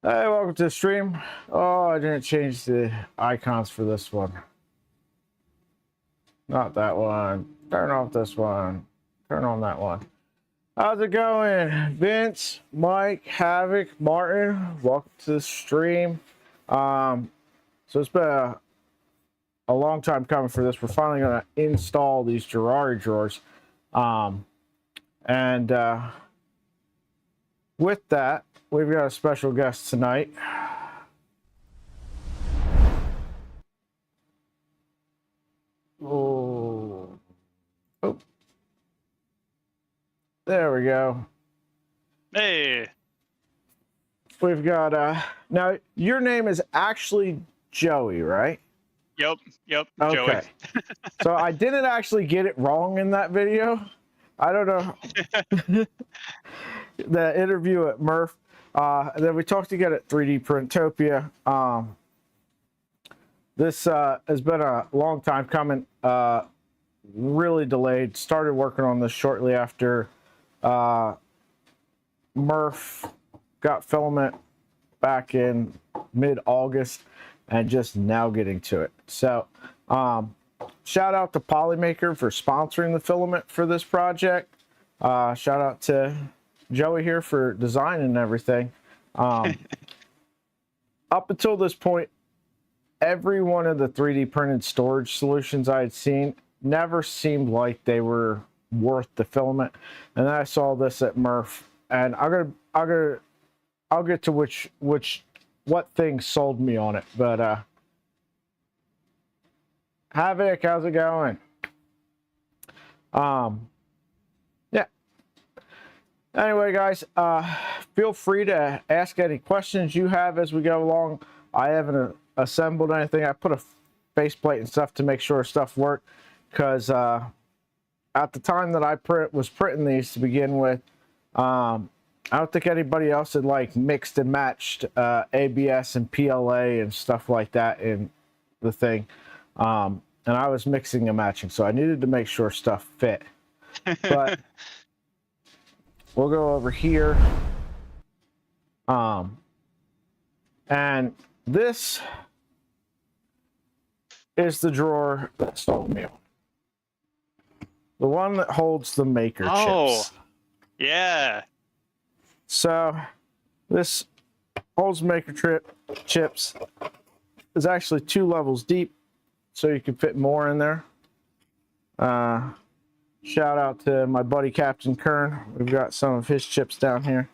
Hey, welcome to the stream. Oh, I didn't change the icons for this one. Not that one. Turn off this one. Turn on that one. How's it going? Vince, Mike, Havoc, Martin, welcome to the stream. So it's been a long time coming for this. We're finally going to install these Gerari drawers. With that, we've got a special guest tonight. Oh, there we go. Hey. We've got now your name is actually Joey, right? Yep. Okay. Joey. So I didn't actually get it wrong in that video. I don't know. The interview at Murph. And then we talked again at 3D Printopia. This has been a long time coming. Really delayed. Started working on this shortly after Murph got filament back in mid-August and just now getting to it. So shout out to Polymaker for sponsoring the filament for this project. Shout out to Joey here for designing and everything. Up until this point, every one of the 3D printed storage solutions I had seen never seemed like they were worth the filament. And then I saw this at Murph, and I'll get to what thing sold me on it. But Havoc, how's it going? Yeah. Anyway, guys, feel free to ask any questions you have as we go along. I haven't assembled anything. I put a faceplate and stuff to make sure stuff worked, because at the time that I was printing these to begin with, I don't think anybody else had like mixed and matched ABS and PLA and stuff like that in the thing. And I was mixing and matching, so I needed to make sure stuff fit. But we'll go over here. And this is the drawer that sold me. The one that holds the maker chips. Yeah. So this holds maker chips. Is actually 2 levels deep, so you can fit more in there. Shout out to my buddy Captain Kern. We've got some of his chips down here,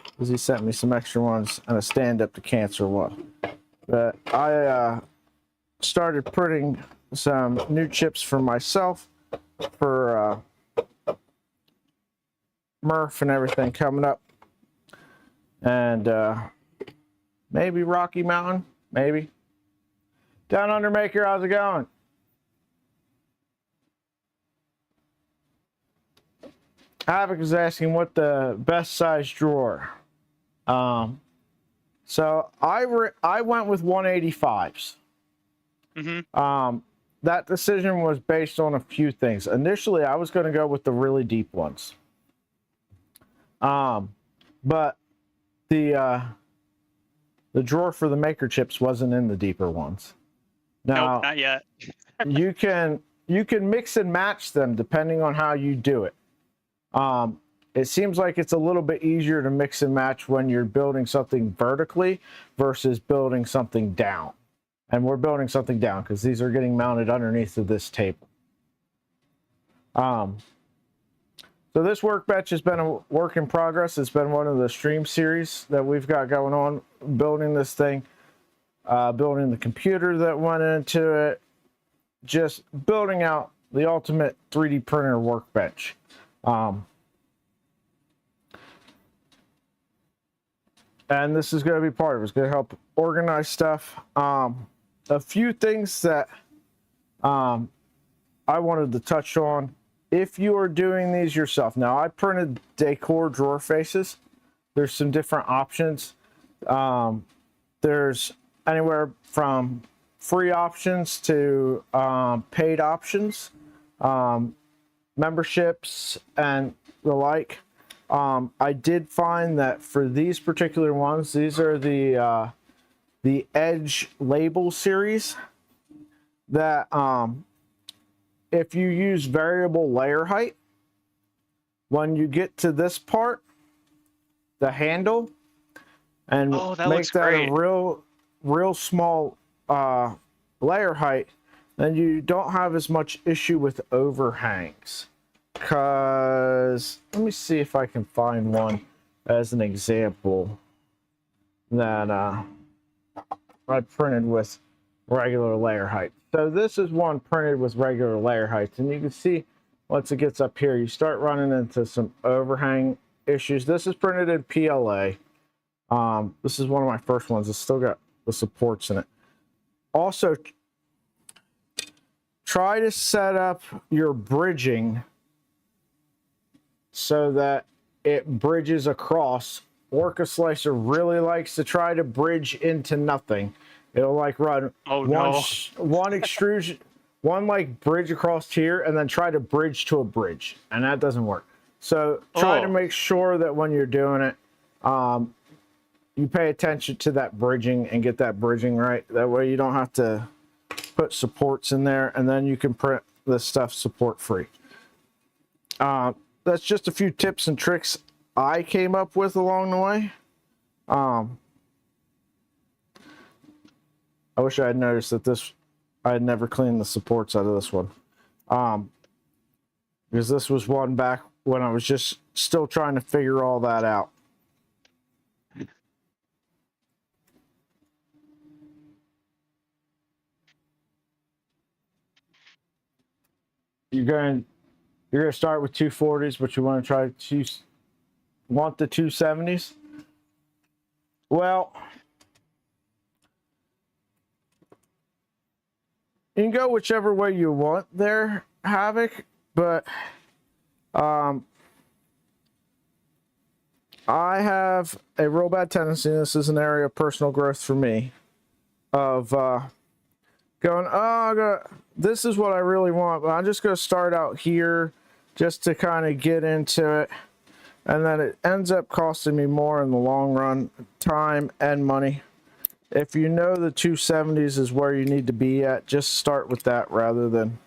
because he sent me some extra ones and a stand-up to cancer one. But I started printing some new chips for myself for Murph and everything coming up. And maybe Rocky Mountain, maybe. Down Under Maker, how's it going? Havoc is asking what the best size drawer. So I went with 185s. That decision was based on a few things. Initially, I was going to go with the really deep ones. But the drawer for the maker chips wasn't in the deeper ones. Now, nope, not yet. you can mix and match them depending on how you do it. It seems like it's a little bit easier to mix and match when you're building something vertically versus building something down. And we're building something down because these are getting mounted underneath of this table. So this workbench has been a work in progress. It's been one of the stream series that we've got going on, building this thing, building the computer that went into it, just building out the ultimate 3D printer workbench. And this is going to be part of it. It's going to help organize stuff. A few things that I wanted to touch on. If you are doing these yourself, now I printed decor drawer faces. There's some different options. There's anywhere from free options to paid options, memberships and the like. I did find that for these particular ones, these are the Edge label series that if you use variable layer height, when you get to this part, the handle, and Oh, that looks make that a great. real small layer height, then you don't have as much issue with overhangs. Cause let me see if I can find one as an example that I printed with regular layer height. So this is one printed with regular layer heights, and you can see once it gets up here, you start running into some overhang issues. This is printed in PLA. This is one of my first ones. It's still got the supports in it. Also, try to set up your bridging so that it bridges across. Orca Slicer really likes to try to bridge into nothing. It'll like run one extrusion, one like bridge across here, and then try to bridge to a bridge, and that doesn't work. So try to make sure that when you're doing it, you pay attention to that bridging and get that bridging right. That way you don't have to put supports in there, and then you can print this stuff support free. That's just a few tips and tricks I came up with along the way. I wish I had noticed that I had never cleaned the supports out of this one. Because this was one back when I was just still trying to figure all that out. You're gonna start with 240s, but you want to try want the 270s? Well, you can go whichever way you want there, Havoc, but I have a real bad tendency, and this is an area of personal growth for me, of going, this is what I really want, but I'm just going to start out here just to kind of get into it, and then it ends up costing me more in the long run, time and money. If you know the 270s is where you need to be at, just start with that rather than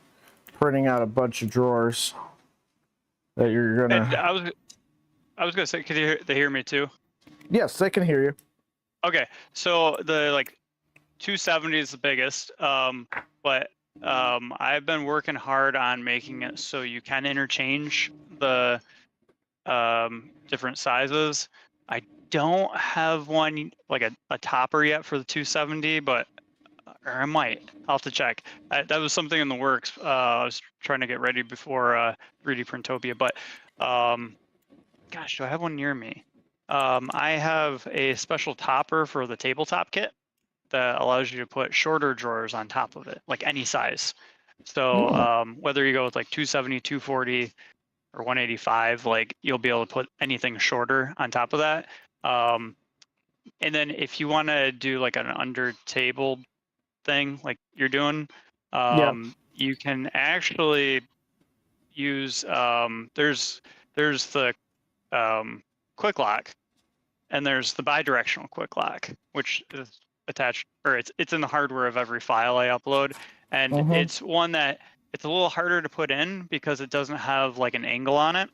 printing out a bunch of drawers that you're gonna. And I was gonna say, they hear me too? Yes, they can hear you. Okay, so the 270 is the biggest, but I've been working hard on making it so you can interchange the different sizes. I don't have one like a topper yet for the 270, but or I might. I'll have to check. That was something in the works. I was trying to get ready before 3D Printopia, but gosh, do I have one near me? I have a special topper for the tabletop kit that allows you to put shorter drawers on top of it, like any size. So whether you go with like 270, 240, or 185, like you'll be able to put anything shorter on top of that. And then if you want to do like an under table thing like you're doing, you can actually use there's the quick lock, and there's the bi-directional quick lock, which is attached, or it's in the hardware of every file I upload, and it's one that it's a little harder to put in because it doesn't have like an angle on it,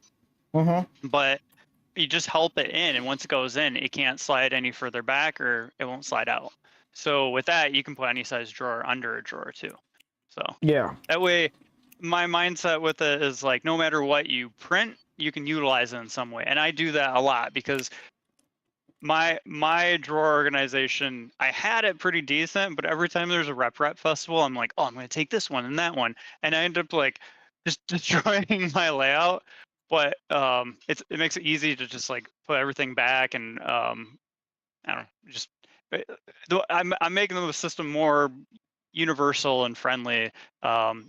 but you just help it in, and once it goes in, it can't slide any further back or it won't slide out. So with that, you can put any size drawer under a drawer too. So that way, my mindset with it is like, no matter what you print, you can utilize it in some way. And I do that a lot because my drawer organization, I had it pretty decent, but every time there's a rep festival, I'm like, oh, I'm going to take this one and that one. And I end up like just destroying my layout. But it makes it easy to just like put everything back, and I don't know, just I'm making the system more universal and friendly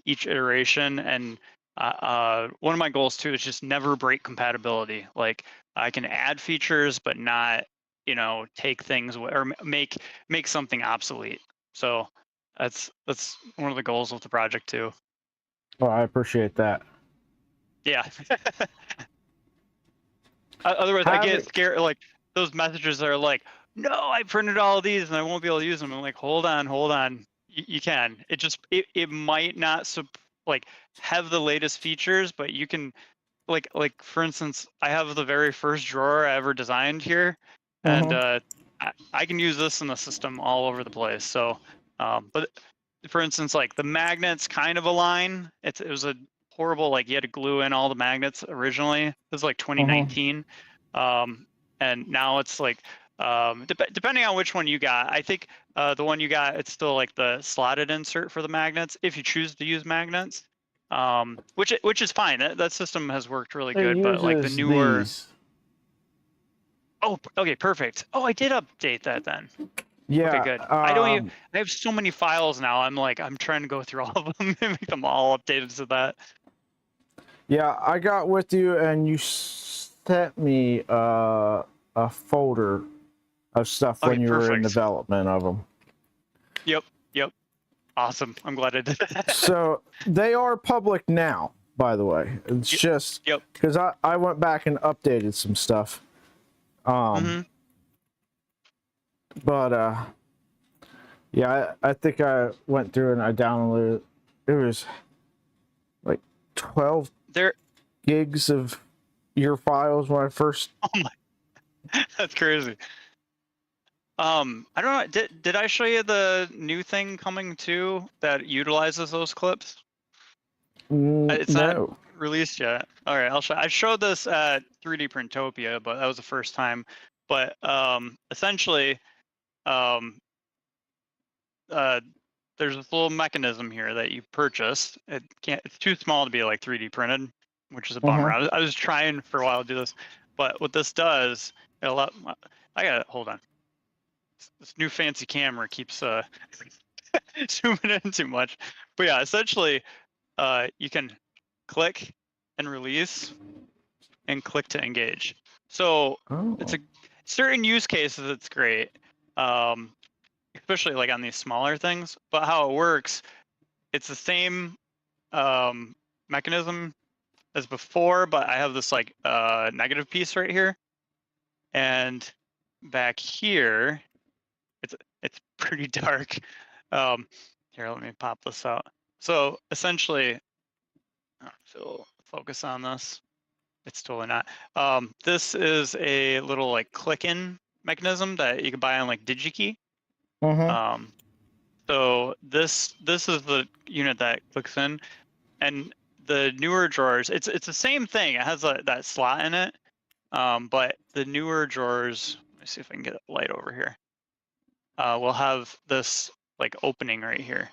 each iteration. And one of my goals too is just never break compatibility. Like I can add features, but not, take things or make something obsolete. So that's one of the goals of the project too. Well, I appreciate that. Yeah. Otherwise, I get Having, scared. Like those messages are like, "No, I printed all of these and I won't be able to use them." I'm like, "Hold on, hold on. You can. It might not like have the latest features, but you can like for instance, I have the very first drawer I ever designed here, and mhm, I can use this in the system all over the place. So, but for instance, like the magnets kind of align. It was a horrible, like you had to glue in all the magnets originally. It was like mhm, 2019, um, and now it's like depending on which one you got. I think the one you got, it's still like the slotted insert for the magnets if you choose to use magnets, which is fine. That system has worked really it good. But like the uses newer, these. oh, okay, perfect. Oh, I did update that then. Okay, Yeah, good. I don't even, I have so many files now. I'm like, I'm trying to go through all of them and make them all updated to that. yeah, I got with you and you sent me a folder of stuff Okay, when you were in perfect. development of them. Yep, yep. Awesome. I'm glad I did that. So they are public now, by the way. It's Yep, just yep. because I went back and updated some stuff. Mm-hmm. But yeah, I think I went through and I downloaded. It was like 12 There. gigs of your files when I first. Oh my, that's crazy. I don't know. Did I show you the new thing coming too that utilizes those clips? It's not No. released yet. All right, I'll show. I showed this at 3D Printopia, but that was the first time. But essentially, um, uh, there's this little mechanism here that you purchased. It can't. It's too small to be like 3D printed, which is a bummer. Mm-hmm. I was trying for a while to do this, but what this does, it allow. I gotta hold on. This new fancy camera keeps zooming in too much. But yeah, essentially, you can click and release and click to engage. So it's Oh. a certain use cases. It's great, especially like on these smaller things. But how it works, it's the same mechanism as before, but I have this like negative piece right here, and back here, it's pretty dark. Um, Here, let me pop this out. So essentially, so focus on this. It's totally not. This is a little like click-in mechanism that you can buy on like DigiKey. Mm-hmm. Um, so this is the unit that clicks in, and the newer drawers, it's the same thing. It has that slot in it, but the newer drawers. Let me see if I can get light over here. Will have this like opening right here.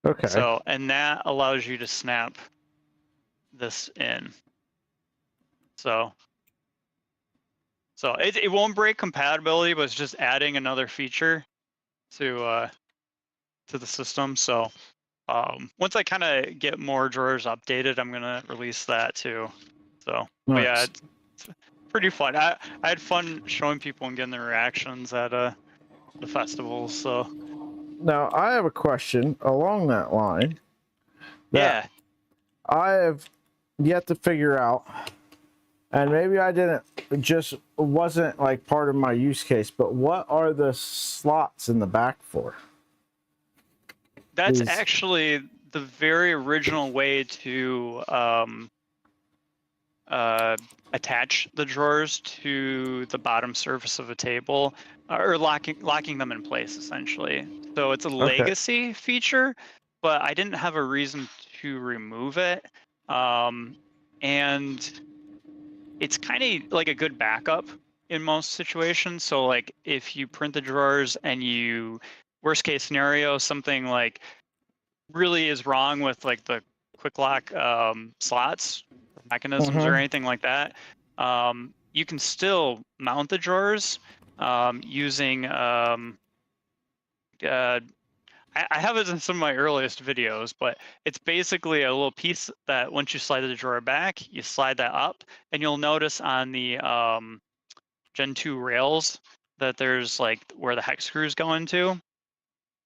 Okay. So, and that allows you to snap this in. So it won't break compatibility, but it's just adding another feature to the system. So once I kind of get more drawers updated, I'm gonna release that too. So, but yeah, Nice. it's pretty fun. I had fun showing people and getting their reactions at the festivals. So Now I have a question along that line that yeah, I have yet to figure out, and maybe I didn't, it just wasn't like part of my use case. But what are the slots in the back for? that's Is actually the very original way to attach the drawers to the bottom surface of a table, or locking them in place essentially. So it's a okay. legacy feature, but I didn't have a reason to remove it. And it's kind of like a good backup in most situations. So like if you print the drawers and worst case scenario, something like really is wrong with like the quick lock slots, mechanisms, or Mm-hmm. anything like that, you can still mount the drawers using. I have it in some of my earliest videos, but it's basically a little piece that once you slide the drawer back, you slide that up, and you'll notice on the Gen 2 rails that there's like where the hex screws go into.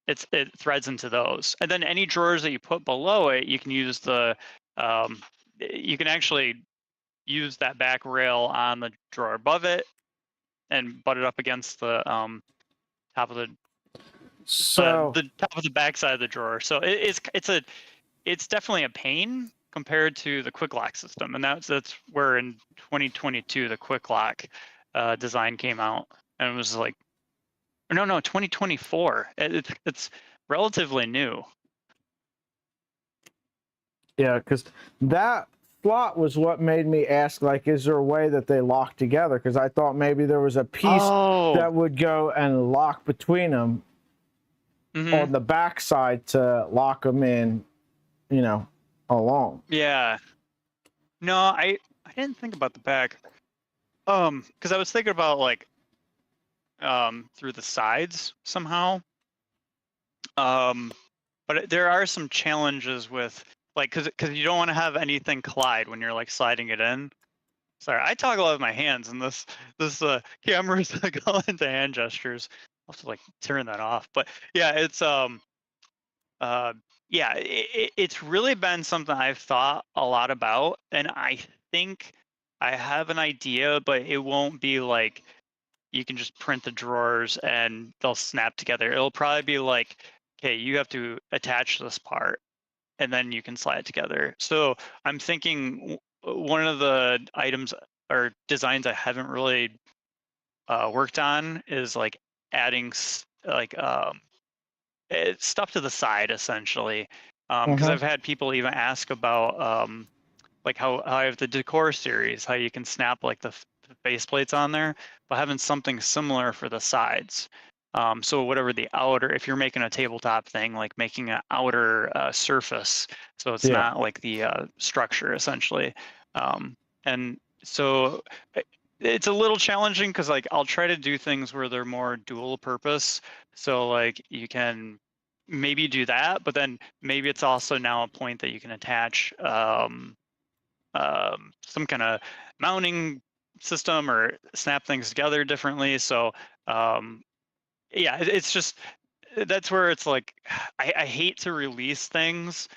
It threads into those, and then any drawers that you put below it, you can use the you can actually use that back rail on the drawer above it and butt it up against the top of So the top of the back side of the drawer. So it's definitely a pain compared to the quick lock system, and that's where in 2022 the quick lock design came out, and it was like, no, 2024. It's relatively new. yeah, because that slot was what made me ask, like, is there a way that they lock together? Because I thought maybe there was a piece Oh, that would go and lock between them on the back side to lock them in, you know, along. yeah. No, I didn't think about the back. Because I was thinking about like through the sides somehow. But there are some challenges with like because you don't want to have anything collide when you're like sliding it in. Sorry, I talk a lot with my hands, and this camera is like all into hand gestures. I'll have to like turn that off. But yeah, uh yeah, it's really been something I've thought a lot about, and I think I have an idea, but it won't be like you can just print the drawers and they'll snap together. It'll probably be like, okay, you have to attach this part and then you can slide it together. So I'm thinking one of the items or designs I haven't really worked on is like adding stuff to the side essentially. Because I've had people even ask about like how I have the decor series, how you can snap like the base plates on there, but having something similar for the sides. So whatever the outer, if you're making a tabletop thing, like making an outer surface, so it's Yeah. not like the structure essentially. And so it's a little challenging because like I'll try to do things where they're more dual purpose. So like you can maybe do that, but then maybe it's also now a point that you can attach some kind of mounting system or snap things together differently. So yeah, it's just that's where it's like I hate to release things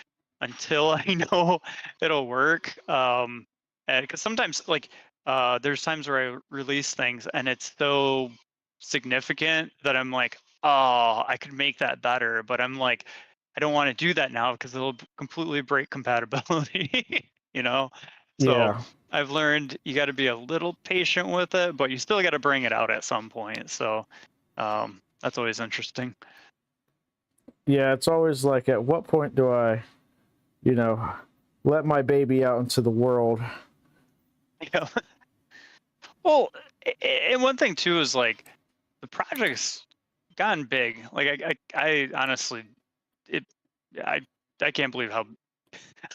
until I know it'll work. Because sometimes like there's times where I release things and it's so significant that I'm like, oh, I could make that better, but I'm like, I don't want to do that now because it'll completely break compatibility, you know? So Yeah. I've learned you got to be a little patient with it, but you still got to bring it out at some point. So that's always interesting. Yeah, it's always like, at what point do I, let my baby out into the world? Yeah. Well, and one thing too is like the project's gotten big. Like I honestly, it, I, I can't believe how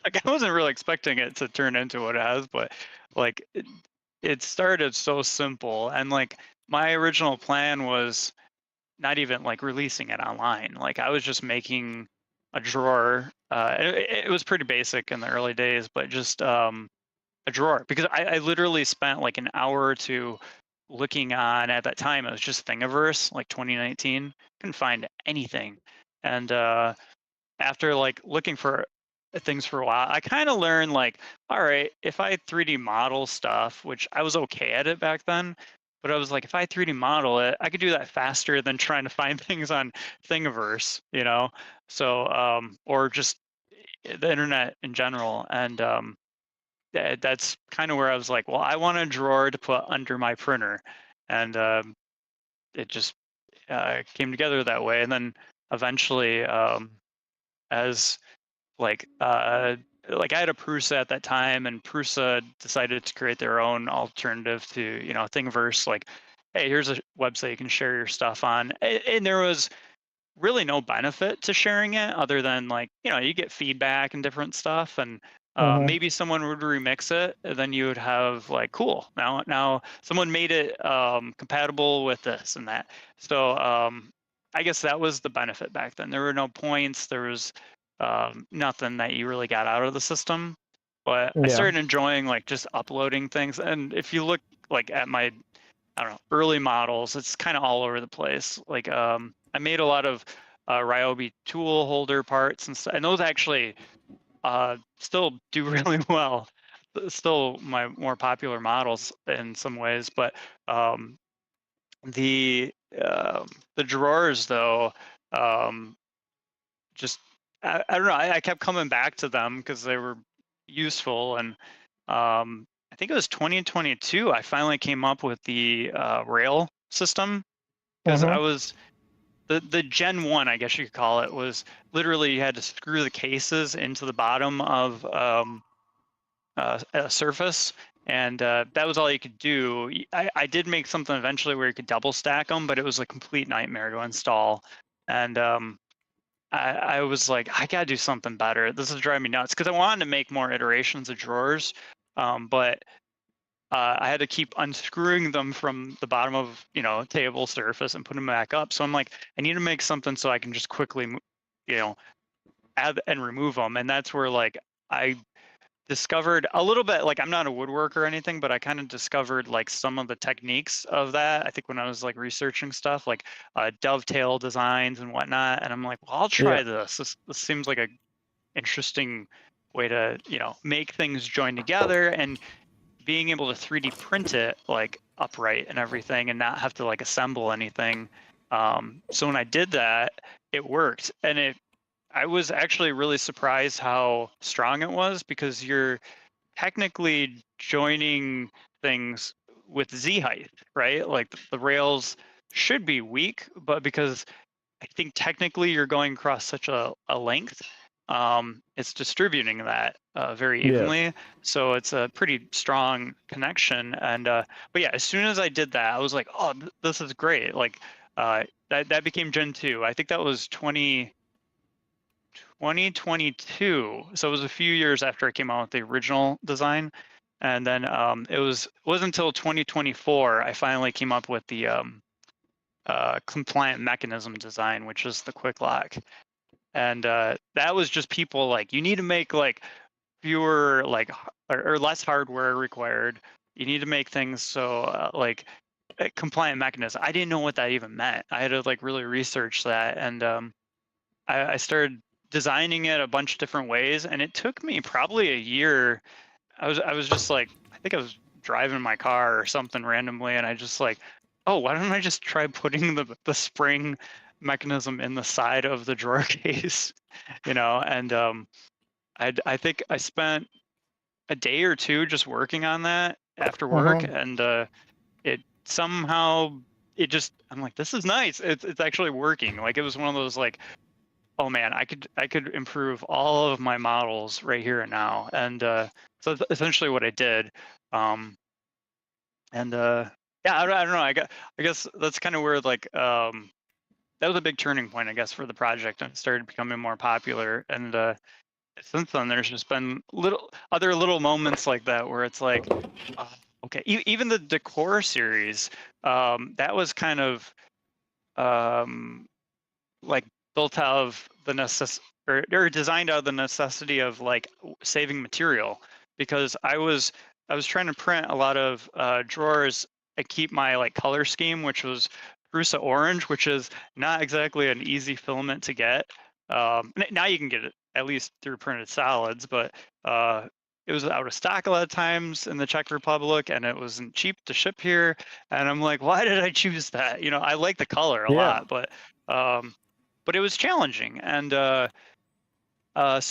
like I wasn't really expecting it to turn into what it has, but like it started so simple, and like my original plan was not even like releasing it online. Like I was just making a drawer. It was pretty basic in the early days, but just a drawer because I literally spent like an hour or two looking on at that time. It was just Thingiverse, like 2019. Couldn't find anything, and after like looking for things for a while, I kind of learned like, all right, if I 3D model stuff, which I was okay at it back then, but I was like, if I 3D model it, I could do that faster than trying to find things on Thingiverse, you know? So, or just the internet in general. And that's kind of where I was like, well, I want a drawer to put under my printer. And it just came together that way. And then eventually, as like I had a Prusa at that time, and Prusa decided to create their own alternative to Thingiverse. Like, hey, here's a website you can share your stuff on, and there was really no benefit to sharing it other than like you get feedback and different stuff, and Mm-hmm. maybe someone would remix it, and then you would have like cool now someone made it compatible with this and that. So I guess that was the benefit back then. There were no points. There was nothing that you really got out of the system. But I Yeah. started enjoying like just uploading things. And if you look like at my, I don't know, early models, it's kind of all over the place. Like I made a lot of Ryobi tool holder parts and stuff, and those actually still do really well. still my more popular models in some ways, but um, the the drawers though, um, just I don't know. I kept coming back to them because they were useful, and I think it was 2022. I finally came up with the rail system because I Mm-hmm. was the Gen 1, I guess you could call it, was literally you had to screw the cases into the bottom of a surface, and that was all you could do. I did make something eventually where you could double stack them, but it was a complete nightmare to install. And I was like, I gotta do something better. This is driving me nuts because I wanted to make more iterations of drawers, but I had to keep unscrewing them from the bottom of table surface and put them back up. So I'm like, I need to make something so I can just quickly, you know, add and remove them. And that's where like I discovered a little bit, like I'm not a woodworker or anything, but I kind of discovered like some of the techniques of that. I think when I was like researching stuff like dovetail designs and whatnot, and I'm like, well, I'll Yeah. try this. This seems like a interesting way to make things join together, and being able to 3D print it like upright and everything, and not have to like assemble anything. So when I did that, it worked, and I was actually really surprised how strong it was because you're technically joining things with Z height, right? Like the rails should be weak, but because I think technically you're going across such a length, it's distributing that very Yeah. evenly. So it's a pretty strong connection. And but yeah, as soon as I did that, I was like, oh, this is great. Like that became Gen 2. I think that was 2022. So it was a few years after I came out with the original design. And then wasn't until 2024 I finally came up with the compliant mechanism design, which is the quick lock. And that was just people like, you need to make like fewer like or less hardware required. You need to make things so like a compliant mechanism. I didn't know what that even meant. I had to like really research that, and I started designing it a bunch of different ways, and it took me probably a year. I was just like, I think I was driving my car or something randomly, and I just like, oh, why don't I just try putting the spring mechanism in the side of the drawer case, And I think I spent a day or two just working on that after work, Mm-hmm. and it somehow it just I'm like, this is nice. It's actually working. Like it was one of those like, oh man, I could improve all of my models right here and now. And so that's essentially what I did. Um, and yeah, I don't know. I guess that's kind of where like that was a big turning point, I guess, for the project, and it started becoming more popular. And since then, there's just been little moments like that where it's like, uh, okay, even the decor series, that was kind of um, like built out of the or designed out of the necessity of like saving material, because I was trying to print a lot of drawers and keep my like color scheme, which was Prusa orange, which is not exactly an easy filament to get. Now you can get it at least through printed solids, but it was out of stock a lot of times in the Czech Republic, and it wasn't cheap to ship here. And I'm like, why did I choose that? I like the color a Yeah. lot, um, but it was challenging. And so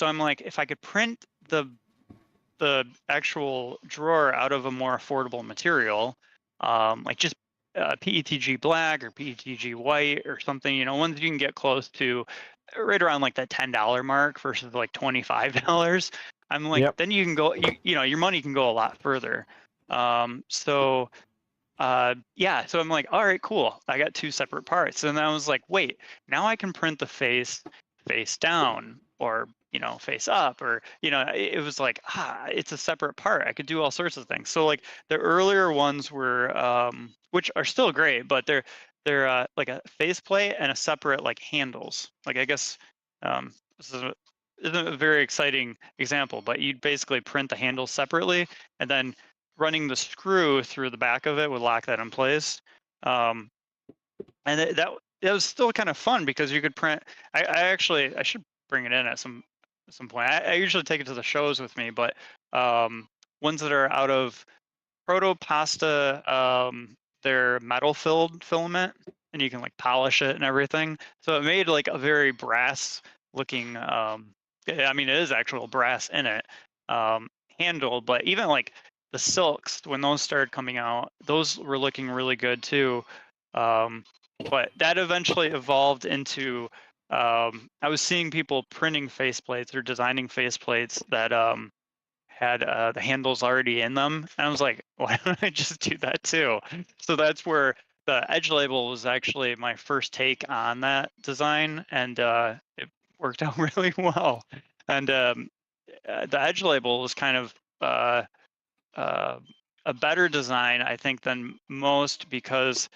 I'm like, if I could print the actual drawer out of a more affordable material, like just PETG black or PETG white or something, ones you can get close to right around like that $10 mark versus like $25. I'm like, Yep. then you can go, your money can go a lot further. So yeah, so I'm like, all right, cool. I got two separate parts. And I was like, wait, now I can print the face down, or face up, or it was like, it's a separate part. I could do all sorts of things. So like the earlier ones were which are still great, but they're like a face plate and a separate like handles. Like I guess this isn't a very exciting example, but you'd basically print the handles separately, and then running the screw through the back of it would lock that in place. Um, and that was still kind of fun because you could print. I should bring it in at some point. I usually take it to the shows with me, but ones that are out of protopasta, they're metal filled filament, and you can like polish it and everything. So it made like a very brass looking, I mean, it is actual brass in it, handle, but even like the silks, when those started coming out, those were looking really good too. But that eventually evolved into, I was seeing people printing faceplates or designing faceplates that, had the handles already in them. And I was like, why don't I just do that too? So that's where the edge label was actually my first take on that design, and it worked out really well. And the edge label was kind of uh, a better design, I think, than most, because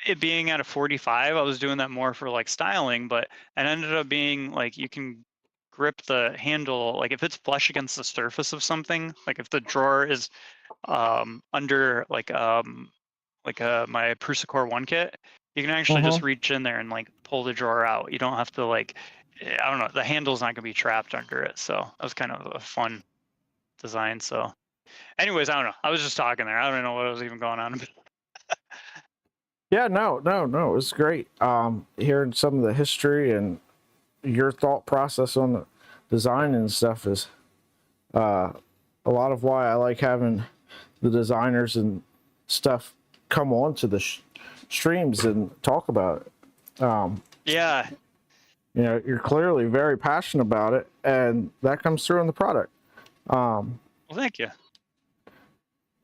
it being at a 45, I was doing that more for like styling, but it ended up being like you can grip the handle, like if it's flush against the surface of something, like if the drawer is under like my Prusacore 1 kit, you can actually just Mm-hmm. reach in there and like pull the drawer out. You don't have to like, I don't know, the handle's not gonna be trapped under it. So that was kind of a fun design. So anyways, I don't know. I was just talking there. I don't know what was even going on. Yeah, no. It was great. Hearing some of the history and your thought process on the design and stuff is a lot of why I like having the designers and stuff come on to the streams and talk about it. Yeah. You know, you're clearly very passionate about it, and that comes through in the product. Well, thank you.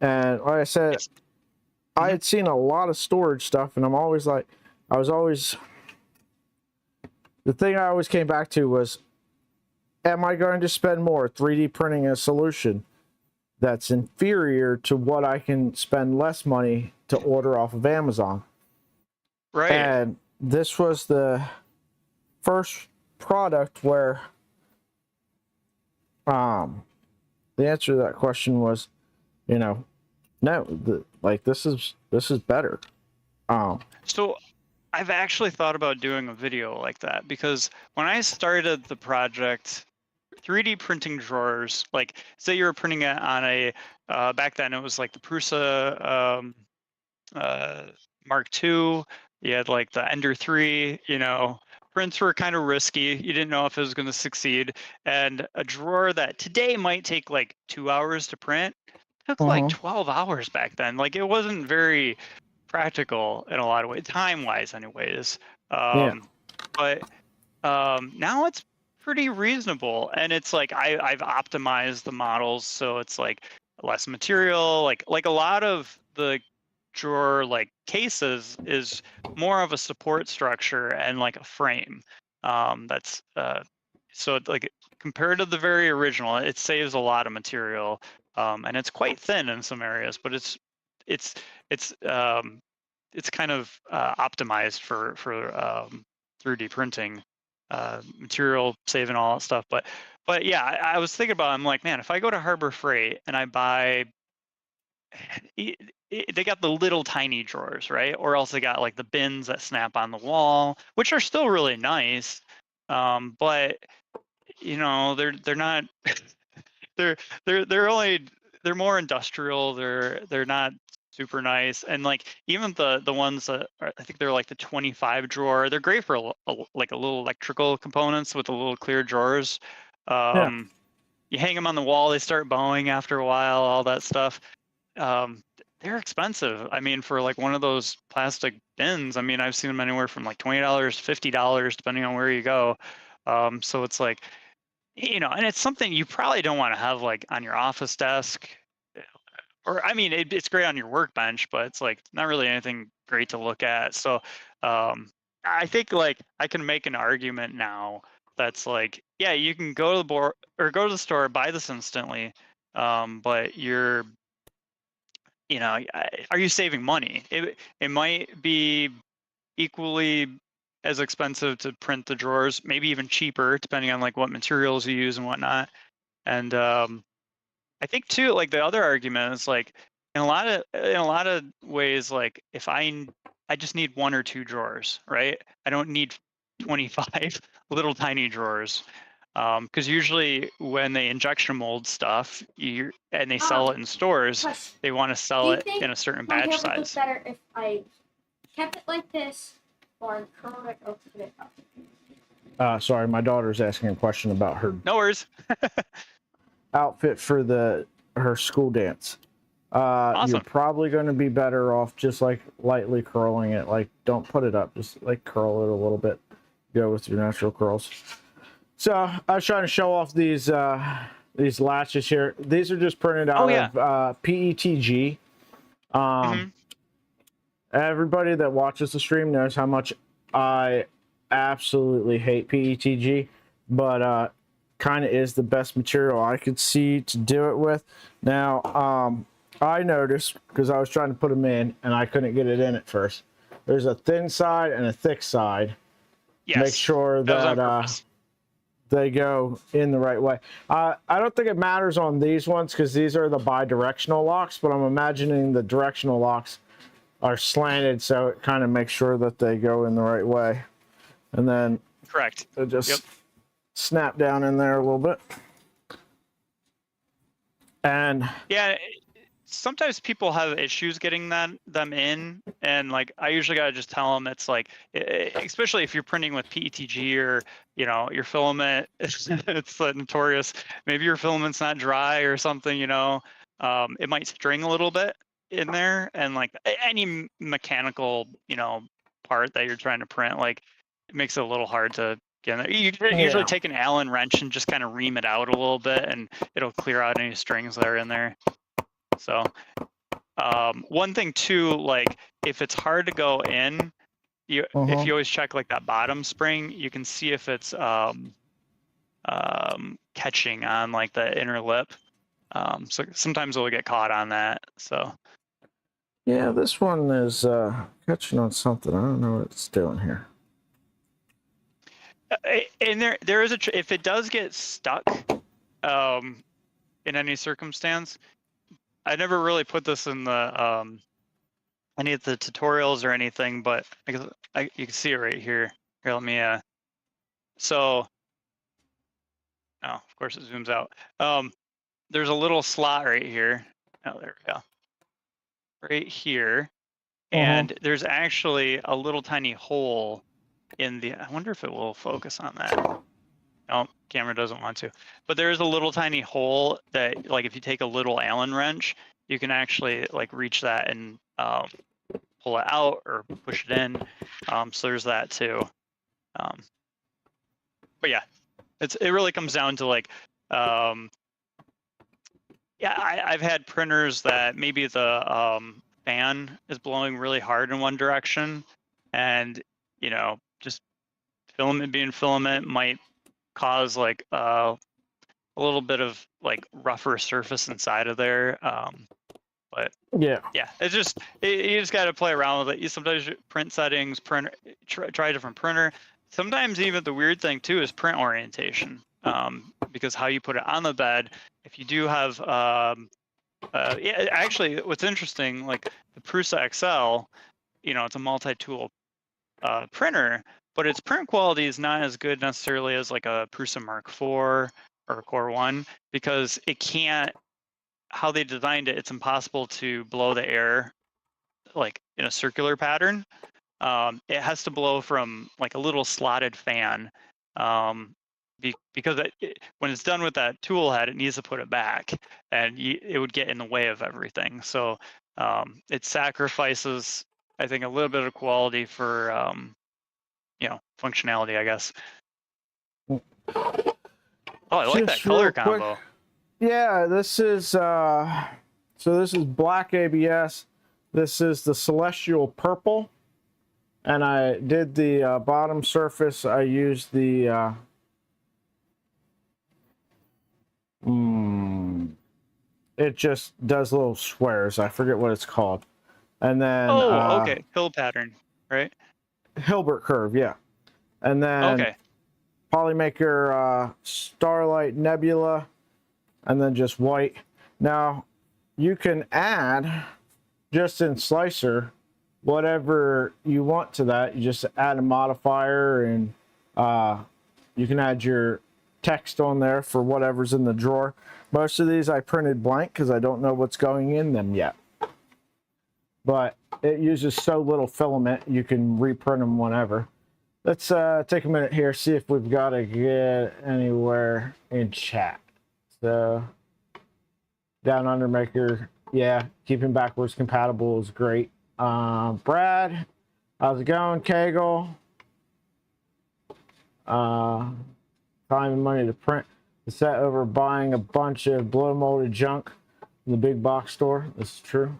And like I said, I had seen a lot of storage stuff, and I'm always like, the thing I always came back to was, am I going to spend more 3D printing a solution that's inferior to what I can spend less money to order off of Amazon? Right. And this was the first product where the answer to that question was, you know, no, this is better. So I've actually thought about doing a video like that, because when I started the project, 3D printing drawers, like say you were printing it on a, back then it was like the Prusa Mark II, you had like the Ender 3, you know, prints were kind of risky. You didn't know if it was going to succeed. And a drawer that today might take like 2 hours to print took like Uh-huh. 12 hours back then. Like it wasn't very practical in a lot of ways, time wise, anyways. Yeah. But now it's pretty reasonable, and it's like I've optimized the models so it's like less material. Like a lot of the drawer like cases is more of a support structure and like a frame. That's so like compared to the very original, it saves a lot of material, and it's quite thin in some areas, but it's it's um, it's kind of optimized for 3D printing, material saving, all that stuff. But yeah, I was thinking about it, I'm like, man, if I go to Harbor Freight and I buy, they got the little tiny drawers, right? Or else they got like the bins that snap on the wall, which are still really nice. But you know, they're not they're they're only, they're more industrial. They're not super nice. And like even the ones that are, I think they're like the 25 drawer, they're great for like a little electrical components with the little clear drawers. Yeah. You hang them on the wall, they start bowing after a while, all that stuff. um, they're expensive. I mean, for like one of those plastic bins, I mean, I've seen them anywhere from like $20, $50, depending on where you go. So it's like, you know, and it's something you probably don't want to have like on your office desk, or I mean, it's great on your workbench, but it's like not really anything great to look at. So I think like I can make an argument now that's like, yeah, you can go to the board or go to the store, buy this instantly, but you're, you know, are you saving money? It might be equally as expensive to print the drawers, maybe even cheaper, depending on like what materials you use and whatnot. And I think too, like the other argument is like in a lot of ways, like if I just need one or two drawers, right? I don't need 25 little tiny drawers. Because usually when they injection mold stuff and they sell it in stores, Question. they want to Do sell you it think in a certain my hair batch would look size. better if I kept it like this or curled it or put it up? Sorry, my daughter's asking a question about her No worries. outfit for her school dance. You're Awesome. probably going to be better off just like lightly curling it. Like, don't put it up, just like curl it a little bit. Go with your natural curls. So I was trying to show off these latches here. These are just printed out of PETG. Mhm. Everybody that watches the stream knows how much I absolutely hate PETG, but kind of is the best material I could see to do it with. Now, I noticed, because I was trying to put them in and I couldn't get it in at first, there's a thin side and a thick side. Yes. Make sure That was on that purpose. they go in the right way. I don't think it matters on these ones because these are the bi-directional locks, but I'm imagining the directional locks are slanted, so it kind of makes sure that they go in the right way. And then Correct. they just snap down in there a little bit. And yeah, sometimes people have issues getting them in, and like I usually gotta just tell them it's like, especially if you're printing with PETG or your filament, it's notorious. Maybe your filament's not dry or something. It might string a little bit in there, and like any mechanical part that you're trying to print, like it makes it a little hard to get in there. You usually take an Allen wrench and just kind of ream it out a little bit, and it'll clear out any strings that are in there. So one thing too, like if it's hard to go in, if you always check like that bottom spring, you can see if it's catching on like the inner lip. So sometimes it'll get caught on that. So yeah, this one is catching on something. I don't know what it's doing here. and there is if it does get stuck in any circumstance, I never really put this in the any of the tutorials or anything, but you can see it right here. Here, let me so oh, of course it zooms out. There's a little slot right here. Oh, there we go. Right here. And there's actually a little tiny hole in the, I wonder if it will focus on that. No, camera doesn't want to. But there is a little tiny hole that, like, if you take a little Allen wrench, you can actually like reach that and pull it out or push it in. So there's that too. But yeah, it really comes down to like, yeah, I've had printers that maybe the fan is blowing really hard in one direction, and just filament being filament might cause like a little bit of like rougher surface inside of there. But yeah, it's just you just got to play around with it. You sometimes print settings, printer, try a different printer. Sometimes even the weird thing too is print orientation, because how you put it on the bed. If you do have yeah, actually, what's interesting, like the Prusa XL, it's a multi-tool printer, but its print quality is not as good necessarily as like a Prusa Mark IV or a Core 1 because it can't. How they designed it, it's impossible to blow the air like in a circular pattern. It has to blow from like a little slotted fan. Because when it's done with that tool head, it needs to put it back, and it would get in the way of everything. So it sacrifices, I think, a little bit of quality for functionality, I guess. Oh, I like that color combo. Yeah, this is so this is black ABS. This is the Celestial Purple, and I did the bottom surface. I used the it just does little squares. I forget what it's called. And then okay, hill pattern, right? Hilbert curve, yeah. And then Polymaker Starlight Nebula, and then just white. Now you can add just in Slicer whatever you want to that. You just add a modifier, and you can add your text on there for whatever's in the drawer. Most of these I printed blank because I don't know what's going in them yet. But it uses so little filament, you can reprint them whenever. Let's take a minute here, see if we've got to get anywhere in chat. So, Down Under Maker, yeah, keeping backwards compatible is great. Brad, how's it going? Kegel, time and money to print the set over buying a bunch of blow molded junk in the big box store. This is true.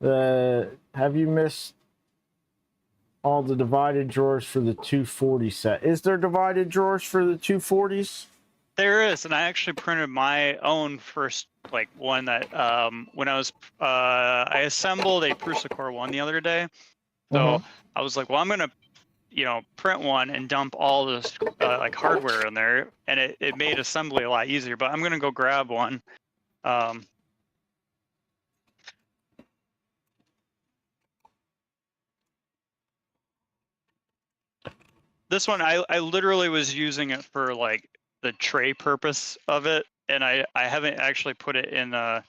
Have you missed all the divided drawers for the 240 set? Is there divided drawers for the 240s? There is, and I actually printed my own first, like, one that when I was I assembled a Prusa Core 1 the other day. So I was like, well, I'm gonna, you know, print one and dump all this like hardware in there, and it made assembly a lot easier. But I'm gonna go grab one. This one, I literally was using it for like the tray purpose of it, and I haven't actually put it in a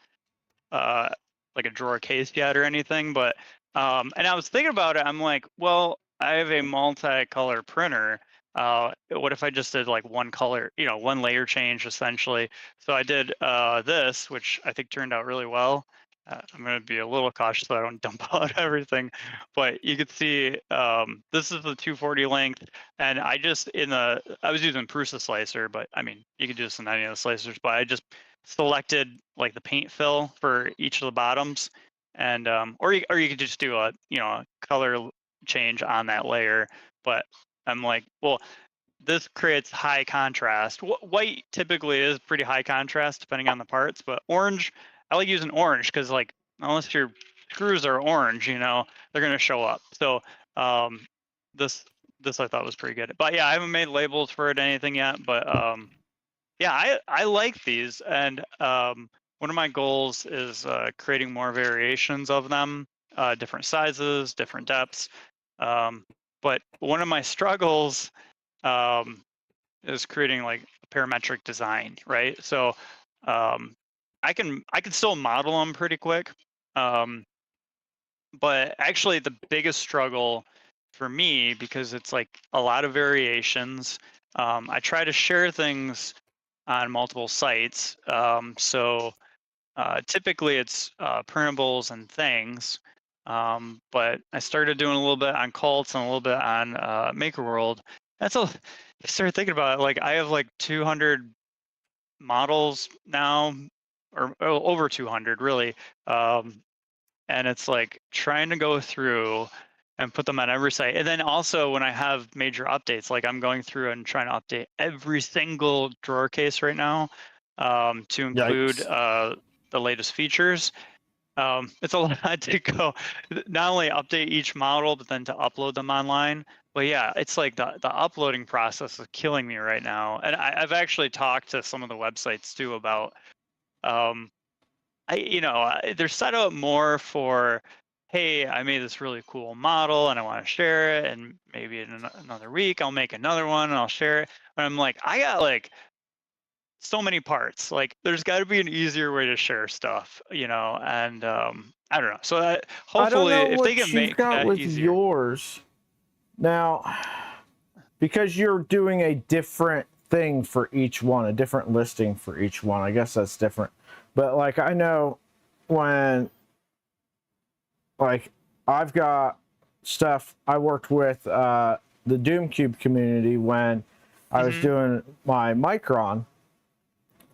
like a drawer case yet or anything. But and I was thinking about it. I'm like, well, I have a multi-color printer. What if I just did like one color, you know, one layer change essentially? So I did this, which I think turned out really well. I'm going to be a little cautious so I don't dump out everything, but you could see this is the 240 length, and I just I was using Prusa slicer, but I mean you could do this in any of the slicers, but I just selected like the paint fill for each of the bottoms, and or you could just do a, you know, a color change on that layer. But I'm like, well, this creates high contrast. White typically is pretty high contrast depending on the parts, but orange, I like using orange because, like, unless your screws are orange, you know, they're gonna show up. So this I thought was pretty good. But yeah, I haven't made labels for it or anything yet. But yeah, I like these, and one of my goals is creating more variations of them, different sizes, different depths. But one of my struggles is creating like a parametric design, right? So I can still model them pretty quick, but actually the biggest struggle for me, because it's like a lot of variations, I try to share things on multiple sites. So typically it's printables and things, but I started doing a little bit on Cults and a little bit on MakerWorld. That's I started thinking about it, like I have like 200 models now, or over 200 really, and it's like trying to go through and put them on every site. And then also when I have major updates, like I'm going through and trying to update every single drawer case right now, to include the latest features. It's a lot to go, not only update each model, but then to upload them online. But yeah, it's like the uploading process is killing me right now. And I've actually talked to some of the websites too about, they're set up more for, hey, I made this really cool model and I want to share it, and maybe in another week I'll make another one and I'll share it. But I'm like, I got like so many parts. Like, there's got to be an easier way to share stuff, you know. And I don't know. So hopefully, if they can make that with easier. Yours now, because you're doing a different thing for each one, a different listing for each one. I guess that's different. But like I know when, like, I've got stuff I worked with the Doom Cube community when I was doing my Micron,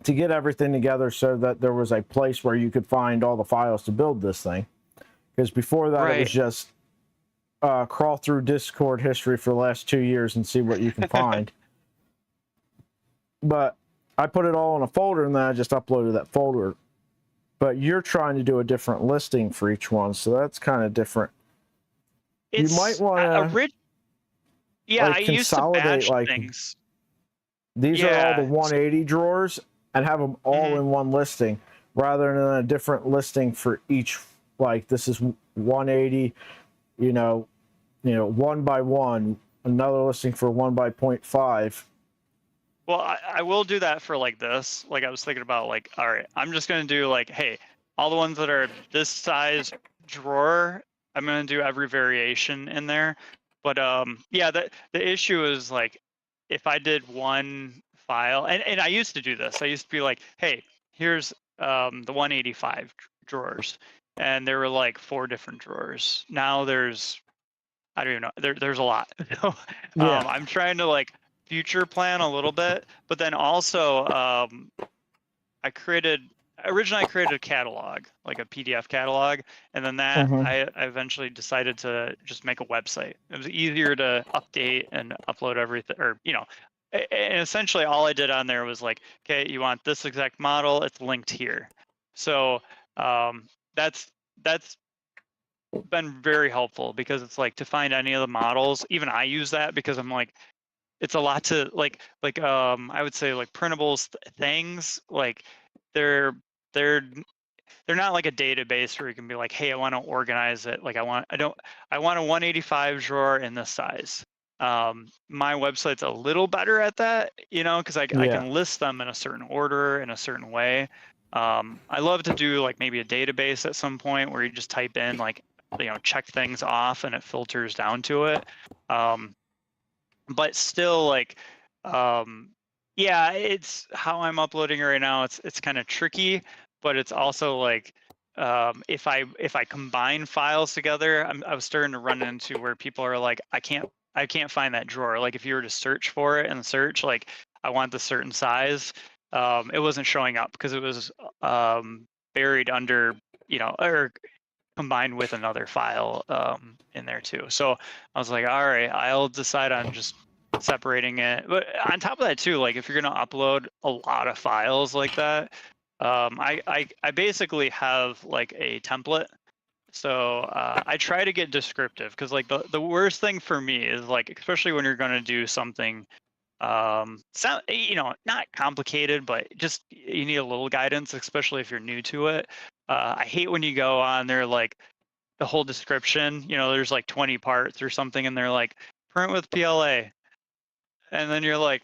to get everything together so that there was a place where you could find all the files to build this thing. Because before that, it was just crawl through Discord history for the last 2 years and see what you can find. But I put it all in a folder and then I just uploaded that folder. But you're trying to do a different listing for each one, so that's kind of different. You might want to I used to batch things. These are all the 180 drawers, and have them all in one listing, rather than a different listing for each. Like, this is 180, you know, one by one, another listing for 1 by 0.5. Well, I will do that for like this. Like I was thinking about like, all right, I'm just gonna do like, hey, all the ones that are this size drawer, I'm gonna do every variation in there. But yeah, the issue is like, if I did one file, and I used to do this. I used to be like, hey, here's the 185 drawers, and there were like 4 different drawers. Now there's, I don't even know. There's a lot. Yeah. I'm trying to like future plan a little bit, but then also I originally I created a catalog, like a PDF catalog, and then that Mhm. I eventually decided to just make a website. It was easier to update and upload everything, or and essentially all I did on there was like, okay, you want this exact model, it's linked here. So that's been very helpful, because it's like to find any of the models, even I use that because I'm like, it's a lot to I would say like printables things, like they're they're they're not like a database where you can be like, hey, I want to organize it, like I want a 185 drawer in this size. My website's a little better at that, because I Yeah. can list them in a certain order, in a certain way. I love to do like maybe a database at some point where you just type in like, check things off and it filters down to it. But still, like, yeah, it's how I'm uploading it right now. It's kind of tricky, but it's also like, if I combine files together, I was starting to run into where people are like, I can't find that drawer. Like if you were to search for it in the search, like I want the certain size, it wasn't showing up because it was buried under, or combined with another file in there too. So I was like, all right, I'll decide on just separating it. But on top of that too, like if you're gonna upload a lot of files like that, I basically have like a template. So I try to get descriptive, because like the worst thing for me is like, especially when you're gonna do something not complicated, but just you need a little guidance, especially if you're new to it. I hate when you go on there, like the whole description, there's like 20 parts or something, and they're like print with PLA, and then you're like,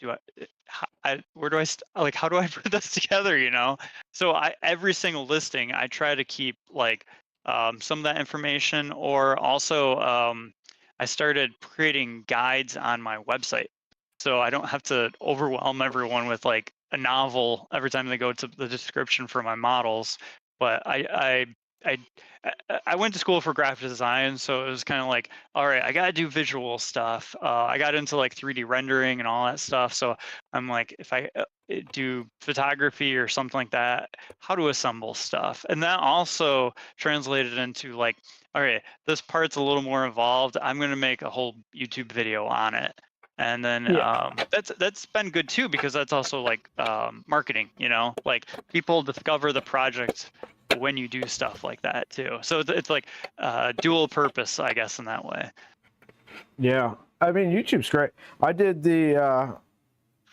where do like, how do I put this together, So every single listing, I try to keep like some of that information, or also I started creating guides on my website, so I don't have to overwhelm everyone with like a novel every time they go to the description for my models. But I I went to school for graphic design, so it was kind of like, all right, I got to do visual stuff. I got into like 3D rendering and all that stuff. So I'm like, if I do photography or something like that, how to assemble stuff. And that also translated into like, all right, this part's a little more involved. I'm going to make a whole YouTube video on it. And then that's been good too, because that's also like marketing, like people discover the project when you do stuff like that too. So it's like dual purpose, I guess, in that way. Yeah. I mean, YouTube's great. I did the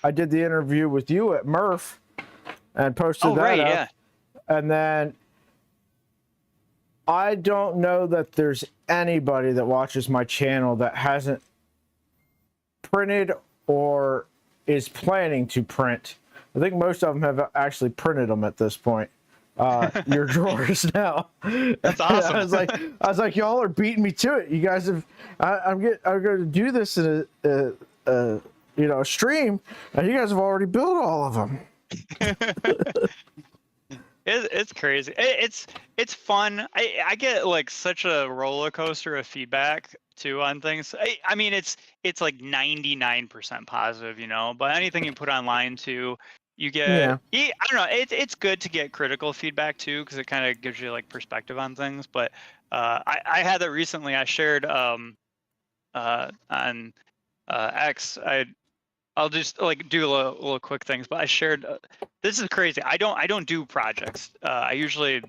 interview with you at Murph and posted that right, up. yeah. And then I don't know that there's anybody that watches my channel that hasn't printed or is planning to print. I think most of them have actually printed them at this point. Your drawers now. That's awesome. I was like, y'all are beating me to it. You guys have. I'm going to do this in a stream, and you guys have already built all of them. It's crazy. It's fun. I get like such a roller coaster of feedback too on things. I mean, it's like 99% positive, but anything you put online too, you get, I don't know, it's good to get critical feedback too, because it kind of gives you like perspective on things. But I had that recently. I shared on X. I'll just like do little quick things, but I shared. This is crazy. I don't do projects. I usually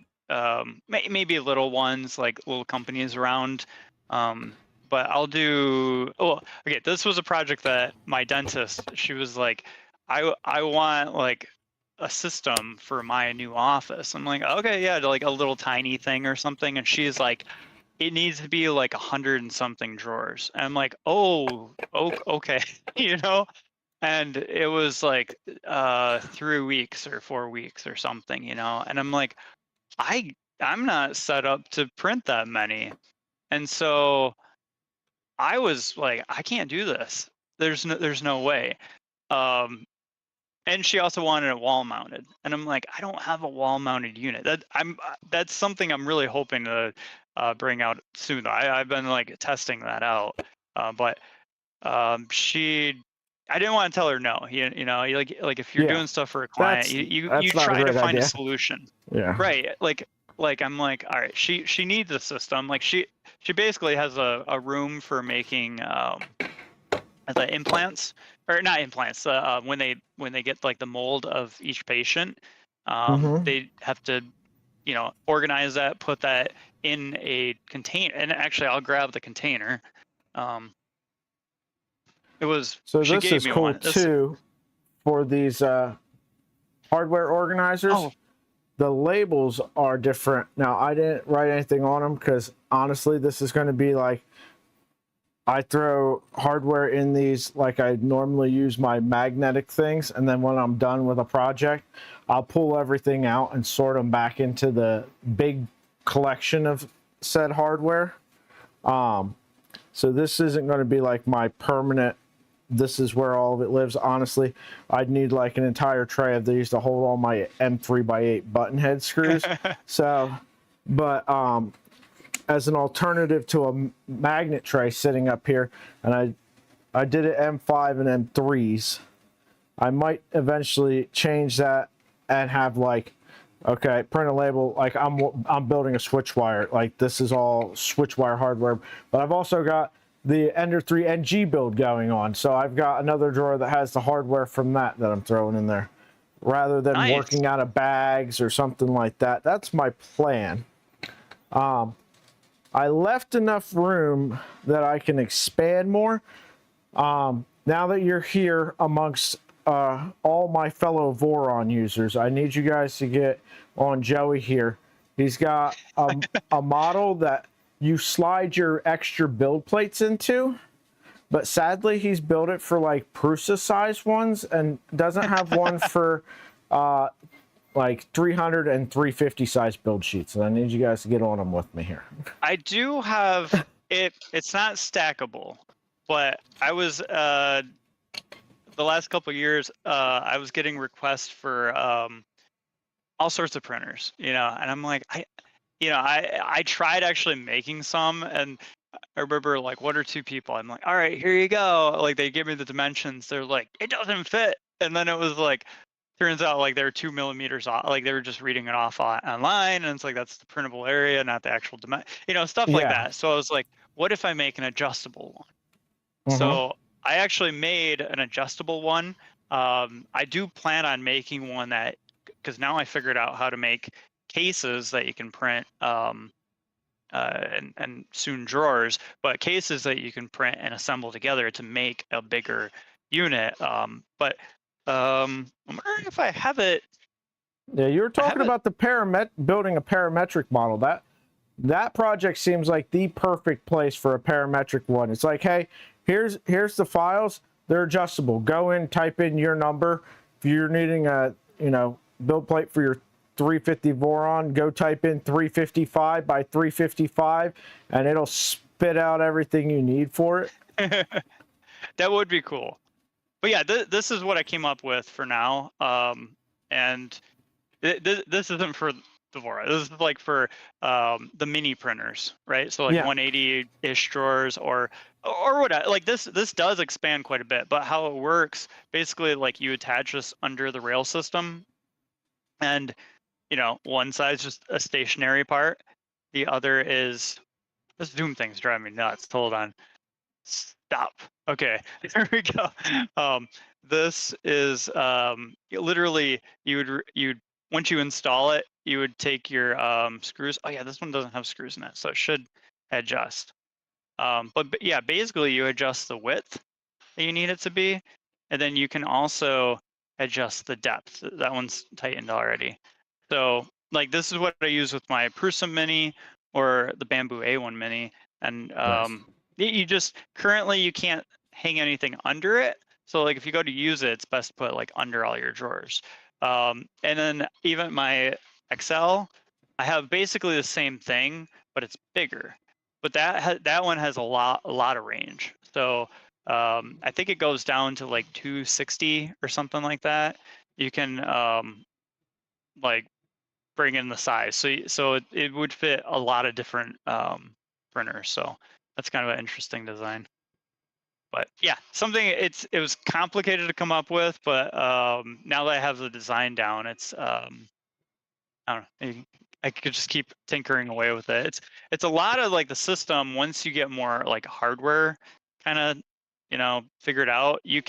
maybe little ones, like little companies around. But I'll do. Oh, okay. This was a project that my dentist. She was like, I want like a system for my new office. I'm like, okay, yeah, like a little tiny thing or something. And she's like, it needs to be like 100 and something drawers. And I'm like, oh, okay, you know? And it was like 3 weeks or 4 weeks or something, you know? And I'm like, I'm not set up to print that many. And so I was like, I can't do this. There's no way. And she also wanted it wall mounted, and I'm like, I don't have a wall mounted unit. That's something I'm really hoping to bring out soon. I've been like testing that out, but I didn't want to tell her no. You know, like if you're Yeah, doing stuff for a client, you that's not a try to great find a idea. solution, Yeah. right? Like I'm like, all right, she needs a system. Like she basically has a room for making the implants, or not implants, when they get like the mold of each patient, Mm-hmm. they have to, you know, organize that, put that in a container. And actually I'll grab the container. It was, So she this gave is me cool one. too for these hardware organizers. Oh, The labels are different. Now, I didn't write anything on them because honestly, this is going to be like, I throw hardware in these like I normally use my magnetic things, and then when I'm done with a project, I'll pull everything out and sort them back into the big collection of said hardware. So this isn't going to be like my permanent, this is where all of it lives. Honestly, I'd need like an entire tray of these to hold all my M3x8 button head screws. So, but as an alternative to a magnet tray sitting up here, and I did it M5 and M3s. I might eventually change that and have like, okay, print a label, like I'm building a switch wire, like this is all switch wire hardware, but I've also got the Ender 3 NG build going on, so I've got another drawer that has the hardware from that I'm throwing in there, rather than nice. working out of bags or something like that. That's my plan. I left enough room that I can expand more. Now that you're here amongst all my fellow Voron users, I need you guys to get on Joey here. He's got a model that you slide your extra build plates into, but sadly he's built it for like Prusa size ones and doesn't have one for like 300 and 350 size build sheets, and I need you guys to get on them with me here. I do have it. It's not stackable, but I was the last couple of years I was getting requests for all sorts of printers, you know, and I'm like, I tried actually making some, and I remember like 1 or 2 people, I'm like, all right, here you go. Like they give me the dimensions. They're like, it doesn't fit. And then it was like, turns out like they're 2 millimeters off. Like they were just reading it off online. And it's like, that's the printable area, not the actual dimension, you know, stuff like that. So I was like, what if I make an adjustable one? So I actually made an adjustable one. I do plan on making one that, because now I figured out how to make cases that you can print, and soon drawers, but cases that you can print and assemble together to make a bigger unit. But I'm wondering if I have it. Yeah, you were talking about the building a parametric model. That project seems like the perfect place for a parametric one. It's like, hey, here's the files. They're adjustable. Go in, type in your number. If you're needing a build plate for your 350 Voron, go type in 355 by 355, and it'll spit out everything you need for it. That would be cool. But yeah, this is what I came up with for now. And this isn't for the Voron. This is like for the mini printers, right? So like 180-ish drawers or whatever. Like this does expand quite a bit, but how it works, basically like you attach this under the rail system, and you know, one side's just a stationary part. The other is, this Zoom thing's driving me nuts. Hold on. Stop. Okay, there we go. This is literally you'd once you install it, you would take your screws. Oh yeah, this one doesn't have screws in it, so it should adjust. But yeah, basically you adjust the width that you need it to be, and then you can also adjust the depth. That one's tightened already. So like this is what I use with my Prusa Mini, or the Bamboo A1 Mini, and Nice. you just currently you can't hang anything under it. So like if you go to use it, it's best to put like under all your drawers. And then even my XL, I have basically the same thing, but it's bigger. But that one has a lot of range. So I think it goes down to like 260 or something like that. You can like bring in the size. So it would fit a lot of different printers. So that's kind of an interesting design. But yeah, something it was complicated to come up with, but now that I have the design down, it's I don't know. I could just keep tinkering away with it. It's a lot of like the system. Once you get more like hardware kind of figured out, you're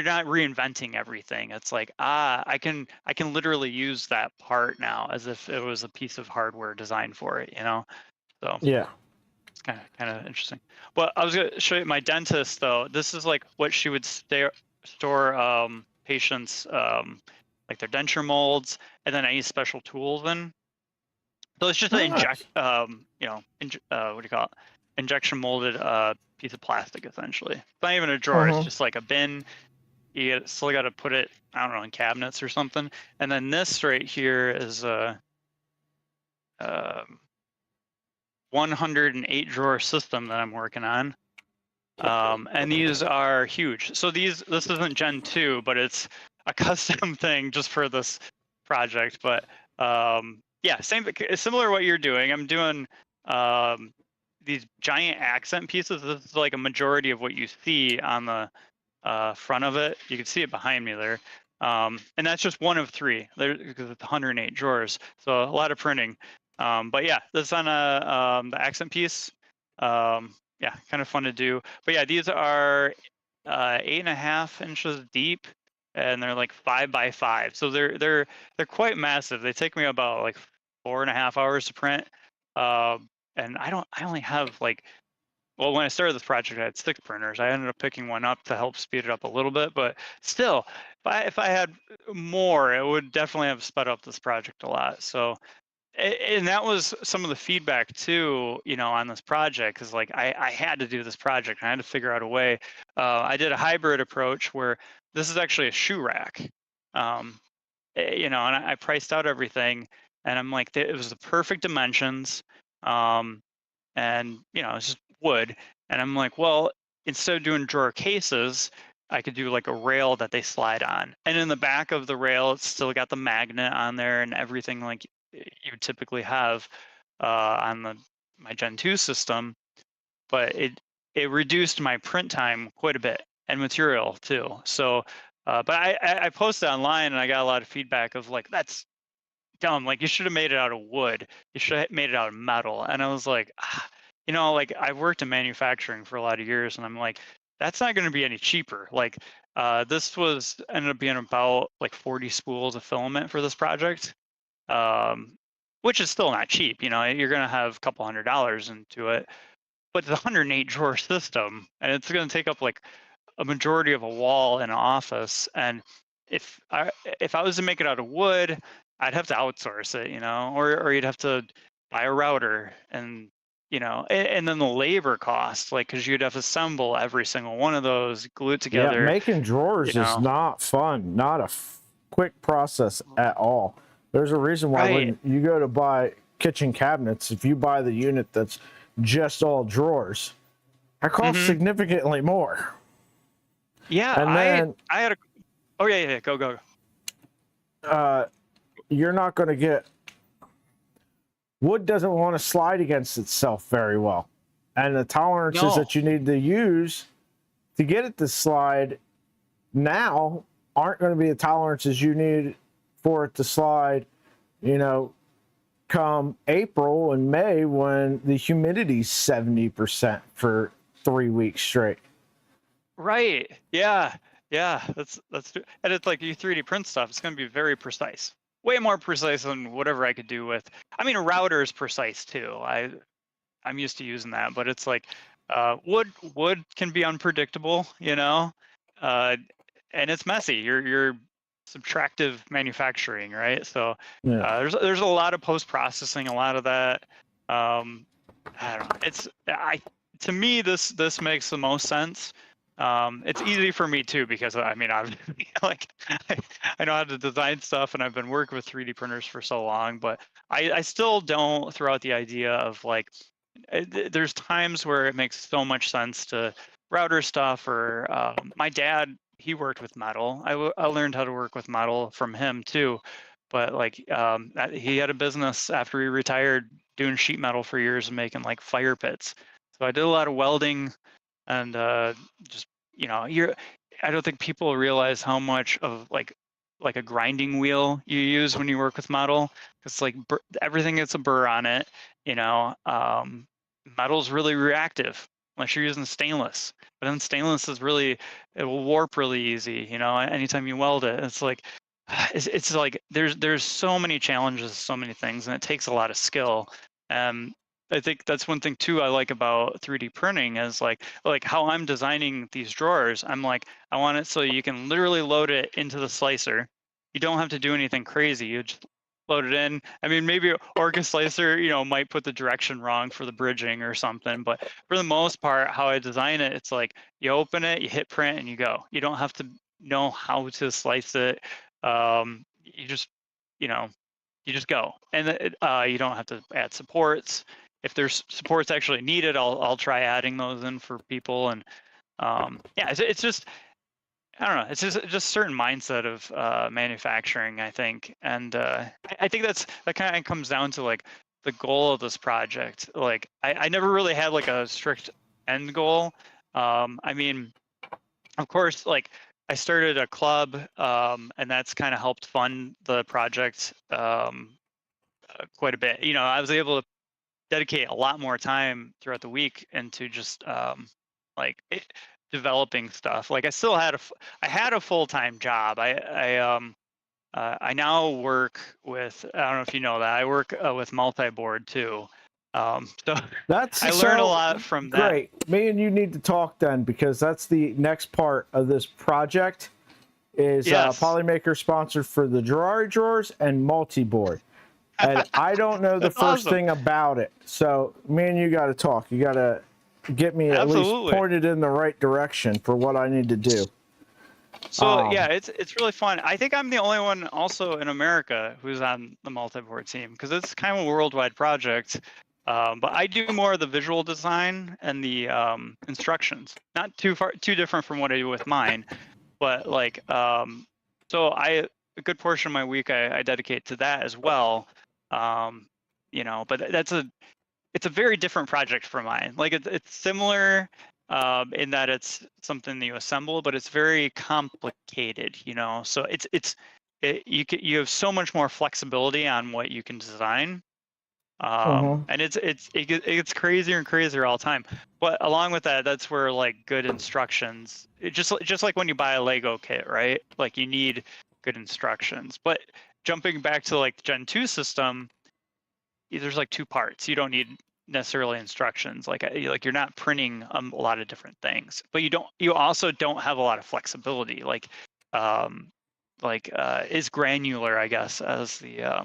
not reinventing everything. It's like I can literally use that part now as if it was a piece of hardware designed for it. So Yeah. it's kind of interesting. Well, I was gonna show you my dentist though. This is like what she would store patients like their denture molds, and then any special tools in. So it's just an Nice. what do you call it? Injection molded piece of plastic essentially. It's not even a drawer. It's Mhm. just like a bin. You still got to put it, I don't know, in cabinets or something. And then this right here is a 108 drawer system that I'm working on. And these are huge. So this isn't Gen 2, but it's a custom thing just for this project. But yeah, similar to what you're doing. I'm doing these giant accent pieces. This is like a majority of what you see on the front of it. You can see it behind me there. And that's just one of three because it's 108 drawers. So a lot of printing. But yeah, this is on the accent piece. Yeah, kind of fun to do. But yeah, these are 8.5 inches deep, and they're like 5 by 5. So they're quite massive. They take me about like 4.5 hours to print. And I only have like, well, when I started this project, I had 6 printers. I ended up picking one up to help speed it up a little bit, but still, if I had more, it would definitely have sped up this project a lot. So, and that was some of the feedback too, on this project, because like I had to do this project. And I had to figure out a way. I did a hybrid approach where this is actually a shoe rack, and I priced out everything, and I'm like, it was the perfect dimensions. And it's just wood, and I'm like, well, instead of doing drawer cases, I could do like a rail that they slide on, and in the back of the rail it's still got the magnet on there and everything like you would typically have on my Gen 2 system. But it reduced my print time quite a bit, and material too. So but I posted online, and I got a lot of feedback of like, that's dumb. Like, you should have made it out of wood. You should have made it out of metal. And I was like, like I've worked in manufacturing for a lot of years, and I'm like, that's not going to be any cheaper. Like, this ended up being about like 40 spools of filament for this project, which is still not cheap. You're going to have a couple $100 into it, but it's a 108 drawer system, and it's going to take up like a majority of a wall in an office. And if I was to make it out of wood, I'd have to outsource it, or you'd have to buy a router, and and then the labor cost, like, because you'd have to assemble every single one of those, glue it Yeah, together. making drawers is not fun. Not a quick process at all. There's a reason why when you go to buy kitchen cabinets, if you buy the unit that's just all drawers, that costs significantly more. Yeah, and then I had a. Oh yeah, go. You're not going to get. Wood doesn't want to slide against itself very well, and the tolerances that you need to use to get it to slide now aren't going to be the tolerances you need for it to slide, come April and May when the humidity's 70% for 3 weeks straight. Right. Yeah. That's and it's like, you 3D print stuff. It's going to be very precise, way more precise than whatever I could do with. I mean, a router is precise too. I'm used to using that, but it's like wood can be unpredictable, and it's messy. You're subtractive manufacturing, right? So Yeah. there's a lot of post processing, a lot of that. I don't know. To me this makes the most sense. It's easy for me too because I mean I've like I know how to design stuff and I've been working with 3D printers for so long, but I still don't throw out the idea of like there's times where it makes so much sense to router stuff or my dad, he worked with metal. I learned how to work with metal from him too, but like he had a business after he retired doing sheet metal for years and making like fire pits. So I did a lot of welding and just I don't think people realize how much of like a grinding wheel you use when you work with metal. It's like everything gets a burr on it. Metal's really reactive unless you're using stainless. But then stainless is it will warp really easy. Anytime you weld it, it's like it's like there's so many challenges, so many things, and it takes a lot of skill. I think that's one thing too I like about 3D printing is like how I'm designing these drawers. I'm like, I want it so you can literally load it into the slicer. You don't have to do anything crazy. You just load it in. I mean, maybe Orca slicer, might put the direction wrong for the bridging or something, but for the most part, how I design it, it's like you open it, you hit print, and you go. You don't have to know how to slice it. You just, you just go, and you don't have to add supports. If there's supports actually needed, I'll try adding those in for people. And yeah, it's just I don't know. It's just a certain mindset of manufacturing, I think, and I think that kind of comes down to like the goal of this project. Like I never really had like a strict end goal. I mean, of course, like I started a club, and that's kind of helped fund the project quite a bit. I was able to dedicate a lot more time throughout the week into just developing stuff. Like I had a full-time job. I now work with, I don't know if you know that, I work with multi-board too. So That's I learned a so lot from that. great. Me and you need to talk then because that's the next part of this project is Yes. Polymaker sponsored for the Gerari drawers and multi-board. And I don't know the That's first awesome. thing about it. So me and you got to talk. You got to get me at least Absolutely. pointed in the right direction for what I need to do. So yeah, it's really fun. I think I'm the only one also in America who's on the multi-board team because it's kind of a worldwide project. But I do more of the visual design and the instructions. Not too different from what I do with mine, but like so a good portion of my week I dedicate to that as well. But it's a very different project from mine. Like it's similar in that it's something that you assemble, but it's very complicated. So you have so much more flexibility on what you can design. And it gets crazier and crazier all the time. But along with that, that's where like good instructions. Just like when you buy a Lego kit, right? Like you need good instructions. But jumping back to like the Gen 2 system, there's like two parts. You don't need necessarily instructions. Like you're not printing a lot of different things, but you also don't have a lot of flexibility. Is granular, I guess, as the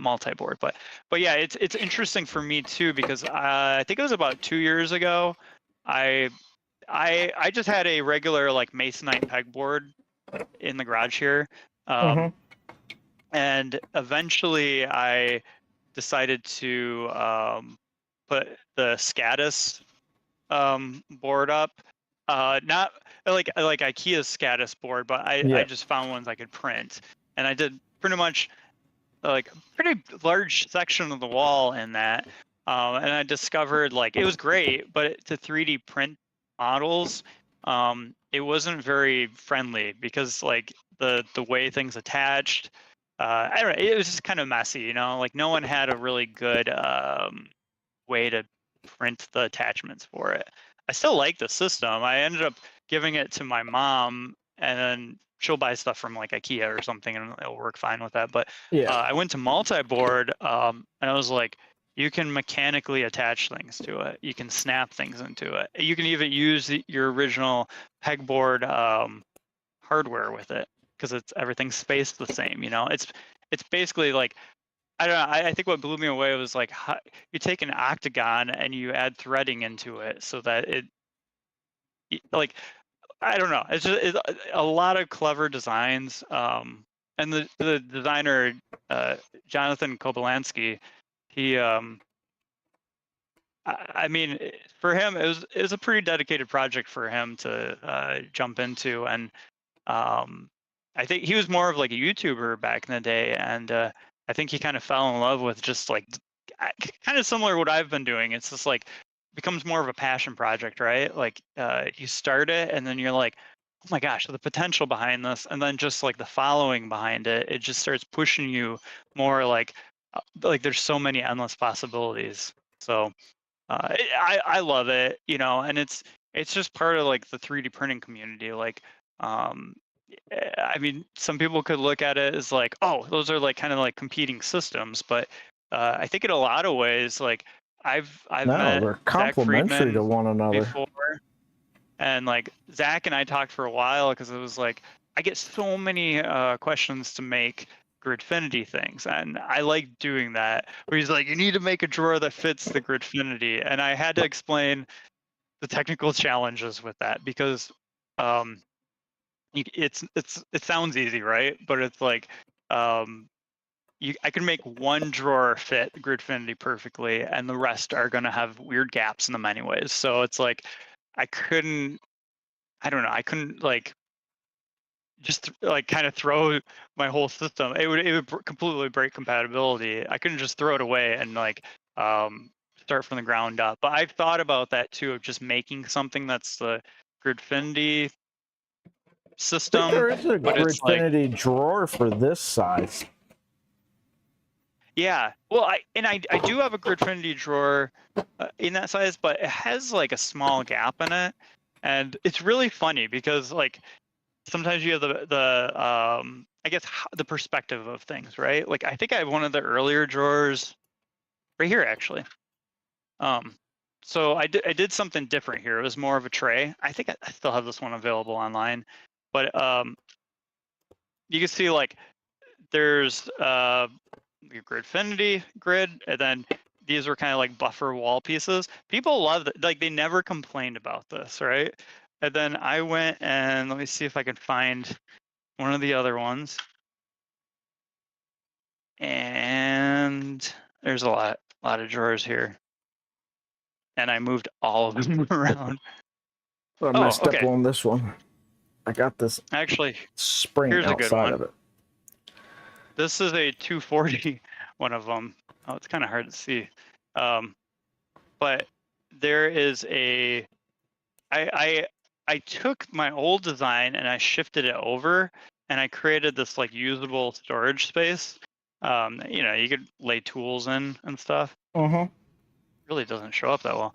multi-board. But yeah, it's interesting for me too because I think it was about 2 years ago. I just had a regular like Masonite pegboard in the garage here, and eventually I decided to put the Scatus board up. Not like IKEA's Scatus board, but I just found ones I could print, and I did pretty much like a pretty large section of the wall in that. And I discovered like it was great, but to 3D print models, it wasn't very friendly because like the way things attached. I don't know. It was just kind of messy, Like no one had a really good way to print the attachments for it. I still like the system. I ended up giving it to my mom, and then she'll buy stuff from like IKEA or something, and it'll work fine with that. But I went to multi-board, and I was like, you can mechanically attach things to it. You can snap things into it. You can even use your original pegboard hardware with it. because it's everything's spaced the same. You know, it's basically like, I don't know. I think what blew me away was like how, you take an octagon and you add threading into it so that like, I don't know. It's just a lot of clever designs. And the designer, Jonathan Kobelansky, he I mean, for him, it was a pretty dedicated project for him to jump into, and I think he was more of like a YouTuber back in the day, and I think he kind of fell in love with just like kind of similar to what I've been doing. It's just like becomes more of a passion project, right? Like you start it, and then you're like, oh my gosh, the potential behind this, and then just like the following behind it, it just starts pushing you more like there's so many endless possibilities. So I love it, you know, and it's just part of like the 3D printing community. Like, um, I mean, some people could look at it as like, oh, those are like kind of like competing systems, but I think in a lot of ways, like I've No, met they're Zach complementary to Friedman one another. before, and like Zach and I talked for a while because it was like I get so many questions to make Gridfinity things, and I like doing that. Where he's like, you need to make a drawer that fits the Gridfinity, and I had to explain the technical challenges with that because it sounds easy, right? But it's like I can make one drawer fit Gridfinity perfectly, and the rest are going to have weird gaps in them anyways. So it's like I couldn't. I don't know. I couldn't like just like kind of throw my whole system. It would completely break compatibility. I couldn't just throw it away and like start from the ground up. But I've thought about that too, of just making something that's the Gridfinity I think system, there is a but it's like, Gridfinity drawer for this size. yeah. Well, I do have a Gridfinity drawer in that size, but it has like a small gap in it, and it's really funny because like sometimes you have the I guess the perspective of things, right? Like I think I have one of the earlier drawers right here actually. So I did something different here. It was more of a tray. I think I still have this one available online, but you can see like there's your Gridfinity grid, and then these are kind of like buffer wall pieces. People love that. Like they never complained about this, right? And then I went and let me see if I can find one of the other ones. And there's a lot of drawers here. And I moved all of them around. I Oh, messed up okay. on this one. I got this Actually, spring here's a good outside one. of it. This is a 240, one of them. Oh, it's kind of hard to see. But there is a, I took my old design and I shifted it over and I created this like usable storage space. You know, you could lay tools in and stuff. Mm-hmm. Really doesn't show up that well.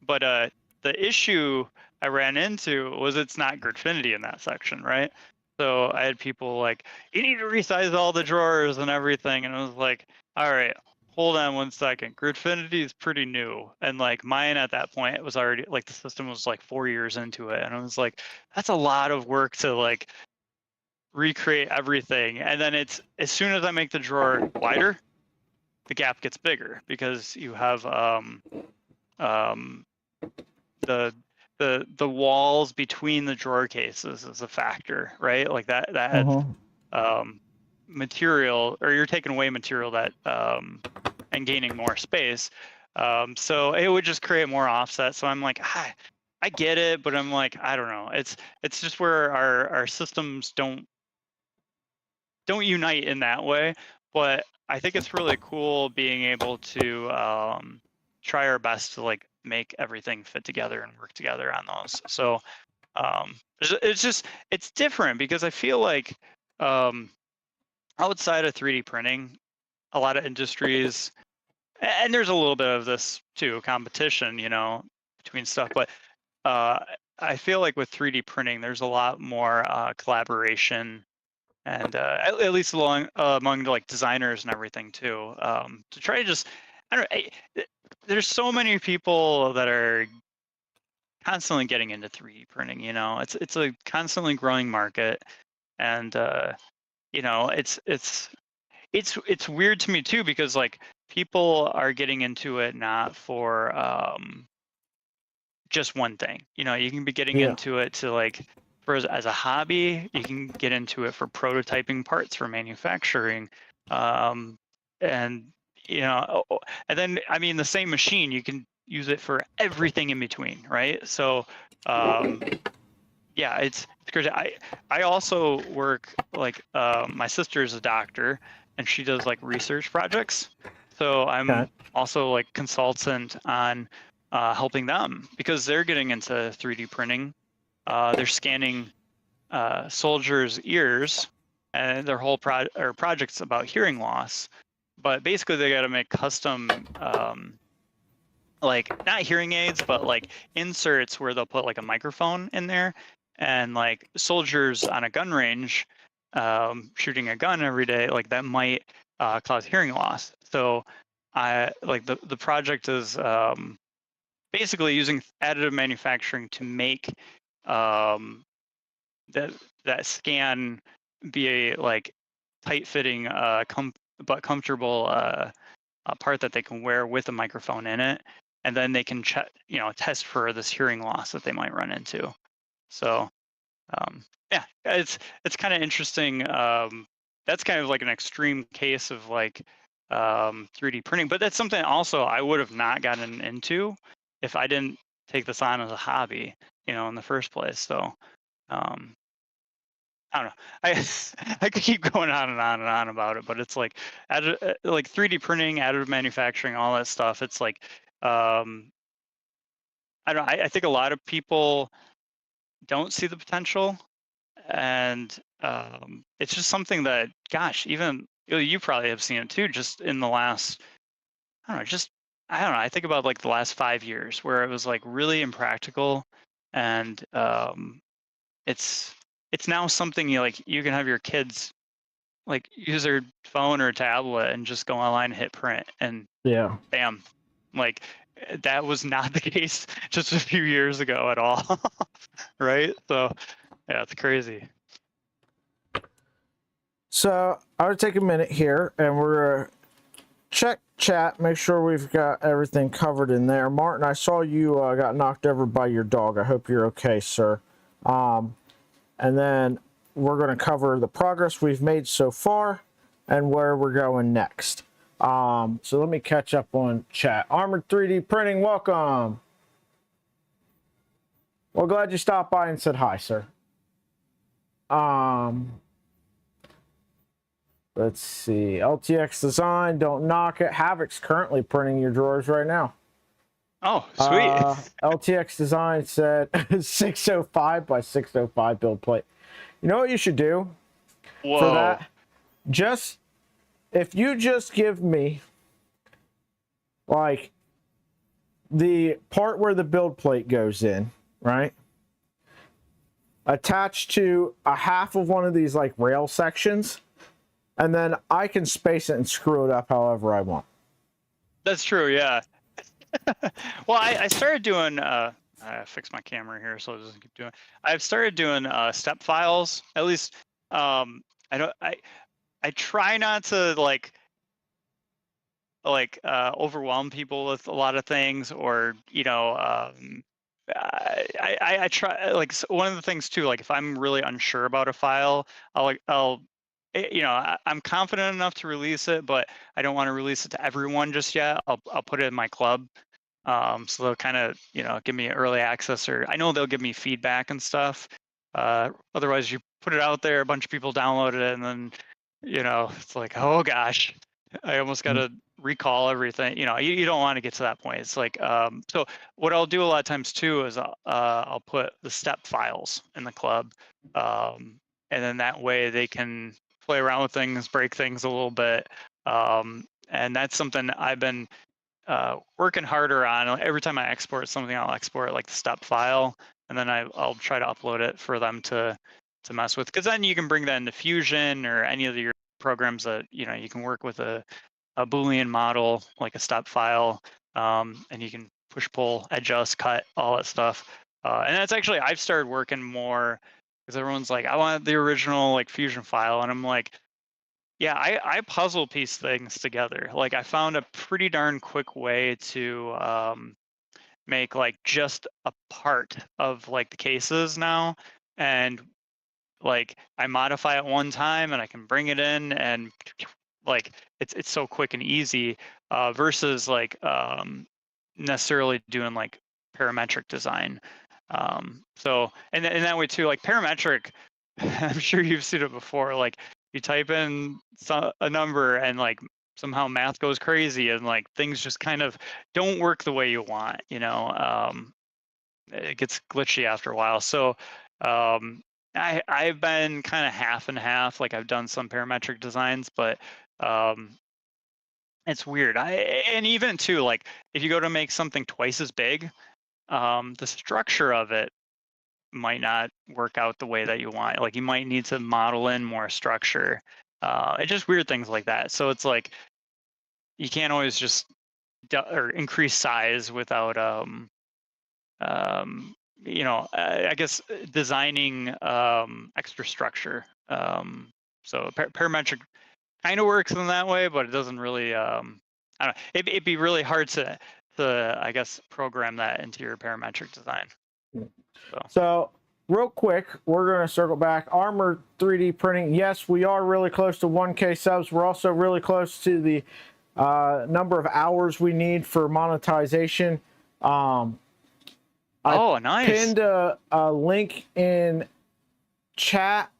But the issue I ran into was it's not Gridfinity in that section, right? So I had people like, you need to resize all the drawers and everything. And I was like, all right, hold on 1 second. Gridfinity is pretty new. And like mine at that point, it was already like the system was like 4 years into it. And I was like, that's a lot of work to like recreate everything. And then it's as soon as I make the drawer wider, the gap gets bigger because you have the walls between the drawer cases is a factor, right? Like that adds material, or you're taking away material that and gaining more space. So it would just create more offset. So I'm like, I get it, but I'm like, I don't know. It's just where our systems don't unite in that way. But I think it's really cool being able to try our best to like make everything fit together and work together on those. So it's different because I feel like outside of 3D printing, a lot of industries, and there's a little bit of this too, competition, you know, between stuff, but I feel like with 3D printing, there's a lot more collaboration and at least among like designers and everything too, to try to just, I don't know, there's so many people that are constantly getting into 3D printing, you know, it's a constantly growing market, And you know, it's weird to me too, because like people are getting into it not for just one thing. You know, you can be getting Yeah. into it to like for as a hobby. You can get into it for prototyping parts for manufacturing, and you know, and then I mean the same machine you can use it for everything in between, right? So yeah, it's crazy. I also work like my sister is a doctor and she does like research projects. So Okay. I'm also like consultant on helping them because they're getting into 3D printing. They're scanning soldiers' ears, and their whole project's about hearing loss. But basically, they got to make custom like not hearing aids, but like inserts where they'll put like a microphone in there, and like soldiers on a gun range shooting a gun every day, like that might cause hearing loss. So I like the project is basically using additive manufacturing to make um, that that scan be a like tight fitting but comfortable a part that they can wear with a microphone in it, and then they can test for this hearing loss that they might run into. So yeah, it's kind of interesting. That's kind of like an extreme case of like 3D printing, but that's something also I would have not gotten into if I didn't take this on as a hobby, in the first place. So um, I don't know. I could keep going on and on and on about it, but it's like like 3D printing, additive manufacturing, all that stuff. It's like um, I don't know. I think a lot of people don't see the potential, and it's just something that, gosh, even you probably have seen it too, just in the last, I don't know, I don't know. I think about like the last 5 years where it was like really impractical, and it's now something you can have your kids like use their phone or tablet and just go online and hit print, and Yeah. bam, like that was not the case just a few years ago at all. Right? So yeah, it's crazy. So I would take a minute here and we're gonna check chat, make sure we've got everything covered in there. Martin, I saw you got knocked over by your dog. I hope you're okay, sir. And then we're going to cover the progress we've made so far and where we're going next. So let me catch up on chat. Armored 3D Printing, welcome. Well, glad you stopped by and said hi, sir. Let's see. LTX Design, don't knock it. Havoc's currently printing your drawers right now. Oh, sweet. LTX Design said 605 by 605 build plate. You know what you should do for that? If you just give me like the part where the build plate goes in, right? Attached to a half of one of these like rail sections, and then I can space it and screw it up however I want. That's true, yeah. Well, I started doing I fixed my camera here so it doesn't keep doing. I've started doing step files. At least I don't I try not to like overwhelm people with a lot of things, or I try like one of the things too, like if I'm really unsure about a file, I'm confident enough to release it, but I don't want to release it to everyone just yet. I'll put it in my club. So they'll kind of, give me early access, or I know they'll give me feedback and stuff. Otherwise, you put it out there, a bunch of people downloaded it, and then, it's like, oh gosh, I almost got to recall everything. You don't want to get to that point. It's like, so what I'll do a lot of times too is I'll put the step files in the club, and then that way they can play around with things, break things a little bit, and that's something I've been working harder on. Every time I export something, I'll export like the step file, and then I'll try to upload it for them to mess with, because then you can bring that into Fusion or any of your programs that you can work with a Boolean model like a step file, and you can push, pull, adjust, cut, all that stuff. And that's actually, I've started working more because everyone's like, I want the original like Fusion file, and I'm like, yeah, I puzzle piece things together. Like I found a pretty darn quick way to make like just a part of like the cases now, and like I modify it one time and I can bring it in, and like it's so quick and easy versus like necessarily doing like parametric design. So and in that way too, like parametric, I'm sure you've seen it before. Like you type in a number and like somehow math goes crazy and like things just kind of don't work the way you want. It gets glitchy after a while. So I've been kind of half and half. Like I've done some parametric designs, but it's weird. And even too, like if you go to make something twice as big, the structure of it might not work out the way that you want. Like you might need to model in more structure. It's just weird things like that. So it's like you can't always just or increase size without I guess designing extra structure. So parametric kind of works in that way, but it doesn't really. I don't know. It'd be really hard to I guess program that into your parametric design. So real quick, we're going to circle back. Armor 3D printing. Yes, we are really close to 1K subs. We're also really close to the number of hours we need for monetization. Nice. Pinned a link in chat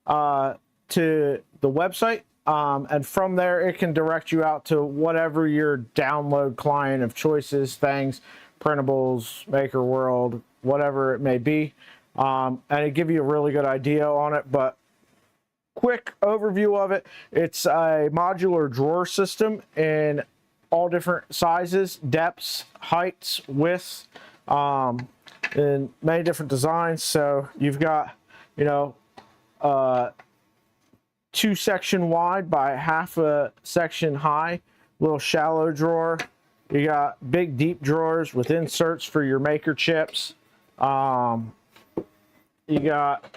to the website. And from there, it can direct you out to whatever your download client of choices, things, printables, Maker World, whatever it may be. And it give you a really good idea on it. But quick overview of it, it's a modular drawer system in all different sizes, depths, heights, widths, in many different designs. So you've got, 2 section wide by half a section high, little shallow drawer. You got big deep drawers with inserts for your maker chips. You got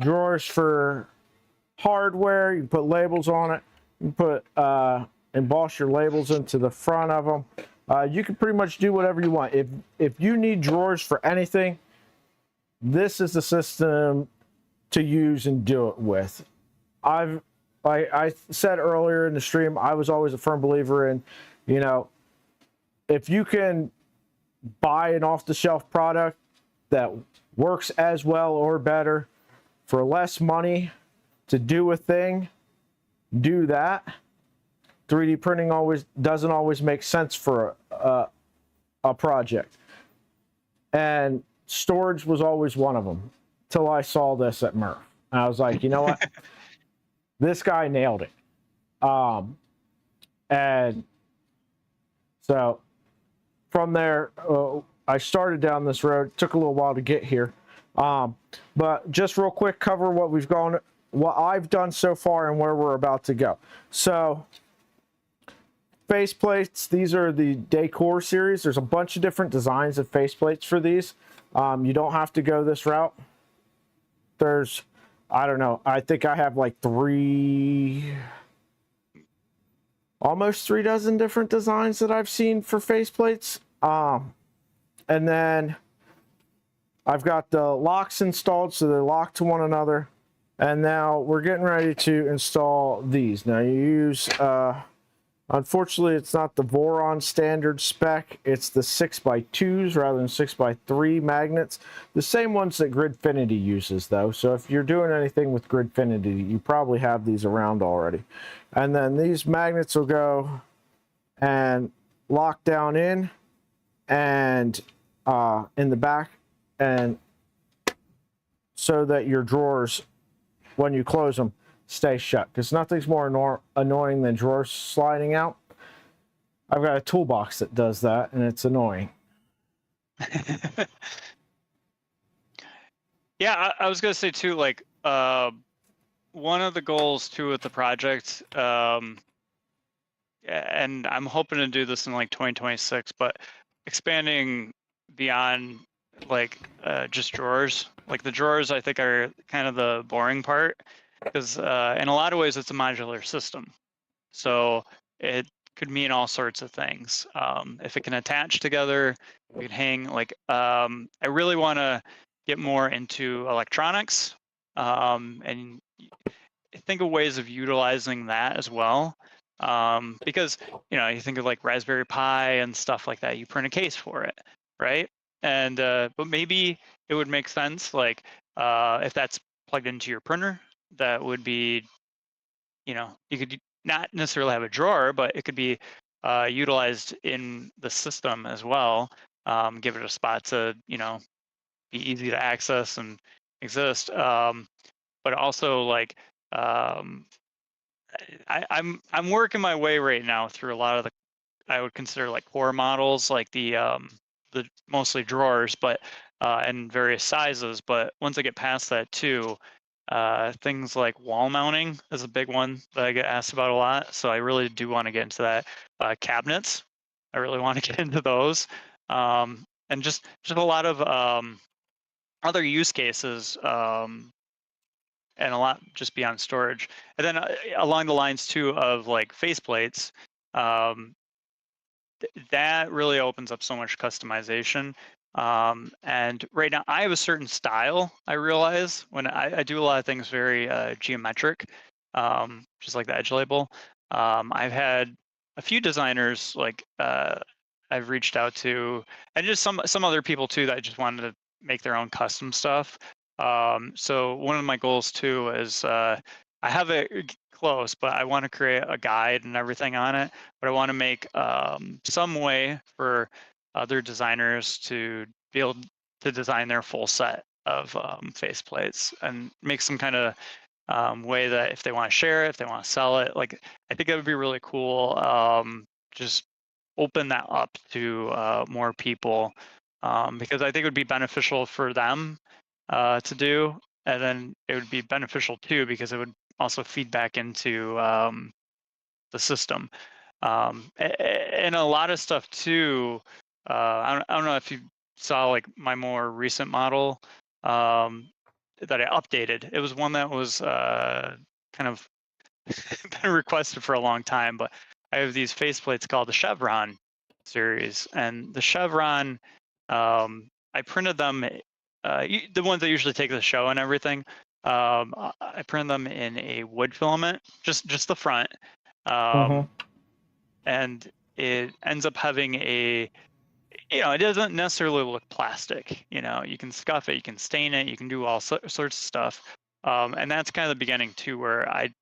drawers for hardware. You can put labels on it. You can put emboss your labels into the front of them. You can pretty much do whatever you want. If you need drawers for anything, this is the system to use and do it with. Like I said earlier in the stream, I was always a firm believer in, if you can buy an off-the-shelf product that works as well or better for less money to do a thing, do that. 3D printing doesn't always make sense for a project. And storage was always one of them, till I saw this at Murph. And I was like, you know what? This guy nailed it. And so from there, I started down this road. It took a little while to get here. But just real quick, cover what I've done so far and where we're about to go. So faceplates, these are the Decor series. There's a bunch of different designs of faceplates for these. You don't have to go this route. There's, I don't know, I think I have like almost 3 dozen different designs that I've seen for faceplates. And then I've got the locks installed, so they're locked to one another. And now we're getting ready to install these. Now you use, unfortunately, it's not the Voron standard spec. It's the 6x2s rather than 6x3 magnets. The same ones that Gridfinity uses, though. So if you're doing anything with Gridfinity, you probably have these around already. And then these magnets will go and lock down in and in the back, and so that your drawers, when you close them, stay shut, because nothing's more annoying than drawers sliding out. I've got a toolbox that does that, and it's annoying. Yeah, I was gonna say too, like one of the goals too with the project, and I'm hoping to do this in like 2026, but expanding beyond like just drawers. Like the drawers, I think, are kind of the boring part because in a lot of ways it's a modular system. So it could mean all sorts of things. If it can attach together, it can hang. Like I really want to get more into electronics and think of ways of utilizing that as well. Because you think of like Raspberry Pi and stuff like that. You print a case for it, right? And but maybe it would make sense, like if that's plugged into your printer, that would be, you could not necessarily have a drawer, but it could be utilized in the system as well. Give it a spot to, be easy to access and exist. But also like um, I'm working my way right now through a lot of the, I would consider like core models, like the mostly drawers, but and various sizes. But once I get past that too, things like wall mounting is a big one that I get asked about a lot. So I really do want to get into that. Cabinets, I really want to get into those, and just a lot of other use cases. And a lot just beyond storage. And then along the lines too of like faceplates, that really opens up so much customization. And right now I have a certain style. I realize when I do a lot of things very geometric, just like the edge label. I've had a few designers like I've reached out to, and just some other people too that just wanted to make their own custom stuff. So one of my goals too is I have it close, but I want to create a guide and everything on it. But I want to make some way for other designers to be able to design their full set of faceplates and make some kind of way that if they want to share it, if they want to sell it, like I think it would be really cool. Just open that up to more people because I think it would be beneficial for them to do, and then it would be beneficial too because it would also feed back into the system. And a lot of stuff too. I don't know if you saw like my more recent model that I updated. It was one that was kind of been requested for a long time, but I have these faceplates called the Chevron series, and the Chevron, I printed them, the ones that usually take the show and everything. I printed them in a wood filament, just the front, Mhm. and it ends up having a, it doesn't necessarily look plastic. You can scuff it, you can stain it, you can do all sorts of stuff. And that's kind of the beginning too, where I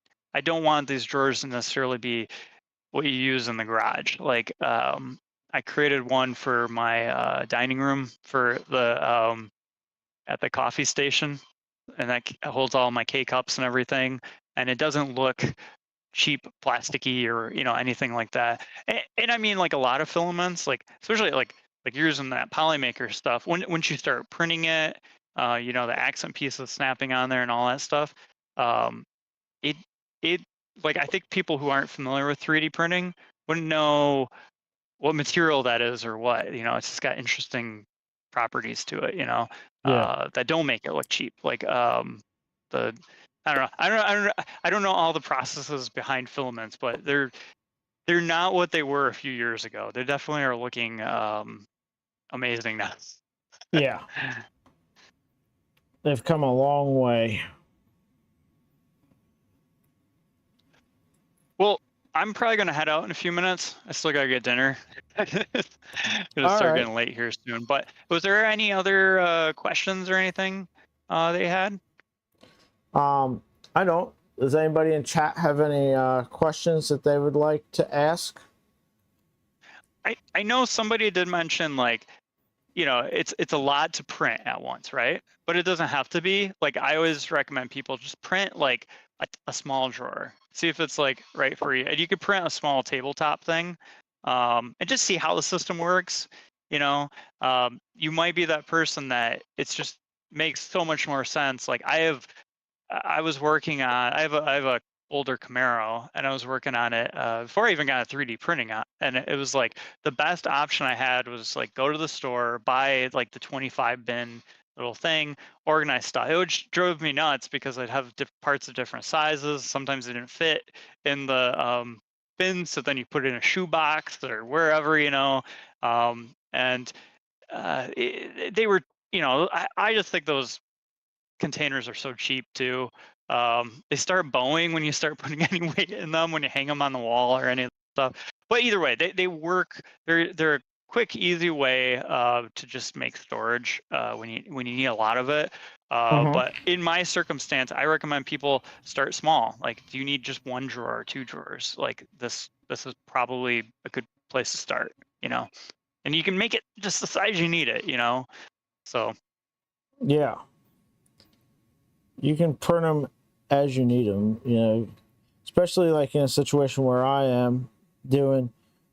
don't want these drawers to necessarily be what you use in the garage. Like I created one for my dining room for the at the coffee station, and that holds all my K cups and everything. And it doesn't look cheap plasticky or anything like that. And I mean like a lot of filaments, like especially like using that polymaker stuff, once you start printing it, the accent pieces snapping on there and all that stuff, it it like I think people who aren't familiar with 3D printing wouldn't know what material that is or what. It's just got interesting properties to it, Yeah. that don't make it look cheap. Like the I don't know all the processes behind filaments, but they're not what they were a few years ago. They definitely are looking amazing now. Yeah. They've come a long way. Well, I'm probably gonna head out in a few minutes. I still gotta get dinner. Gonna All start right. getting late here soon. But was there any other questions or anything they had? I don't. Does anybody in chat have any questions that they would like to ask? I know somebody did mention like, it's a lot to print at once, right? But it doesn't have to be. Like I always recommend people just print like a small drawer. See if it's like right for you. And you could print a small tabletop thing, and just see how the system works. You might be that person that it's just makes so much more sense. Like I was working on, I have a older Camaro, and I was working on it before I even got a 3D printing on, and it was like the best option I had was like go to the store, buy like the 25 bin little thing, organize stuff. It drove me nuts because I'd have parts of different sizes. Sometimes they didn't fit in the bin, so then you put it in a shoebox or wherever, and they were, I just think those containers are so cheap too. They start bowing when you start putting any weight in them, when you hang them on the wall or any of that stuff. But either way, they work. They're a quick, easy way to just make storage when you need a lot of it. But in my circumstance, I recommend people start small. Like, do you need just one drawer or two drawers? Like this is probably a good place to start. And you can make it just the size you need it. So Yeah. You can print them as you need them, especially like in a situation where I am doing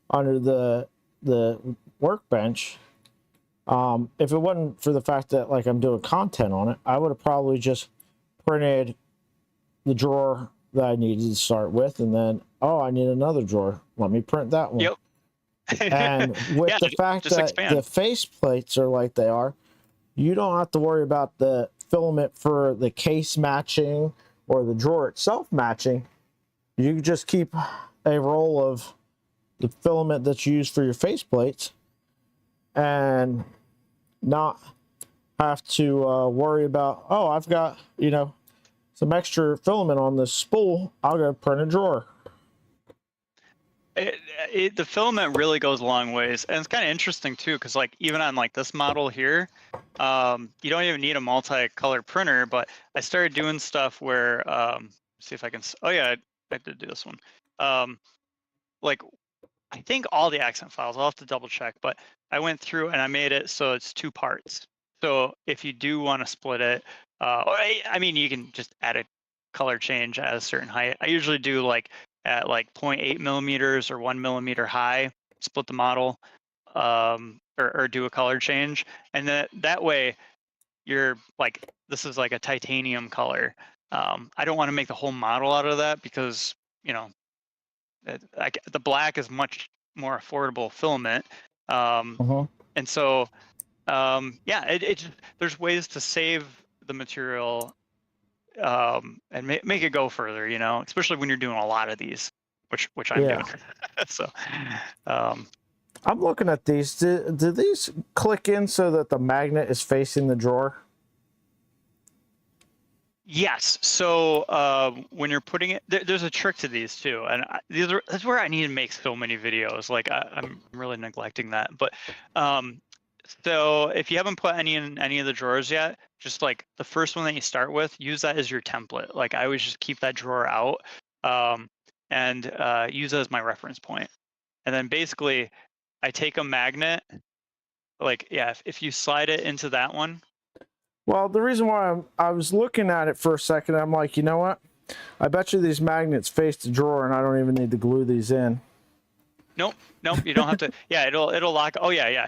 under the Workbench. If it wasn't for the fact that like I'm doing content on it, I would have probably just printed the drawer that I needed to start with, and then, I need another drawer. Let me print that one. Yep. And with the fact that expand. the face plates are like they are, you don't have to worry about the filament for the case matching or the drawer itself matching. You can just keep a roll of the filament that you use for your face plates and not have to worry about, I've got, some extra filament on this spool. I'll go print a drawer. The filament really goes a long ways, and it's kind of interesting too, because like even on like this model here, you don't even need a multi-color printer. But I started doing stuff where, see if I can. Oh yeah, I did do this one. Like I think all the accent files. I'll have to double check, but I went through and I made it so it's 2 parts. So if you do want to split it, or I mean, you can just add a color change at a certain height. I usually do like at like 0.8 millimeters or 1 millimeter high, split the model, or do a color change. And that way you're like, this is like a titanium color. I don't want to make the whole model out of that because, the black is much more affordable filament. And so, there's ways to save the material and make it go further, especially when you're doing a lot of these, which I'm doing. So, I'm looking at these. Do these click in so that the magnet is facing the drawer? yes. So when you're putting it, there's a trick to these too, and that's where I need to make so many videos. Like I'm really neglecting that, but so if you haven't put any in any of the drawers yet, just like the first one that you start with, use that as your template. Like I always just keep that drawer out and use it as my reference point. And then basically I take a magnet, like, if you slide it into that one. Well, the reason why I was looking at it for a second, I'm like, you know what? I bet you these magnets face the drawer and I don't even need to glue these in. Nope, you don't have to. Yeah, it'll lock. Oh yeah.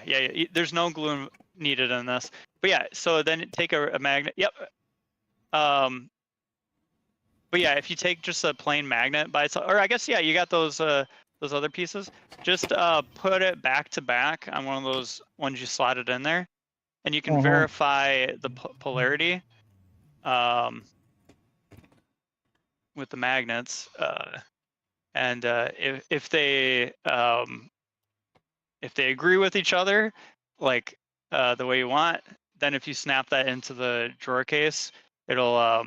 There's no glue needed in this. But yeah, so then take a magnet. Yep. But yeah, if you take just a plain magnet by itself, or I guess you got those other pieces. Just put it back to back on one of those ones you slotted in there, and you can verify the polarity with the magnets. And if they agree with each other, like the way you want, then if you snap that into the drawer case, it'll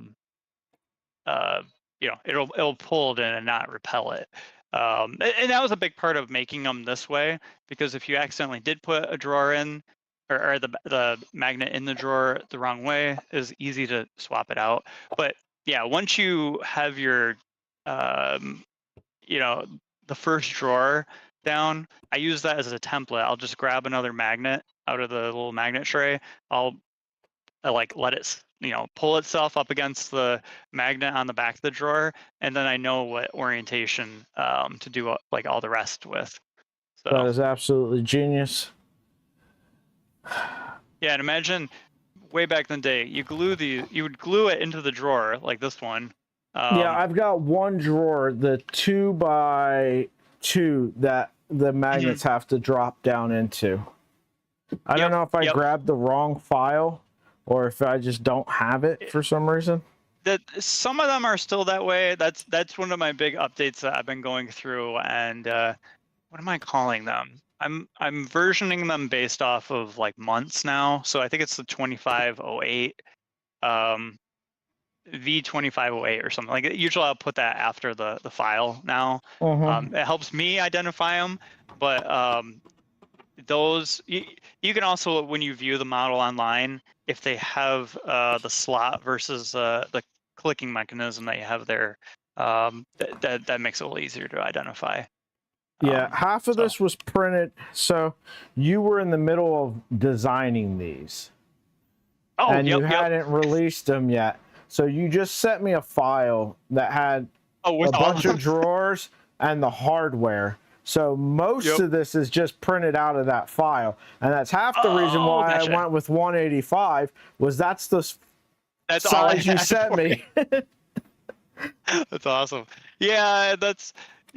it'll pull it in and not repel it. And that was a big part of making them this way, because if you accidentally did put a drawer in or the magnet in the drawer the wrong way, it's easy to swap it out. But yeah, once you have your the first drawer down, I use that as a template. I'll just grab another magnet out of the little magnet tray. I let it, pull itself up against the magnet on the back of the drawer, and then I know what orientation to do like all the rest with. So that is absolutely genius. Yeah, and imagine way back in the day, you would glue it into the drawer like this one. Yeah, I've got one drawer, the 2x2 that the magnets have to drop down into. I don't know if I grabbed the wrong file or if I just don't have it for some reason. That some of them are still that way. That's one of my big updates that I've been going through. And what am I calling them? I'm versioning them based off of like months now. So I think it's the 2508, V2508 or something like that. Usually I'll put that after the file now. It helps me identify them, but those you can also, when you view the model online, if they have the slot versus the clicking mechanism that you have there, that makes it a little easier to identify. Yeah, half of So this was printed. So you were in the middle of designing these, and you hadn't released them yet. So you just sent me a file that had a bunch of drawers and the hardware. So most of this is just printed out of that file, and that's half the reason why I went with 185. Was that's the size you sent me. That's awesome. Yeah, that's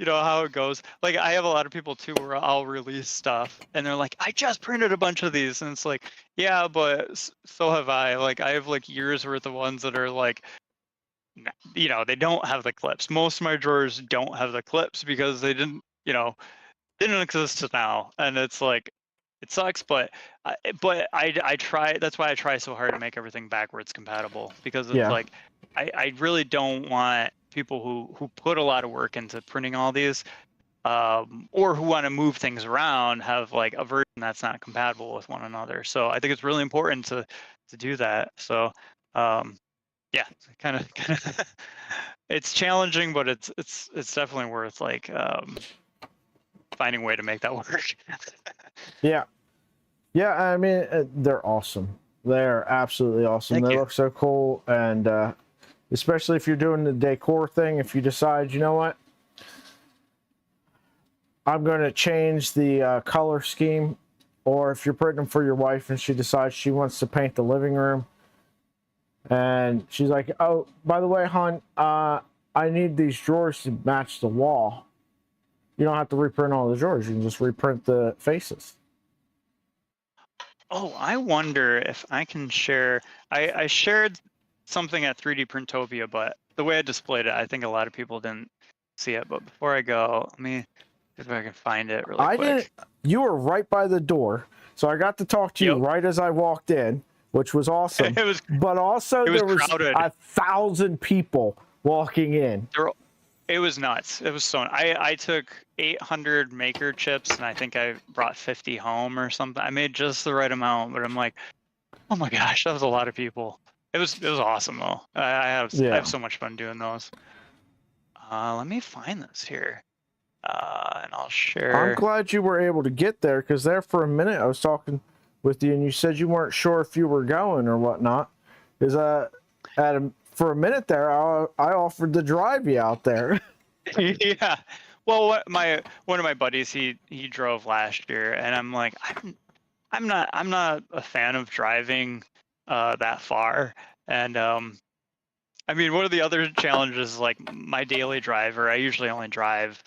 how it goes. Like I have a lot of people too where I'll release stuff and they're like, I just printed a bunch of these, and it's like, yeah, but so have I. Like I have like years worth of ones that are like, they don't have the clips. Most of my drawers don't have the clips because they didn't exist now, and it's like, it sucks, but I try. That's why I try so hard to make everything backwards compatible, because it's like I really don't want people who put a lot of work into printing all these, or who want to move things around, have like a version that's not compatible with one another. So I think it's really important to do that. So yeah, kind of it's challenging, but it's definitely worth like finding a way to make that work. Yeah, I mean, they're awesome. They're absolutely awesome. Thank they you. look so cool, and especially if you're doing the decor thing, if you decide, you know what, I'm going to change the color scheme, or if you're printing them for your wife and she decides she wants to paint the living room, and she's like, oh, by the way, hon, I need these drawers to match the wall. You don't have to reprint all the drawers. You can just reprint the faces. Oh, I wonder if I can share. I shared something at 3D Printopia, but the way I displayed it, I think a lot of people didn't see it. But before I go, let me see if I can find it really quick. You were right by the door, so I got to talk to you right as I walked in, which was awesome. But also there was crowded. 1,000 people walking in. It was nuts. It was so. I took 800 maker chips, and I think I brought 50 home or something. I made just the right amount, but I'm like, oh my gosh, that was a lot of people. It was awesome though. I have so much fun doing those. Let me find this here, and I'll share. I'm glad you were able to get there, because there for a minute I was talking with you, and you said you weren't sure if you were going or whatnot. Because for a minute there, I offered to drive you out there. Yeah. Well, one of my buddies, he drove last year, and I'm like, I'm not a fan of driving that far. And I mean, one of the other challenges, like my daily driver, I usually only drive,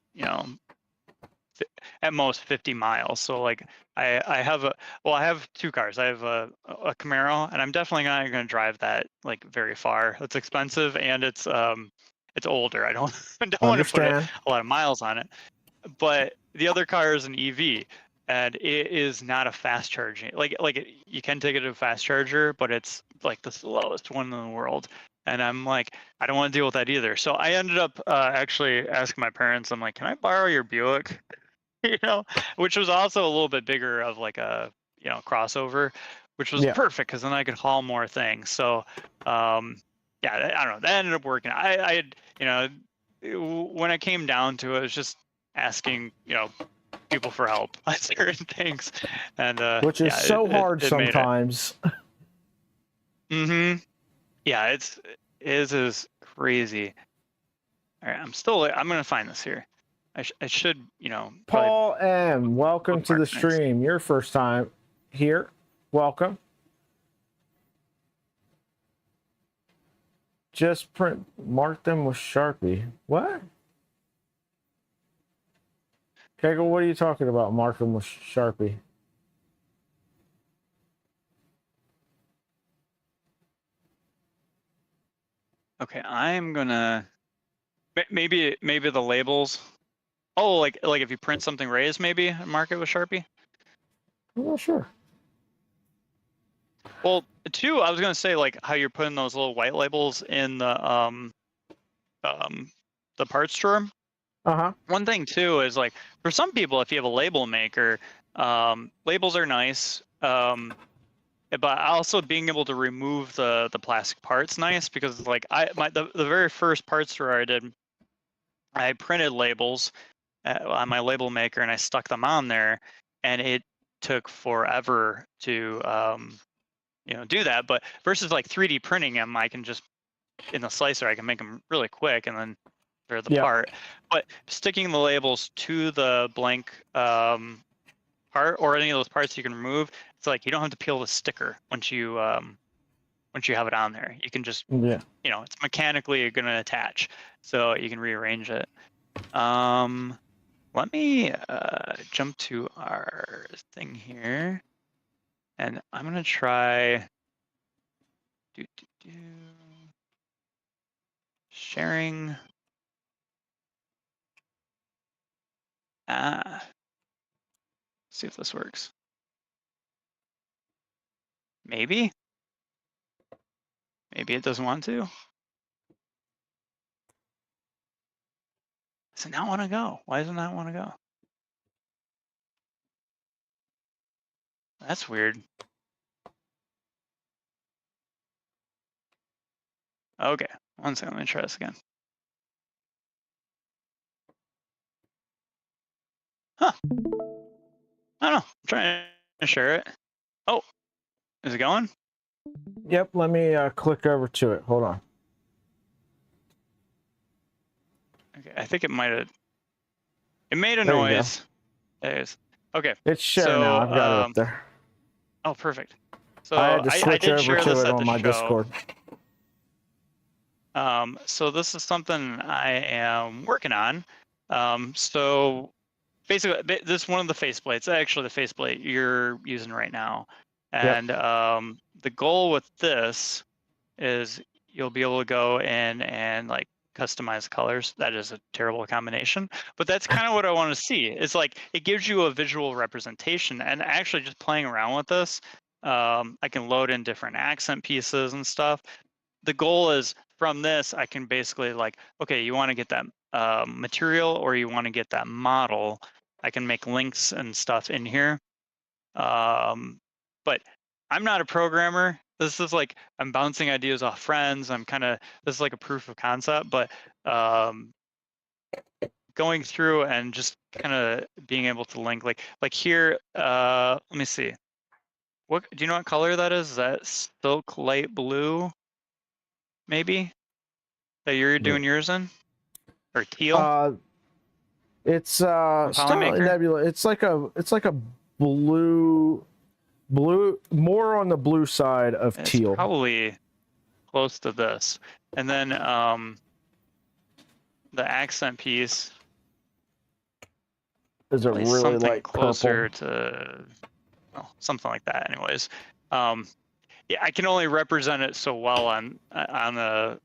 at most 50 miles. So like I have two cars. I have a Camaro, and I'm definitely not going to drive that like very far. It's expensive, and it's older. I don't want to put a lot of miles on it. But the other car is an EV, and it is not a fast charging. You can take it to a fast charger, but it's like the slowest one in the world. And I'm like, I don't want to deal with that either. So I ended up actually asking my parents. I'm like, can I borrow your Buick? Which was also a little bit bigger of like a crossover, which was perfect, because then I could haul more things. So yeah, I don't know, that ended up working. I had when I came down to it, it was just asking people for help on certain things, and which is so hard sometimes. Yeah, it is crazy. All right, I'm gonna find this here. I should, Paul M., welcome to the stream. Your first time here. Welcome. Just mark them with Sharpie. What? Kegel, what are you talking about? Mark them with Sharpie. Okay, I'm gonna maybe the labels. Oh, like if you print something raised, maybe and mark it with Sharpie. Yeah, sure. Well, two, I was gonna say like how you're putting those little white labels in the parts drawer. Uh-huh. One thing too is like for some people, if you have a label maker, labels are nice. But also being able to remove the plastic parts nice, because like the very first parts drawer I did, I printed labels on my label maker and I stuck them on there, and it took forever to do that. But versus like 3D printing them, I can just in the slicer I can make them really quick and then they're the Yeah. part. But sticking the labels to the blank part or any of those parts you can remove, it's like you don't have to peel the sticker once you have it on there. You can just Yeah. it's mechanically going to attach, so you can rearrange it. Let me jump to our thing here, and I'm gonna try sharing. See if this works. Maybe it doesn't want to. Does it not want to go? Why does it not want to go? That's weird. Okay, one second. Let me try this again. Huh. I don't know. I'm trying to share it. Oh, is it going? Yep, let me click over to it. Hold on. Okay, I think it might have. It made a There you go. noise. There it is. Okay. It's sharing now. I've got it up there. Oh, perfect. So I had to switch did over share to this it at on the my show. Discord. So this is something I am working on. So basically, this is one of the faceplates. Actually, the faceplate you're using right now. And the goal with this is you'll be able to go in and like customize colors. That is a terrible combination, but that's kind of what I want to see. It's like it gives you a visual representation, and actually just playing around with this, I can load in different accent pieces and stuff. The goal is from this, I can basically like, okay, you want to get that material or you want to get that model. I can make links and stuff in here. But I'm not a programmer. This is like I'm bouncing ideas off friends. This is like a proof of concept, but going through and just kind of being able to link like here. Let me see. What do you know what color that is? Is that silk light blue? Maybe that you're doing yours in, or teal? It's still a Polymaker? nebula. It's like a blue, more on the blue side of It's teal. probably close to this. And then the accent piece Is a probably really something light closer purple. to something like that. Anyways, yeah, I can only represent it so well on the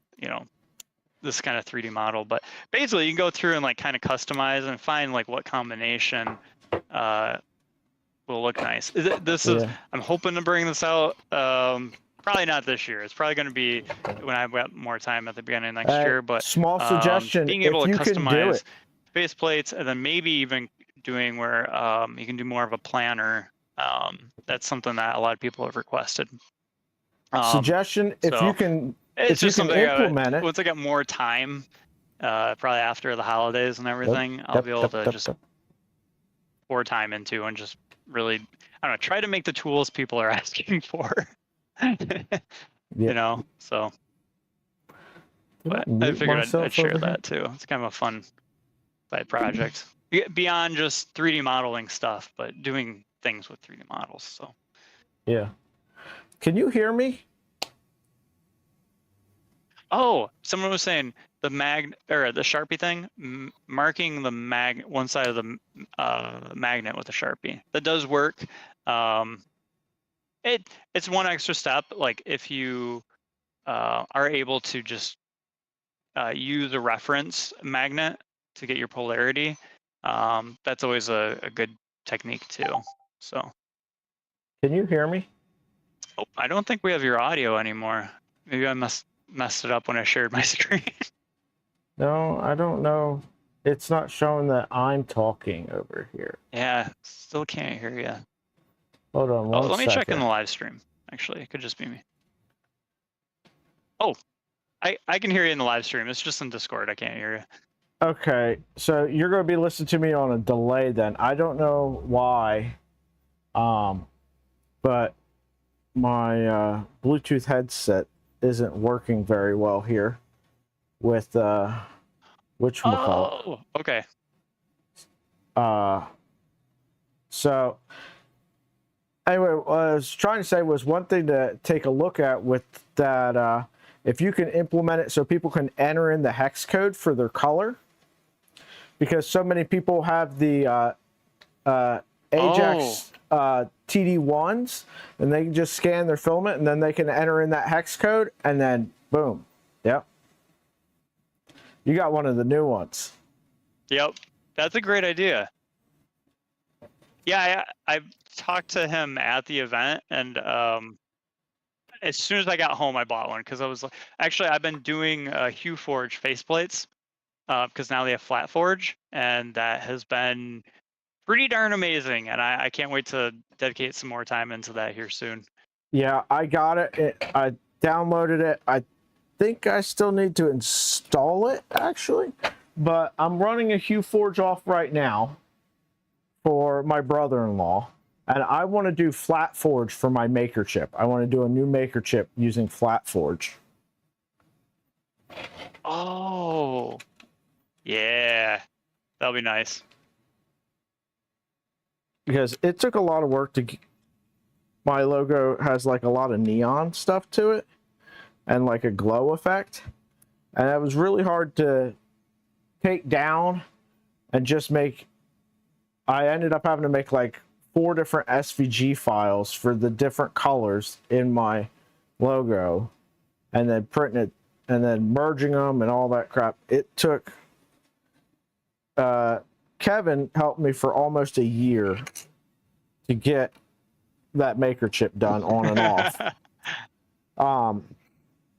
this kind of 3D model, but basically you can go through and like kind of customize and find like what combination will look nice. I'm hoping to bring this out. Probably not this year. It's probably going to be when I've got more time at the beginning of next year. But small suggestion: being able if to you can do customize it, face plates, and then maybe even doing where you can do more of a planner. That's something that a lot of people have requested. suggestion: if you can, it's just something implement it. Once I get more time, probably after the holidays and everything, I'll be able to just pour time into and just really, I don't know, try to make the tools people are asking for. So. But I figured I'd share that too. It's kind of a fun side project beyond just 3D modeling stuff, but doing things with 3D models. So. Yeah. Can you hear me? Oh, someone was saying the the Sharpie thing, marking the one side of the magnet with a Sharpie. That does work. It's one extra step. Like if you are able to just use a reference magnet to get your polarity. That's always a good technique too. So. Can you hear me? Oh, I don't think we have your audio anymore. Maybe I messed it up when I shared my screen. No, I don't know. It's not showing that I'm talking over here. Yeah, still can't hear you. Hold on one Let me check in second. the live stream. Actually, it could just be me. Oh, I can hear you in the live stream. It's just in Discord. I can't hear you. Okay, so you're going to be listening to me on a delay then. I don't know why, but my Bluetooth headset isn't working very well here with whatchamacallit. Oh, okay. So anyway, what I was trying to say was one thing to take a look at with that, if you can implement it so people can enter in the hex code for their color, because so many people have the Ajax TD1s, and they can just scan their filament, and then they can enter in that hex code, and then boom, yep, you got one of the new ones. Yep, that's a great idea. Yeah, I talked to him at the event, and as soon as I got home, I bought one because I was like, actually, I've been doing HueForge faceplates because now they have flat forge, and that has been pretty darn amazing. And I can't wait to dedicate some more time into that here soon. Yeah, I got it. I downloaded it. I think I still need to install it actually, but I'm running a HueForge off right now for my brother-in-law, and I want to do flat forge for my maker chip. I want to do a new maker chip using flat forge. Oh, yeah, that'll be nice. Because it took a lot of work to my logo has like a lot of neon stuff to it and like a glow effect, and it was really hard to take down and just make. I ended up having to make like 4 different SVG files for the different colors in my logo, and then printing it and then merging them and all that crap. It took Kevin helped me for almost a year to get that maker chip done on and off.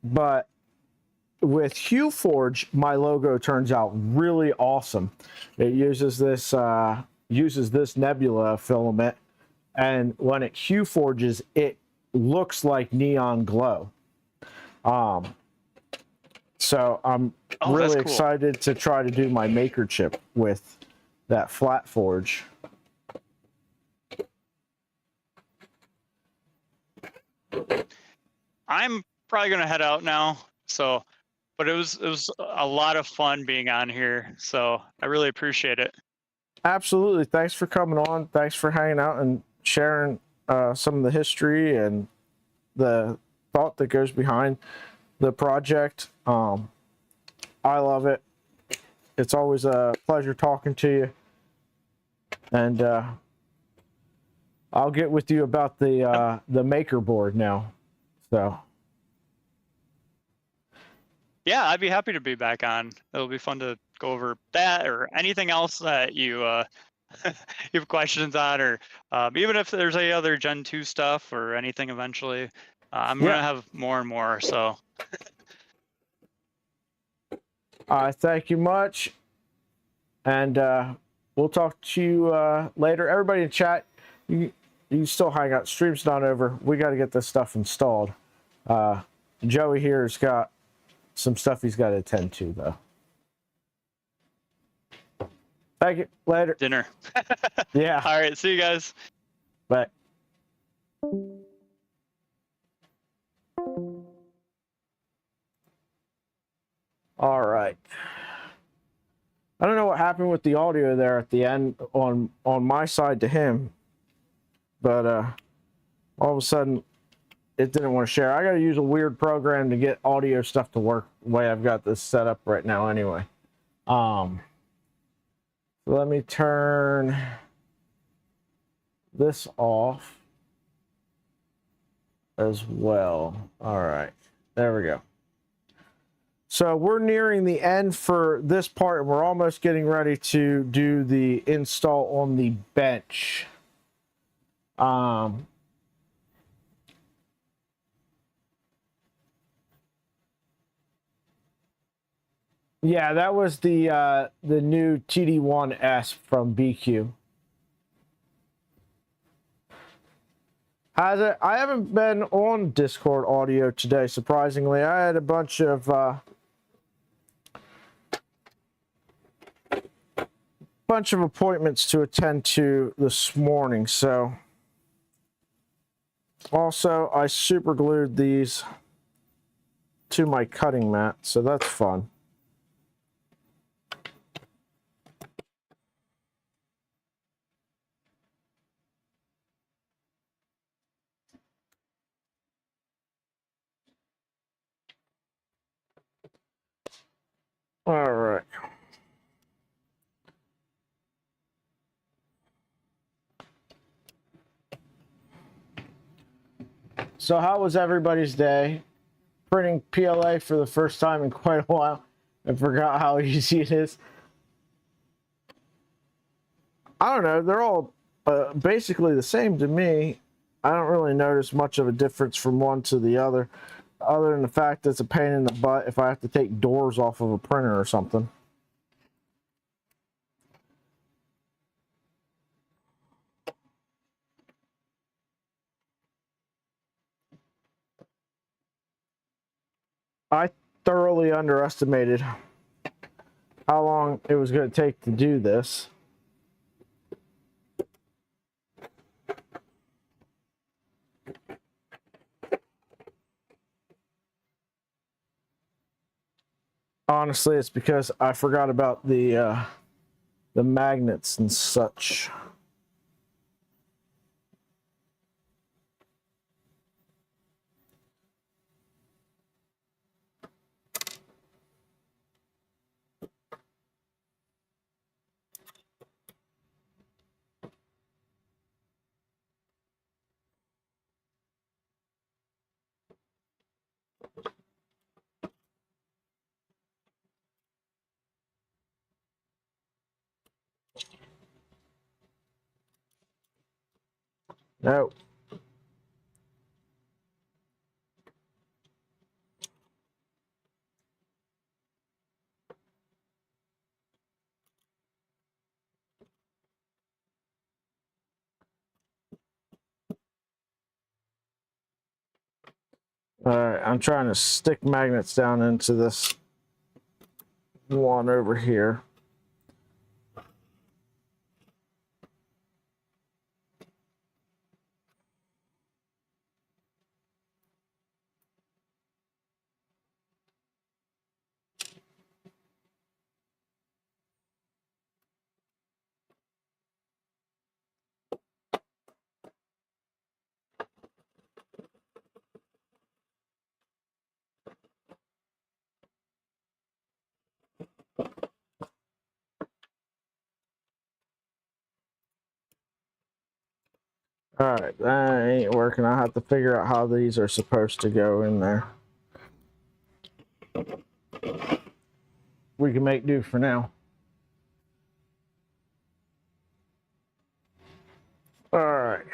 But with HueForge, my logo turns out really awesome. It uses this nebula filament, and when it HueForges, it looks like neon glow. So I'm really cool. excited to try to do my maker chip with that flat forge. I'm probably gonna head out now. So, but it was a lot of fun being on here. So I really appreciate it. Absolutely. Thanks for coming on. Thanks for hanging out and sharing some of the history and the thought that goes behind the project. I love it. It's always a pleasure talking to you. And I'll get with you about the maker board now. So. Yeah, I'd be happy to be back on. It'll be fun to go over that or anything else that you you have questions on, or even if there's any other Gen 2 stuff or anything eventually. I'm gonna have more and more. So. Thank you much, and we'll talk to you later. Everybody in chat, you still hang out. Stream's not over. We got to get this stuff installed. Joey here has got some stuff he's got to attend to, though. Thank you. Later. Dinner. Yeah. All right. See you guys. Bye. All right. I don't know what happened with the audio there at the end on my side to him, but all of a sudden it didn't want to share. I got to use a weird program to get audio stuff to work the way I've got this set up right now anyway. So let me turn this off as well. All right. There we go. So we're nearing the end for this part, and we're almost getting ready to do the install on the bench. Yeah, that was the new TD1S from BQ. I haven't been on Discord audio today, surprisingly. I had a bunch of appointments to attend to this morning, so also I super glued these to my cutting mat, so that's fun. All right. So how was everybody's day? Printing PLA for the first time in quite a while and forgot how easy it is. I don't know. They're all basically the same to me. I don't really notice much of a difference from one to the other than the fact that it's a pain in the butt if I have to take doors off of a printer or something. I thoroughly underestimated how long it was going to take to do this. Honestly, it's because I forgot about the magnets and such. No. Alright, I'm trying to stick magnets down into this one over here. Alright, that ain't working. I have to figure out how these are supposed to go in there. We can make do for now. Alright.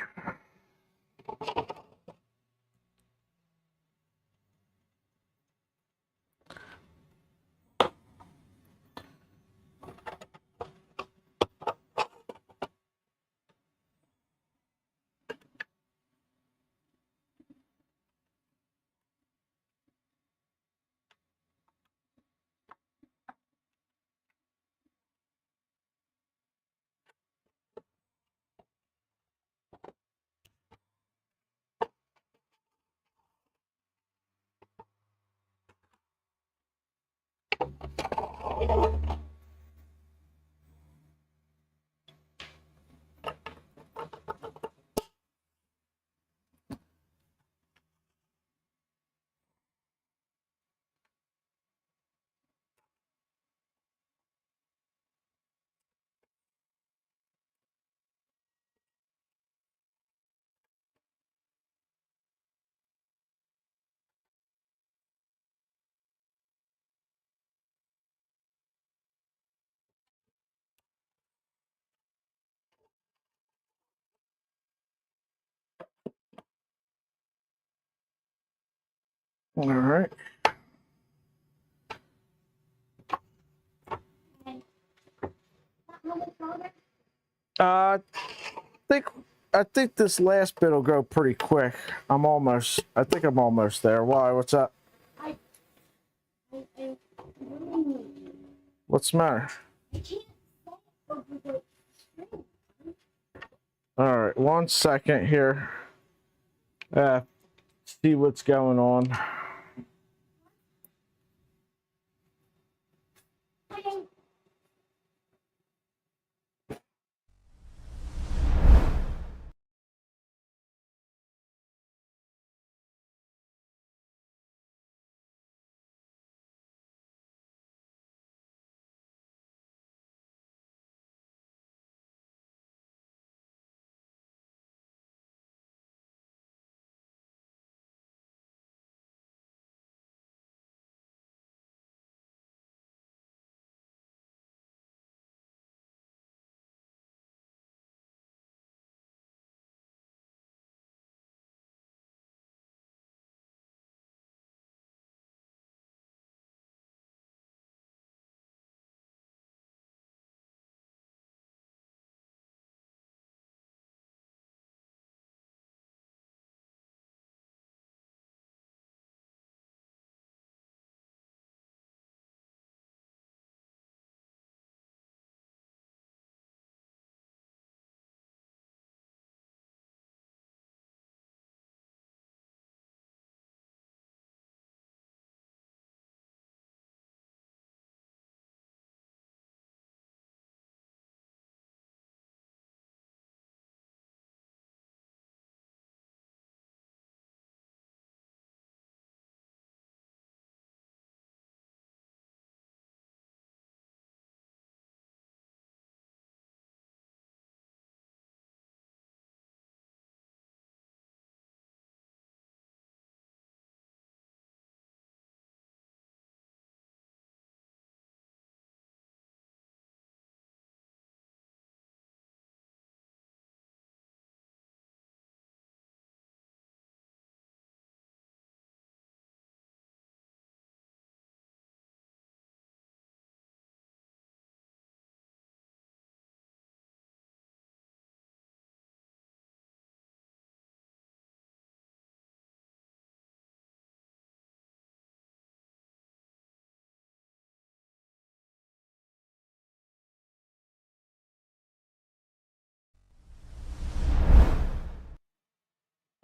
All right. And how much longer? I think I think this last bit will go pretty quick. I think I'm almost there. Why? What's up? I, I, What's the matter? I can't fall over the string. All right, 1 second here. See what's going on. Okay.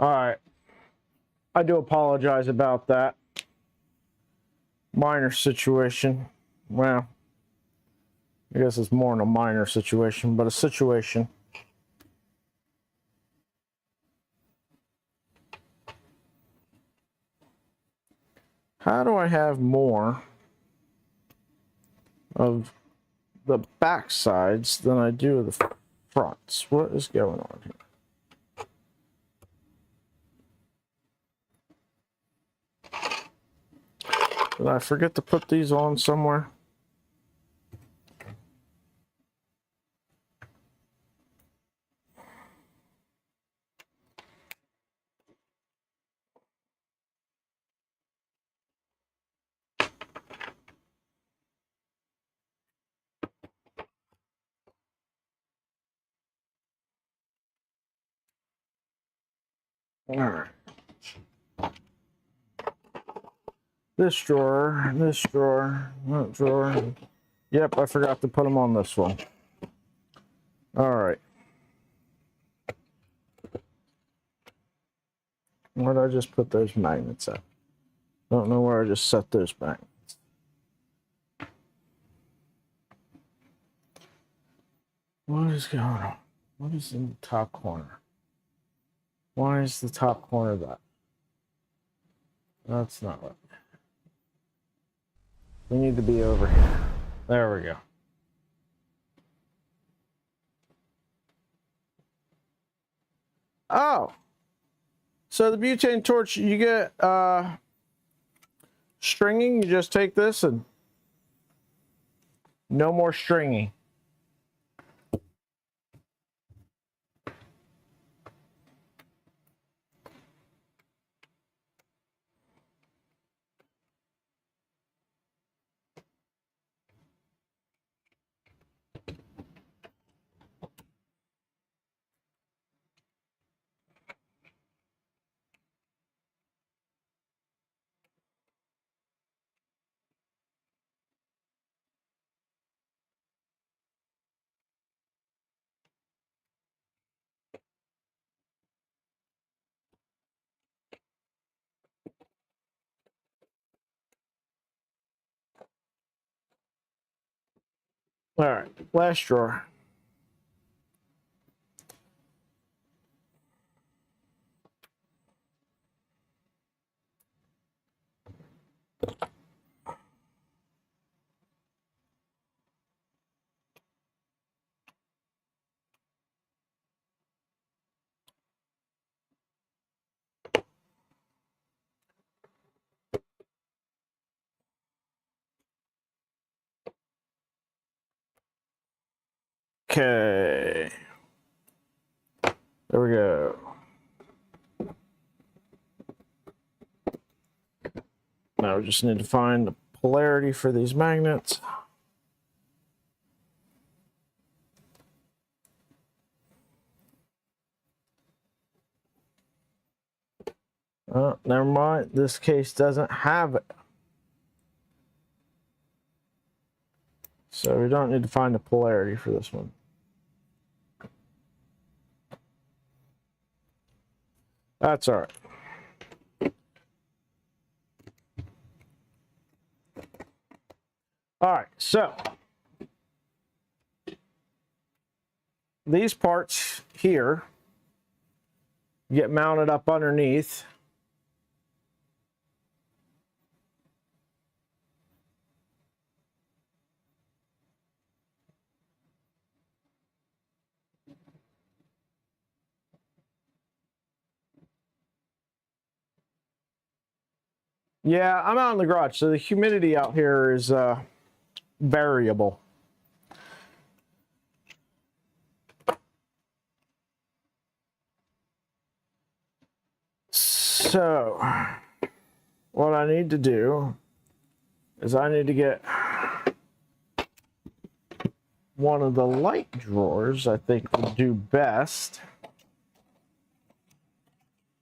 All right. I do apologize about that. Minor situation. Well, I guess it's more than a minor situation, but a situation. How do I have more of the back sides than I do of the fronts? What is going on here? Did I forget to put these on somewhere? All right. This drawer, that drawer. Yep, I forgot to put them on this one. All right. Where did I just put those magnets at? Don't know where I just set those magnets. What is going on? What is in the top corner? Why is the top corner that? That's not right. We need to be over here. There we go. Oh, so the butane torch, you get stringing. You just take this and no more stringing. All right, last drawer. Okay. There we go. Now we just need to find the polarity for these magnets. Oh, never mind. This case doesn't have it. So we don't need to find the polarity for this one. That's all right. All right, so these parts here get mounted up underneath. Yeah, I'm out in the garage, so the humidity out here is variable. So what I need to do is I need to get one of the light drawers. I think will do best.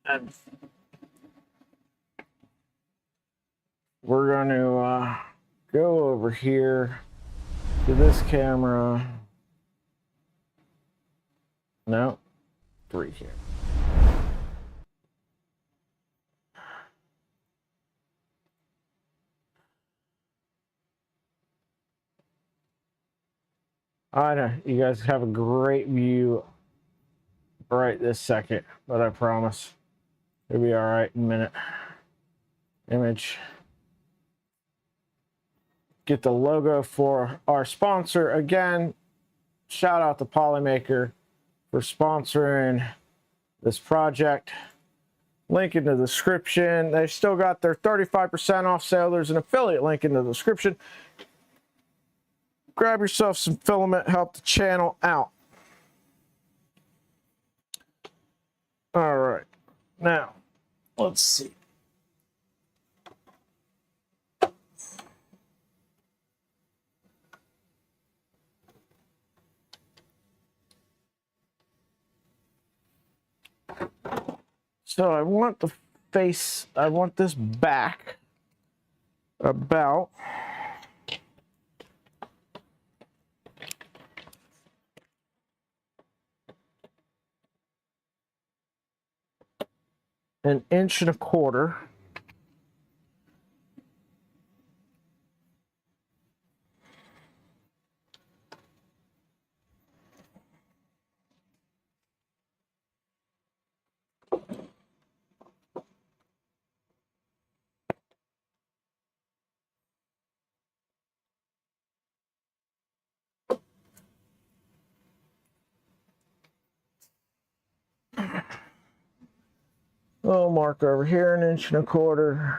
And we're going to go over here to this camera. No, 3 here. I know you guys have a great view right this second, but I promise it'll be all right in a minute. Image. Get the logo for our sponsor again. Shout out to Polymaker for sponsoring this project. Link in the description. They've still got their 35% off sale. There's an affiliate link in the description. Grab yourself some filament, help the channel out. All right, now let's see. So I want the face, I want this back about an 1.25 inches. Little mark over here, 1.25 inches.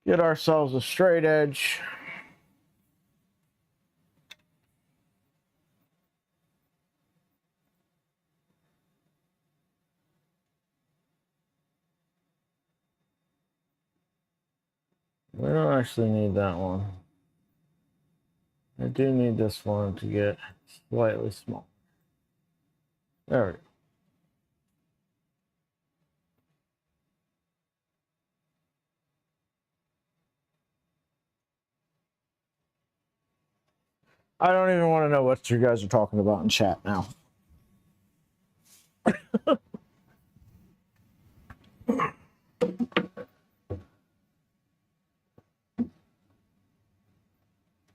Get ourselves a straight edge. We don't actually need that one. I do need this one to get slightly small. There we go. I don't even want to know what you guys are talking about in chat now.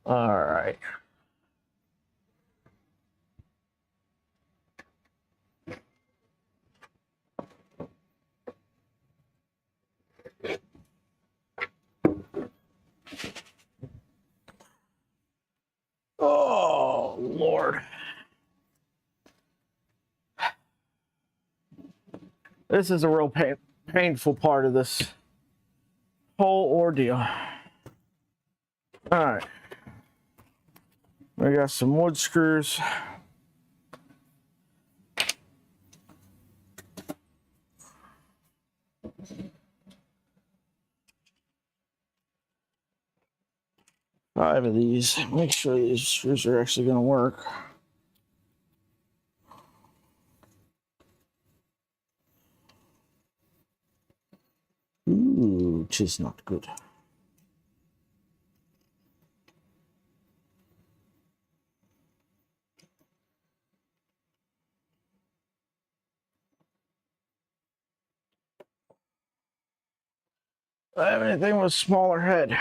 All right. Oh, Lord. This is a real painful part of this whole ordeal. All right. We got some wood screws. Five of these. Make sure these screws are actually going to work. Ooh, which is not good. I have anything with a smaller head.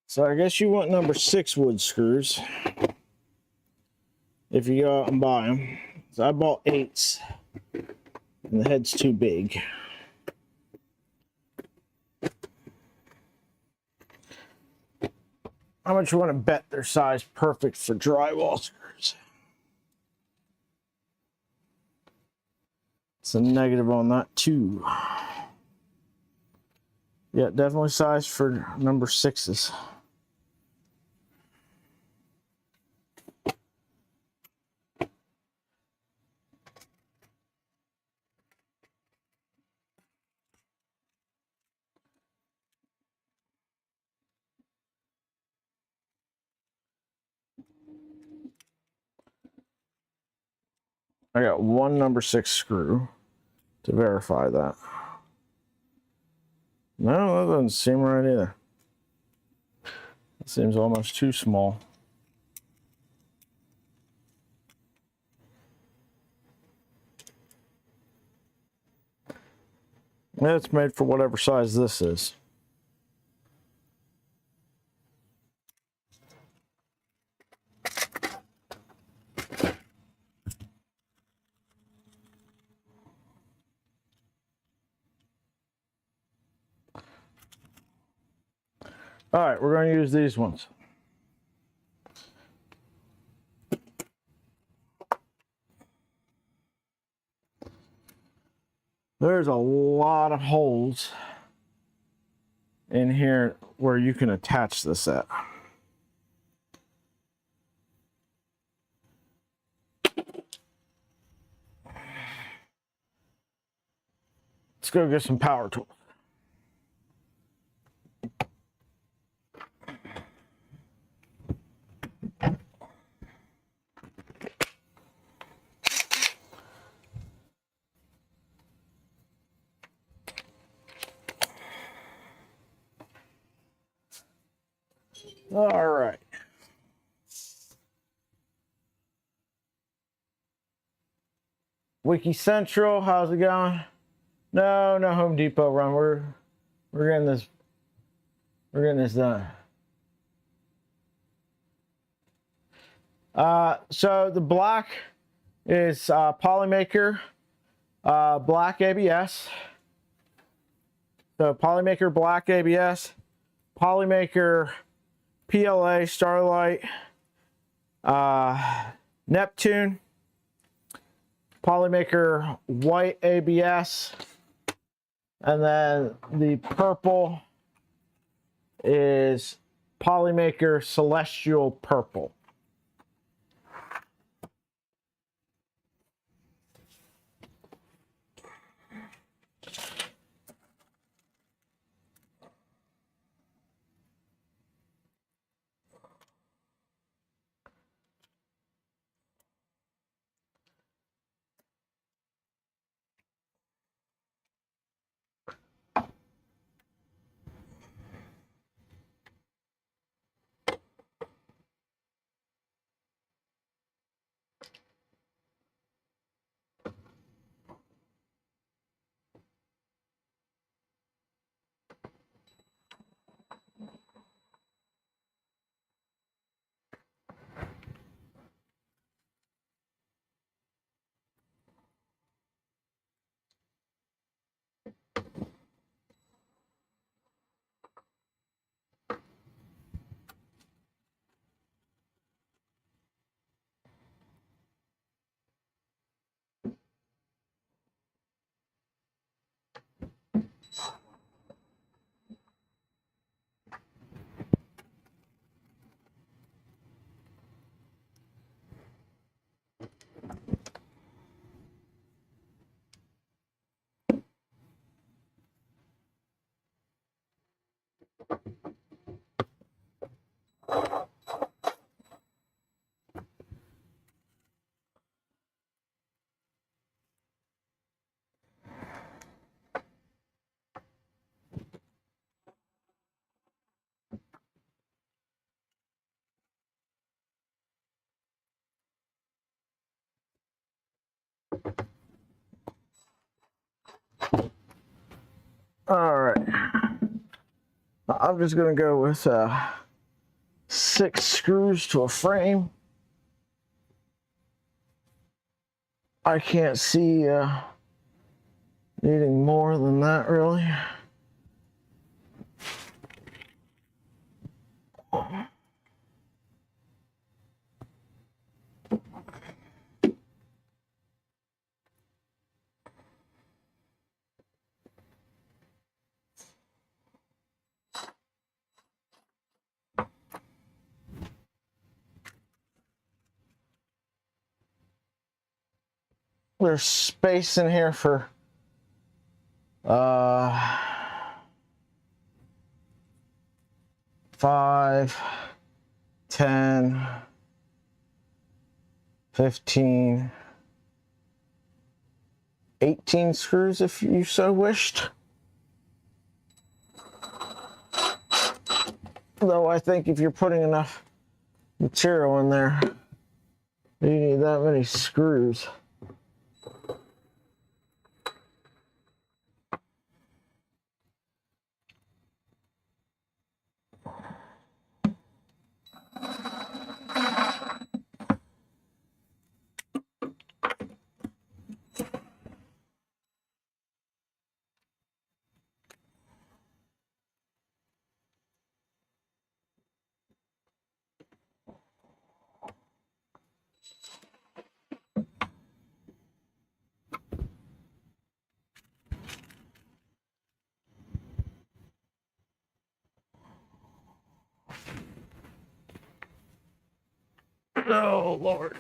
So I guess you want number 6 wood screws if you go out and buy them. So I bought 8s, and the head's too big. How much you want to bet their size perfect for drywall screws? It's a negative on that too. Yeah, definitely size for number 6s. I got one number 6 screw to verify that. No, that doesn't seem right either. It seems almost too small. Yeah, it's made for whatever size this is. All right, we're going to use these ones. There's a lot of holes in here where you can attach this at. Let's go get some power tools. All right. Wiki Central, how's it going? No Home Depot run. We're getting this done. So the black is Polymaker black ABS. So Polymaker black ABS, Polymaker PLA Starlight, Neptune, Polymaker white ABS, and then the purple is Polymaker Celestial Purple. All right. I'm just gonna go with 6 screws to a frame. I can't see needing more than that really. There's space in here for 5, 10, 15, 18 screws if you so wished. Though I think if you're putting enough material in there, you need that many screws. Oh, Lord.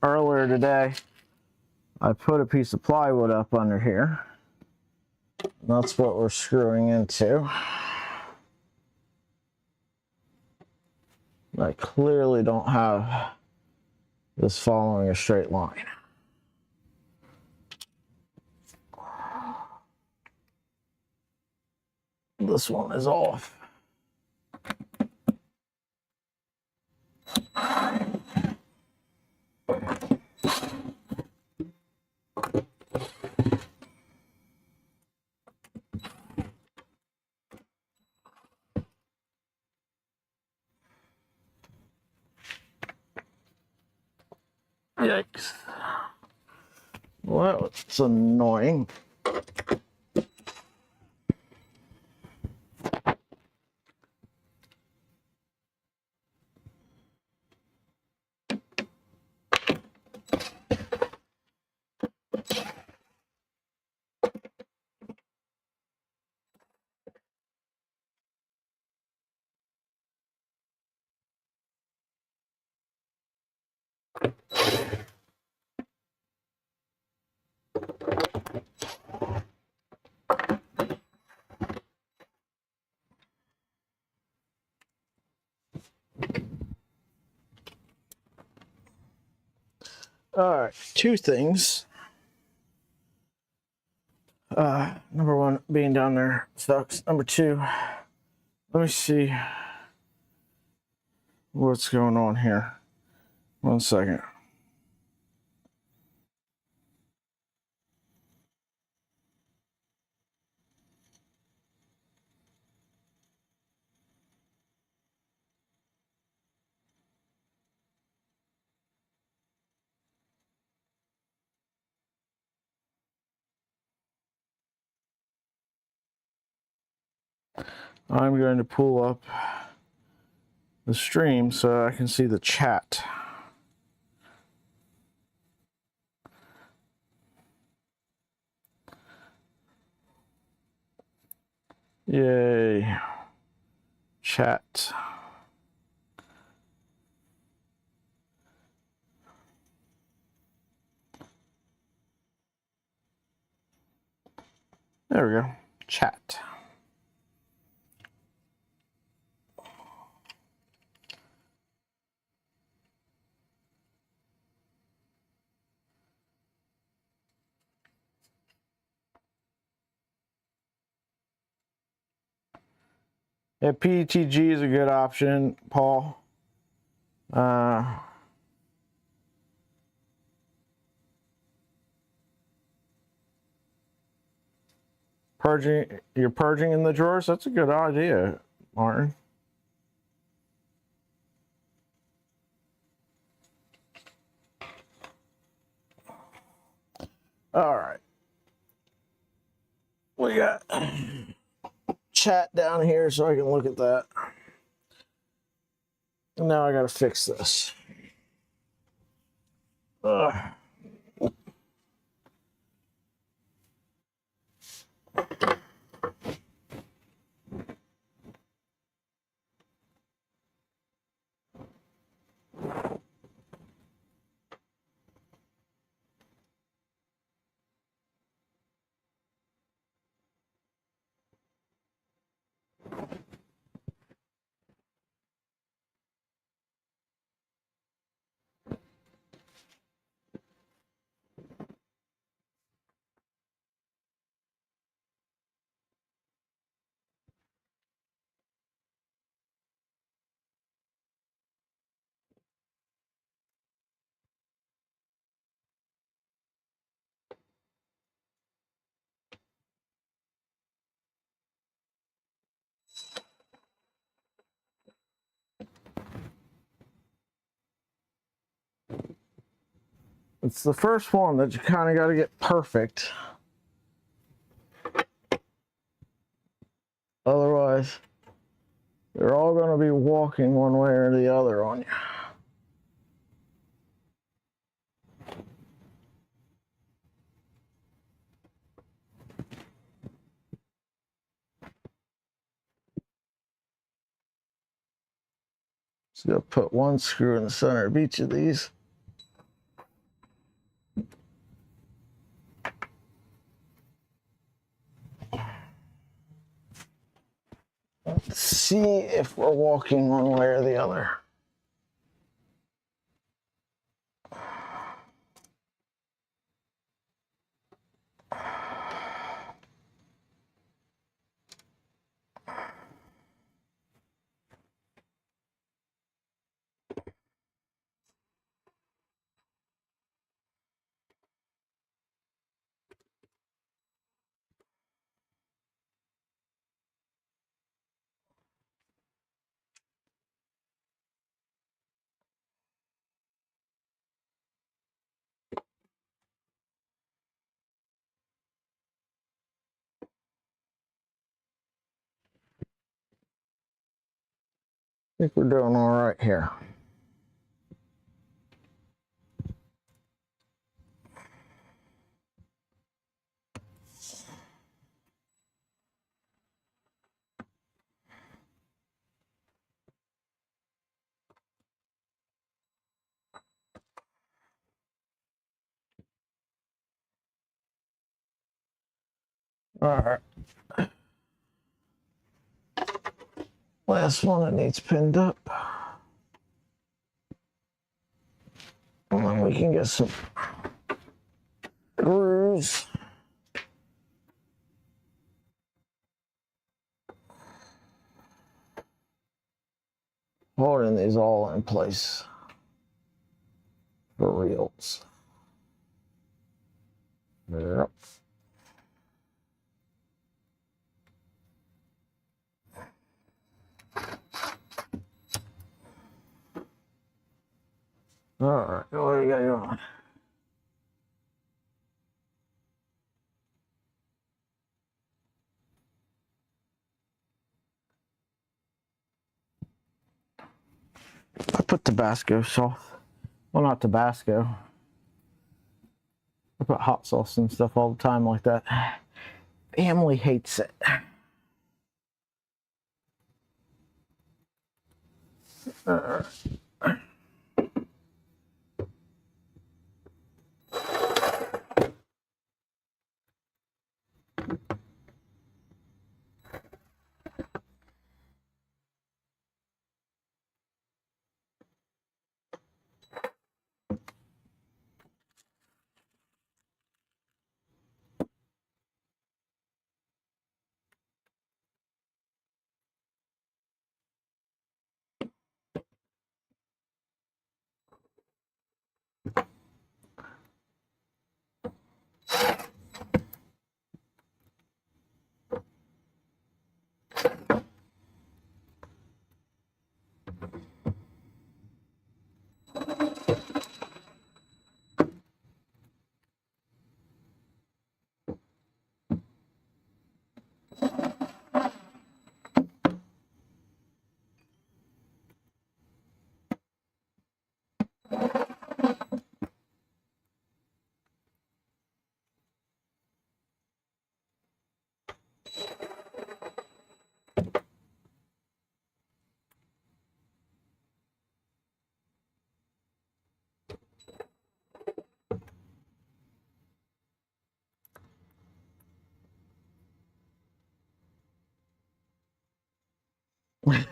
Earlier today, I put a piece of plywood up under here. That's what we're screwing into. I clearly don't have this following a straight line. This one is off. Yikes. Well, that's annoying. All right, 2 things. Number 1, being down there sucks. Number 2, let me see what's going on here. 1 second. I'm going to pull up the stream so I can see the chat. Yay. Chat. There we go. Chat. Yeah, PETG is a good option, Paul. You're purging in the drawers? That's a good idea, Martin. All right. We got chat down here so I can look at that. And now I got to fix this. Ugh. It's the first one that you kind of got to get perfect. Otherwise, they're all going to be walking one way or the other on you. Just going to put one screw in the center of each of these. Let's see if we're walking one way or the other. I think we're doing all right here. All right. Last one that needs pinned up. And then we can get some grooves. Holding these all in place for reals. Yep. All right, what do you got going? I put Tabasco sauce. Well, not Tabasco. I put hot sauce and stuff all the time like that. Family hates it.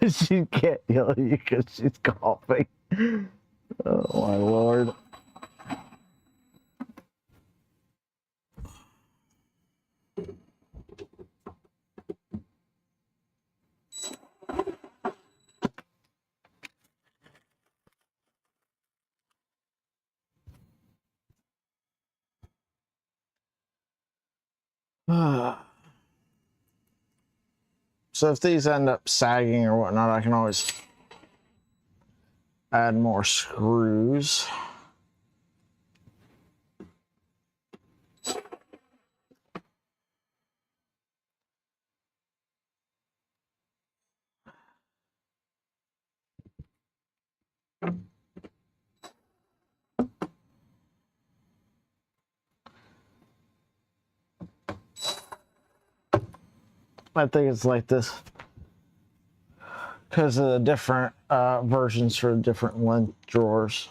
She can't yell at you because she's coughing. Oh my lord. So if these end up sagging or whatnot, I can always add more screws. I think it's like this because of the different versions for different length drawers.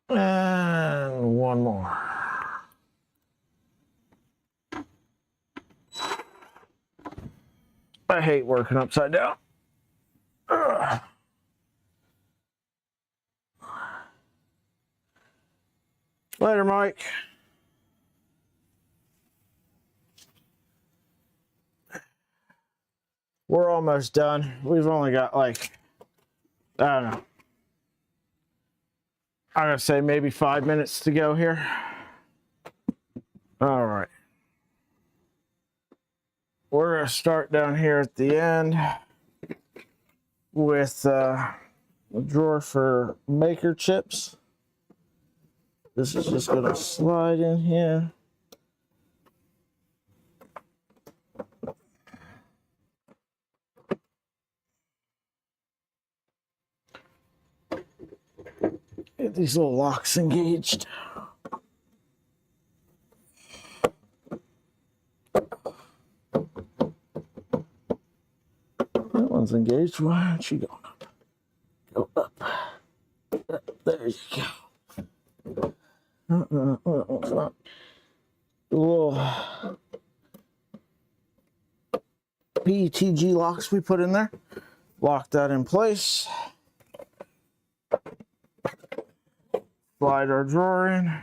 And one more. I hate working upside down. Ugh. Later, Mike. We're almost done. We've only got like, I don't know. I'm gonna say maybe 5 minutes to go here. All right. We're gonna start down here at the end with a drawer for maker chips. This is just gonna slide in here. Get these little locks engaged. That one's engaged. Why aren't you going up? Go up. There you go. Come on. The little PETG locks we put in there. Lock that in place. Slide our drawer in.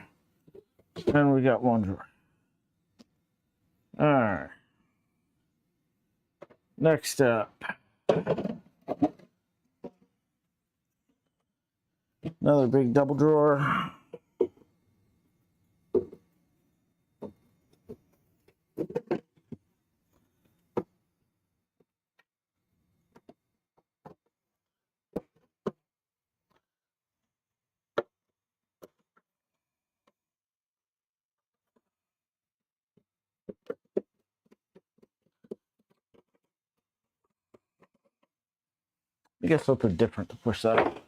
And we got one drawer. All right. Next up. Another big double drawer. I guess something different to push that up.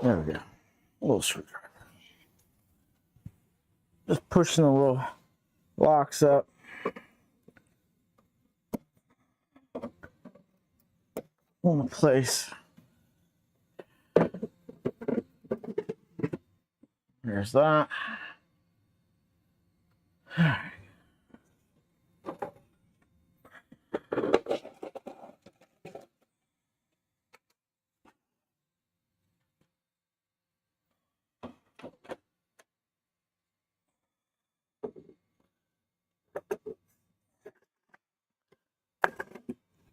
There we go. A little screwdriver. Just pushing the little locks up. In place. There's that.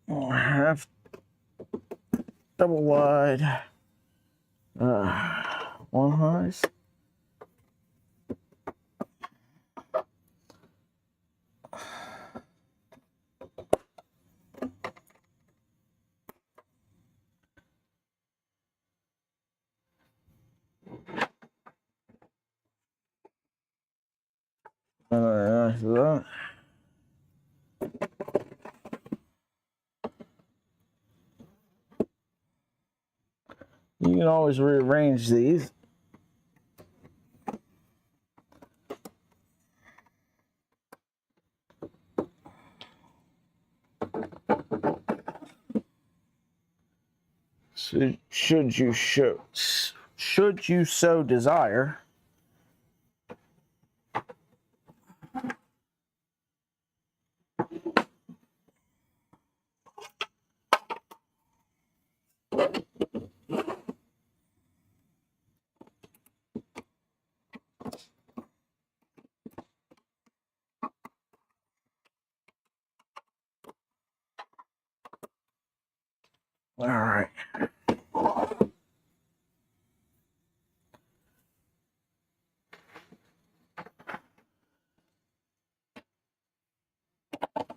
Half double wide, one highs. That. You can always rearrange these. So should you so desire. All right.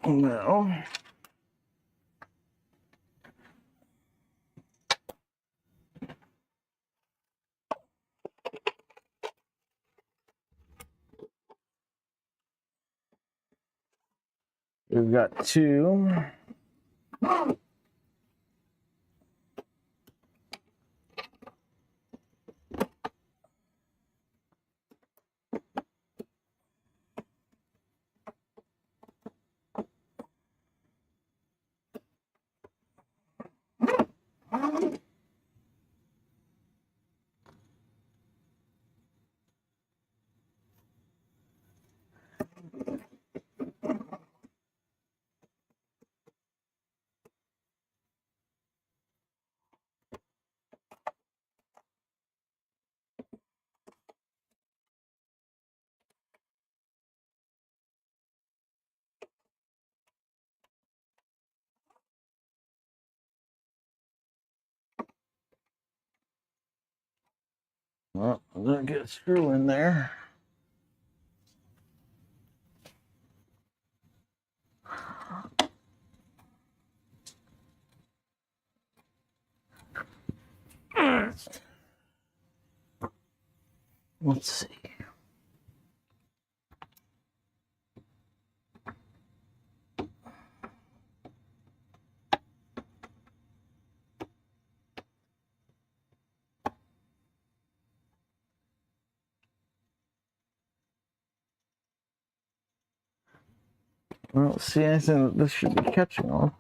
Now, we've got two. Well, I'm gonna get a screw in there. Let's see. I don't see anything that this should be catching on.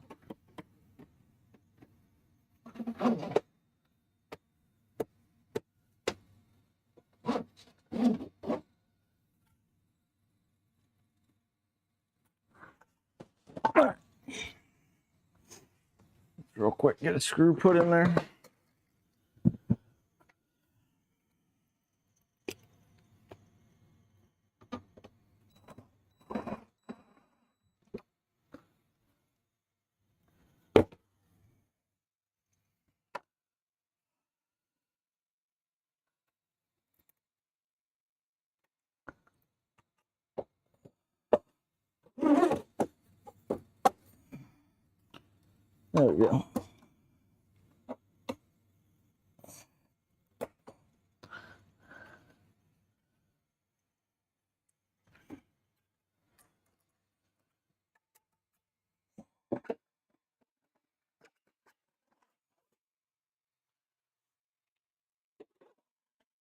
quick, get a screw put in there. There we go.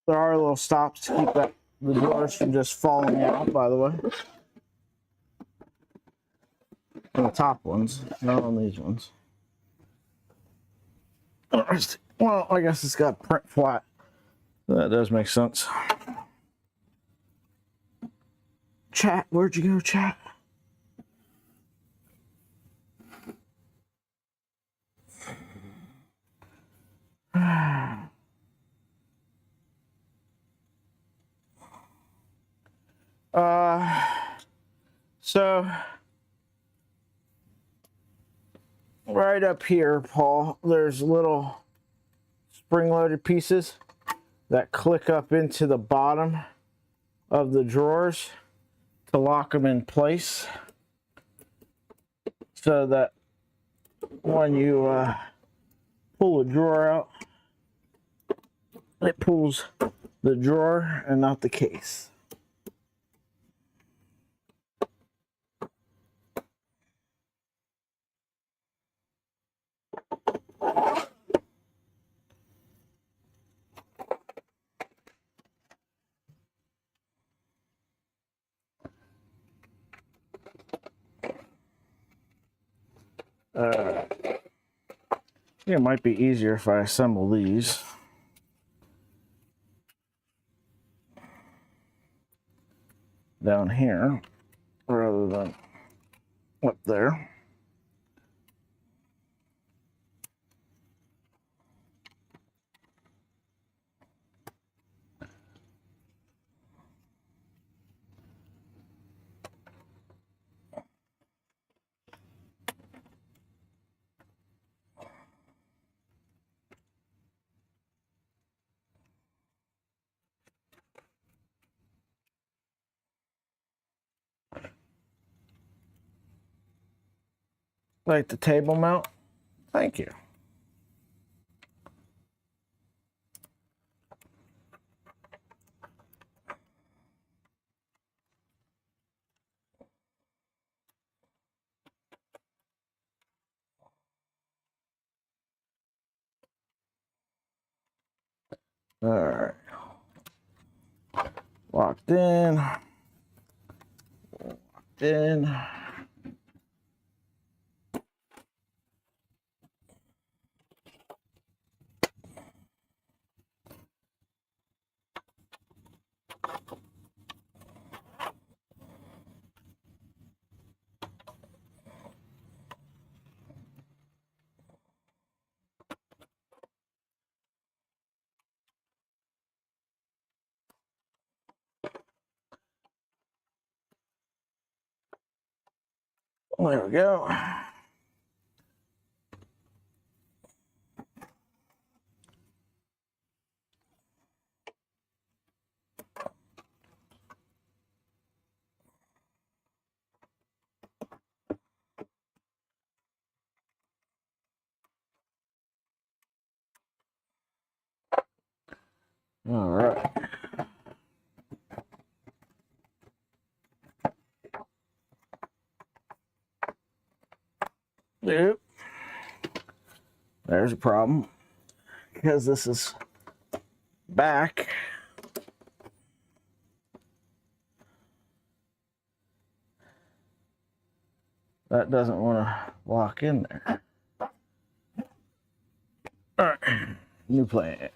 There are little stops to keep the drawers from just falling out, by the way. On the top ones, not on these ones. Well, I guess it's got print flat. That does make sense. Chat, where'd you go, chat? So right up here, Paul, there's little spring-loaded pieces that click up into the bottom of the drawers to lock them in place, so that when you pull a drawer out, it pulls the drawer and not the case. It might be easier if I assemble these. Down here rather than up there. Like the table mount. Thank you. All right. Locked in. Locked in. There we go. All right. Yep. There's a problem because this is back. That doesn't want to lock in there. All right, new plan.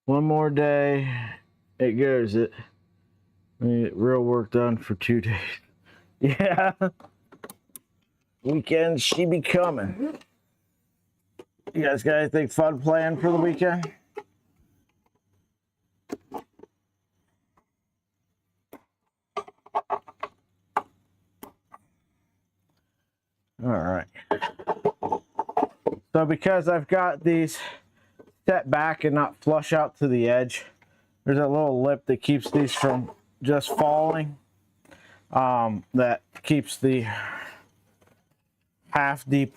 One more day, it goes. We get real work done for 2 days. Yeah. Weekend, she be coming. You guys got anything fun planned for the weekend? All right. So because I've got these set back and not flush out to the edge, there's a little lip that keeps these from just falling. That keeps the half deep,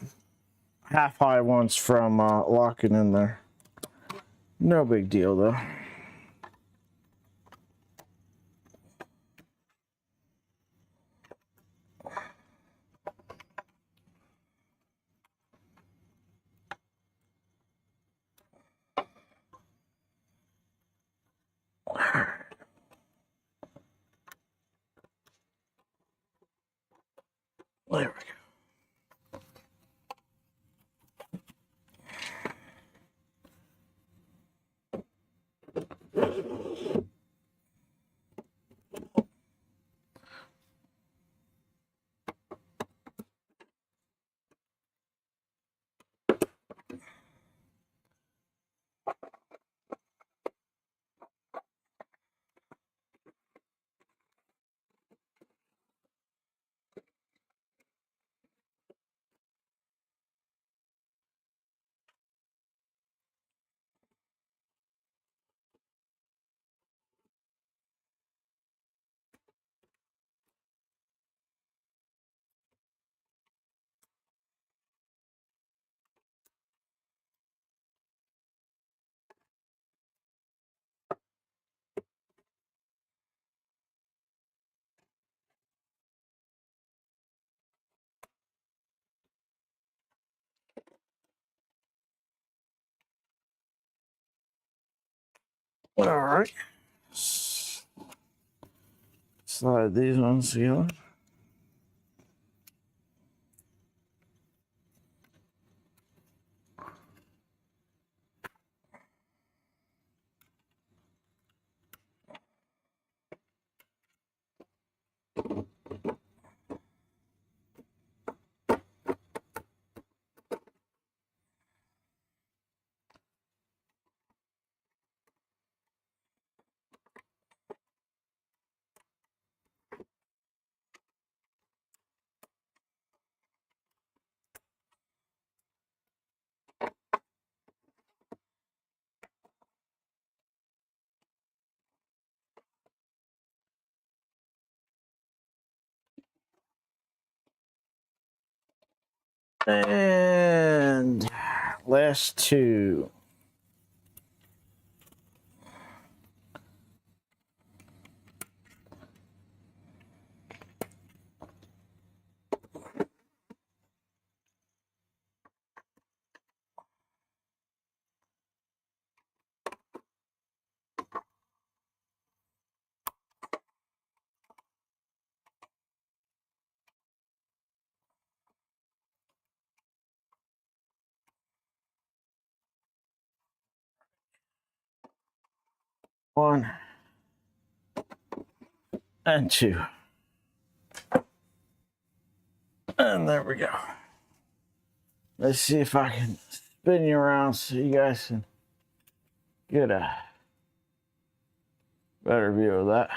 half high ones from locking in there. No big deal though. There we go. All right. Slide these ones together. And last two. One and two. And there we go. Let's see if I can spin you around so you guys can get a better view of that.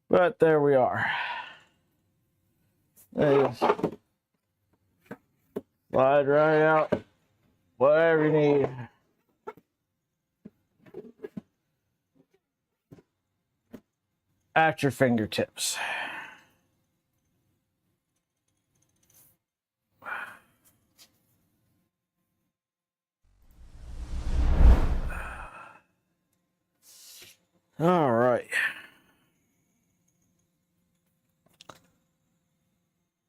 But there we are. There it is. Slide right out. Whatever you need. At your fingertips. All right.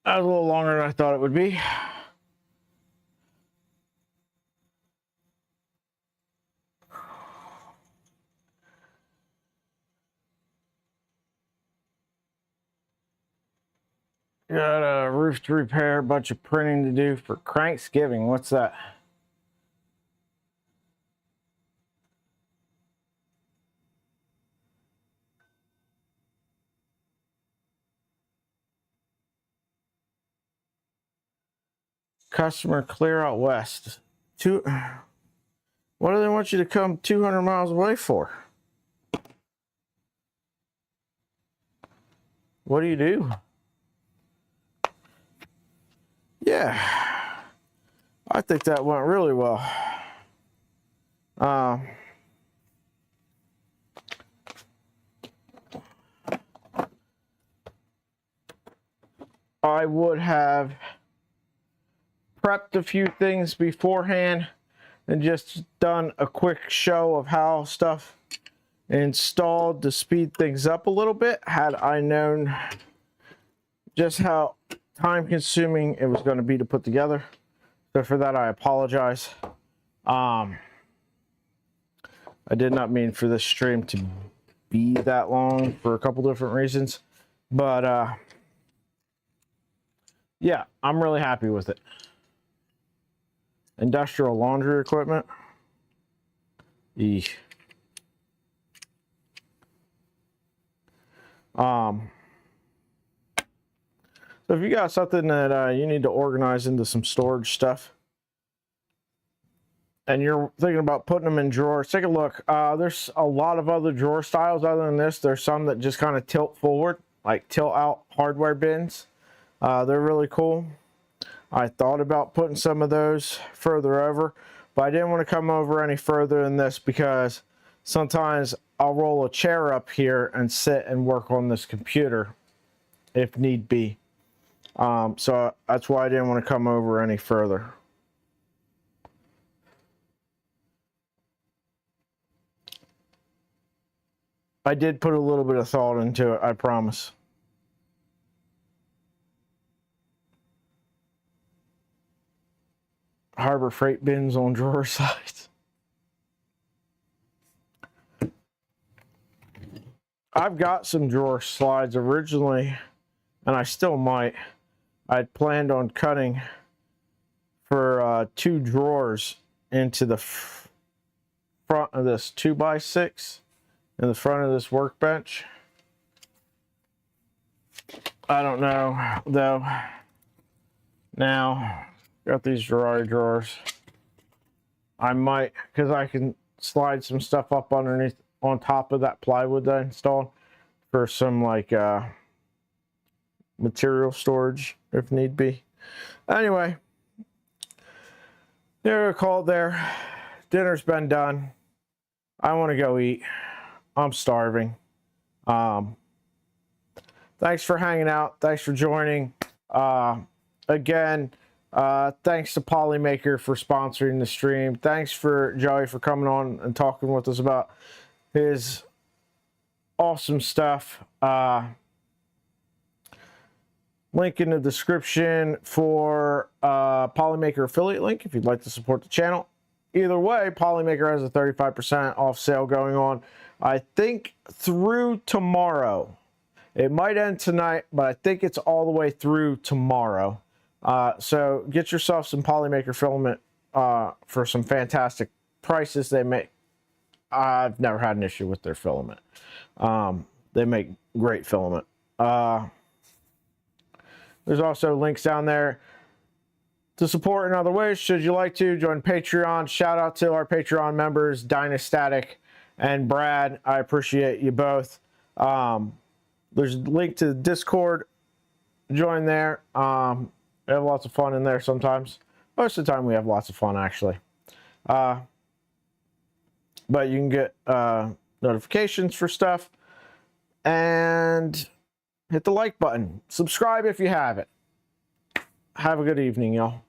That was a little longer than I thought it would be. Got a roof to repair, a bunch of printing to do for Cranksgiving. What's that? Customer clear out west. What do they want you to come 200 miles away for? What do you do? Yeah, I think that went really well. I would have prepped a few things beforehand and just done a quick show of how stuff installed to speed things up a little bit, had I known just how time consuming it was going to be to put together. So for that, I apologize. I did not mean for this stream to be that long for a couple different reasons, but yeah, I'm really happy with it. Industrial laundry equipment. Eesh. So if you got something that you need to organize into some storage stuff and you're thinking about putting them in drawers, take a look. There's a lot of other drawer styles other than this. There's some that just kind of tilt forward, like tilt out hardware bins. They're really cool. I thought about putting some of those further over, but I didn't want to come over any further than this because sometimes I'll roll a chair up here and sit and work on this computer if need be. So that's why I didn't want to come over any further. I did put a little bit of thought into it, I promise. Harbor Freight bins on drawer sides. I've got some drawer slides originally, and I still might. I'd planned on cutting for 2 drawers into the front of this 2x6 in the front of this workbench. I don't know though. Now got these drawers. I might, because I can slide some stuff up underneath on top of that plywood that I installed for some like material storage if need be. Anyway, there a call there. Dinner's been done. I want to go eat. I'm starving. Thanks for hanging out. Thanks for joining. Again, thanks to Polymaker for sponsoring the stream. Thanks for Joey for coming on and talking with us about his awesome stuff. Link in the description for Polymaker affiliate link if you'd like to support the channel. Either way, Polymaker has a 35% off sale going on, I think, through tomorrow. It might end tonight, but I think it's all the way through tomorrow. So get yourself some Polymaker filament for some fantastic prices they make. I've never had an issue with their filament. They make great filament. There's also links down there to support in other ways. Should you like to join Patreon, shout out to our Patreon members, Dynastatic and Brad. I appreciate you both. There's a link to the Discord. Join there. We have lots of fun in there sometimes. Most of the time we have lots of fun, actually. But you can get notifications for stuff. And hit the like button. Subscribe if you haven't. Have a good evening, y'all.